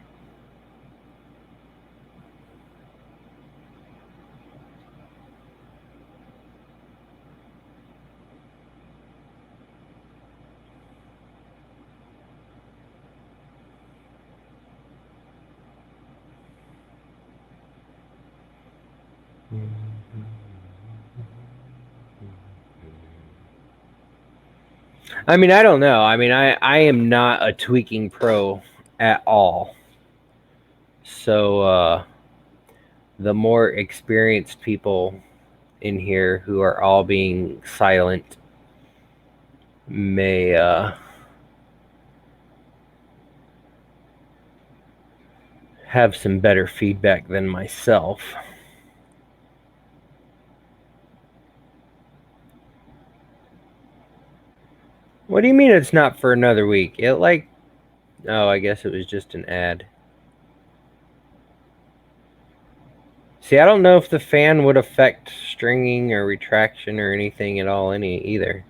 I mean, I don't know. I mean, I am not a tweaking pro at all. So the more experienced people in here who are all being silent may have some better feedback than myself. What do you mean it's not for another week? It like... Oh, I guess it was just an ad. See, I don't know if the fan would affect stringing or retraction or anything at all either.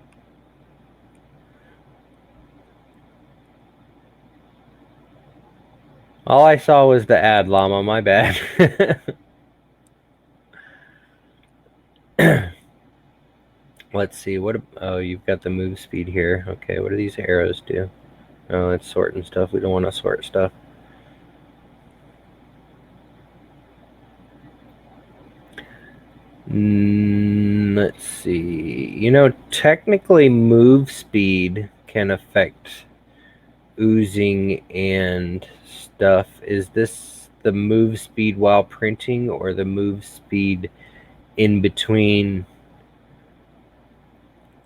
All I saw was the ad, Llama. My bad. Let's see. What? Oh, you've got the move speed here. Okay, what do these arrows do? Oh, it's sorting stuff. We don't want to sort stuff. Let's see. You know, technically move speed can affect oozing and stuff. Is this the move speed while printing, or the move speed in between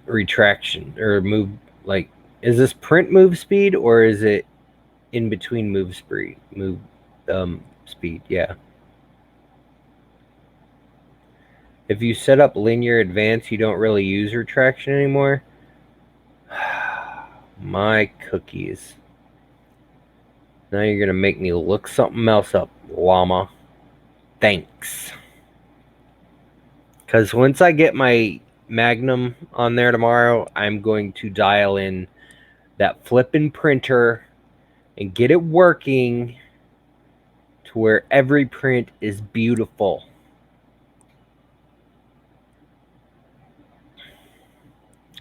retraction or move? Like, is this print move speed, or is it in between move speed? Speed, yeah. If you set up linear advance, you don't really use retraction anymore. My cookies. Now you're gonna make me look something else up, Llama. Thanks. Because once I get my Magnum on there tomorrow, I'm going to dial in that flippin' printer and get it working to where every print is beautiful.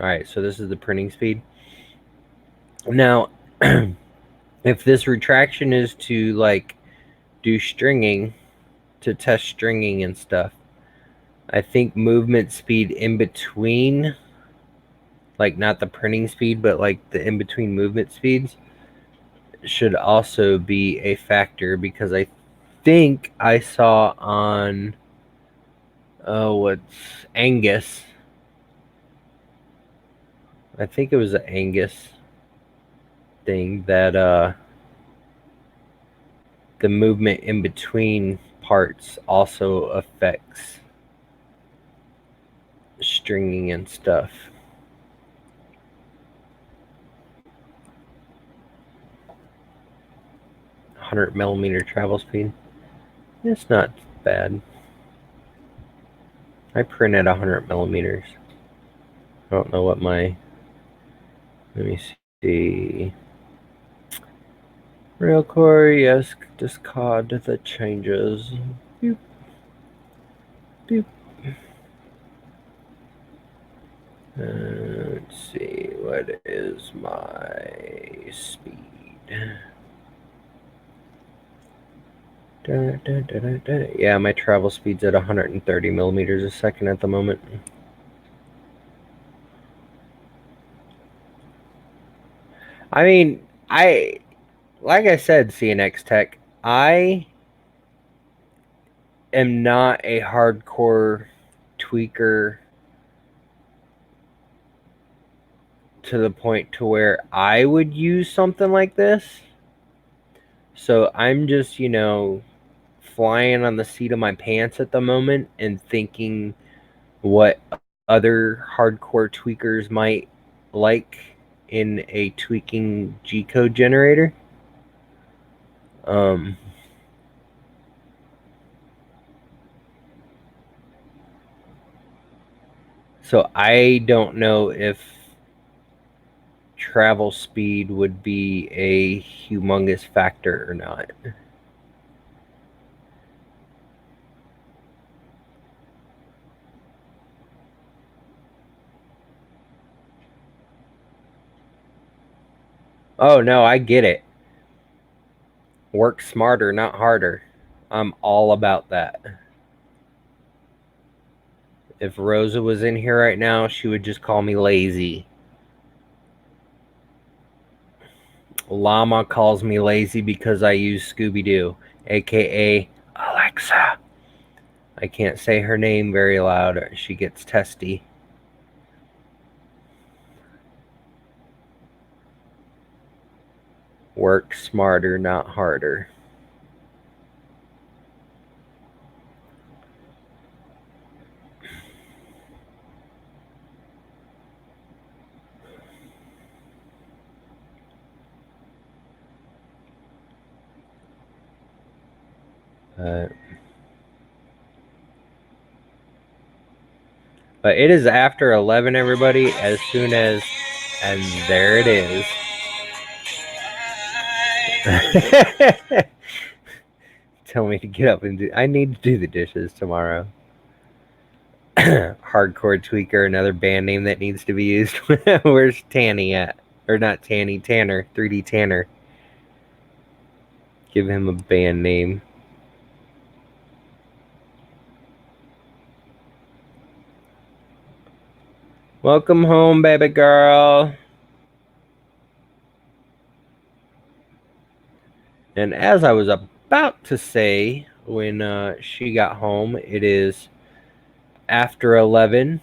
All right, so this is the printing speed. Now, if this retraction is to like do stringing, to test stringing and stuff, I think movement speed in between, like not the printing speed, but like the in between movement speeds, should also be a factor, because I think I saw on what's Angus. I think it was an Angus thing that the movement in between parts also affects stringing and stuff. $100mm travel speed. It's not bad. I print at 100mm. I don't know what my. Let me see. Real core, yes, discard the changes. Boop. Boop. Let's see, what is my speed? Yeah, my travel speed's at 130mm a second at the moment. I mean, like I said, CNX Tech, I am not a hardcore tweaker to the point to where I would use something like this. So I'm just, flying on the seat of my pants at the moment and thinking what other hardcore tweakers might like in a tweaking G-code generator. So I don't know if travel speed would be a humongous factor or not. Oh no, I get it. Work smarter, not harder. I'm all about that. If Rosa was in here right now, she would just call me lazy. Llama calls me lazy because I use Scooby-Doo, aka Alexa. I can't say her name very loud or she gets testy. Work smarter, not harder. But it is after 11, everybody. As soon as, and there it is. Tell me to get up and do. I need to do the dishes tomorrow. Hardcore tweaker, another band name that needs to be used. Where's Tanny at? Or not Tanny, Tanner. 3D Tanner. Give him a band name. Welcome home, baby girl. And as I was about to say, when she got home, it is after 11.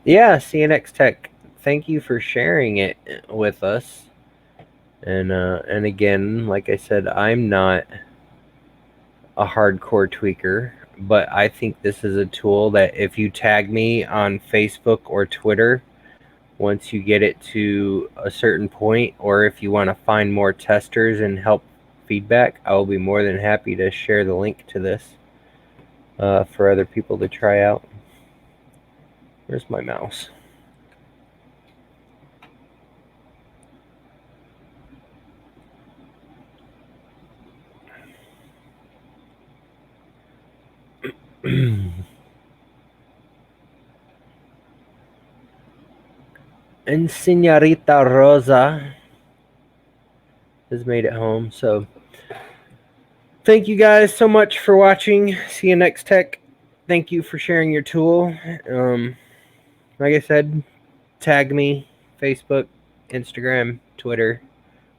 Yeah, CNX Tech, thank you for sharing it with us. And again, like I said, I'm not a hardcore tweaker, but I think this is a tool that if you tag me on Facebook or Twitter, once you get it to a certain point, or if you want to find more testers and help feedback, I will be more than happy to share the link to this for other people to try out. Where's my mouse? And Senorita Rosa has made it home. So thank you guys so much for watching. See you next tech. Thank you for sharing your tool. Like I said, tag me, Facebook, Instagram, Twitter,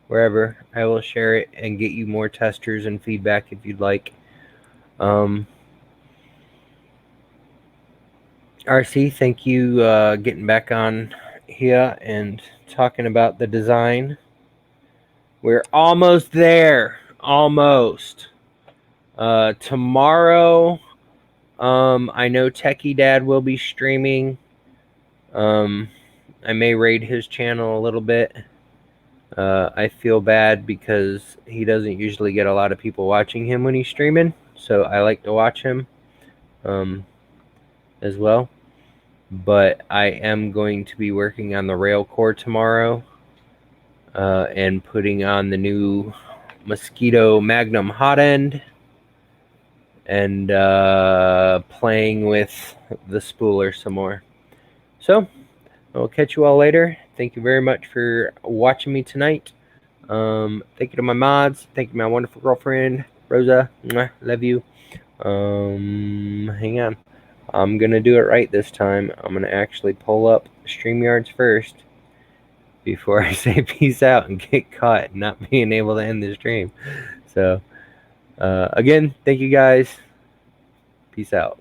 wherever. I will share it and get you more testers and feedback if you'd like. RC, thank you getting back on here and talking about the design. We're almost there. Almost. Tomorrow, I know Techie Dad will be streaming. I may raid his channel a little bit. I feel bad because he doesn't usually get a lot of people watching him when he's streaming, so I like to watch him as well. But I am going to be working on the rail core tomorrow and putting on the new Mosquito Magnum hot end and playing with the spooler some more. So I'll catch you all later. Thank you very much for watching me tonight. Thank you to my mods. Thank you to my wonderful girlfriend, Rosa. Mwah, love you. Hang on. I'm going to do it right this time. I'm going to actually pull up StreamYards first before I say peace out and get caught not being able to end the stream. So, again, thank you guys. Peace out.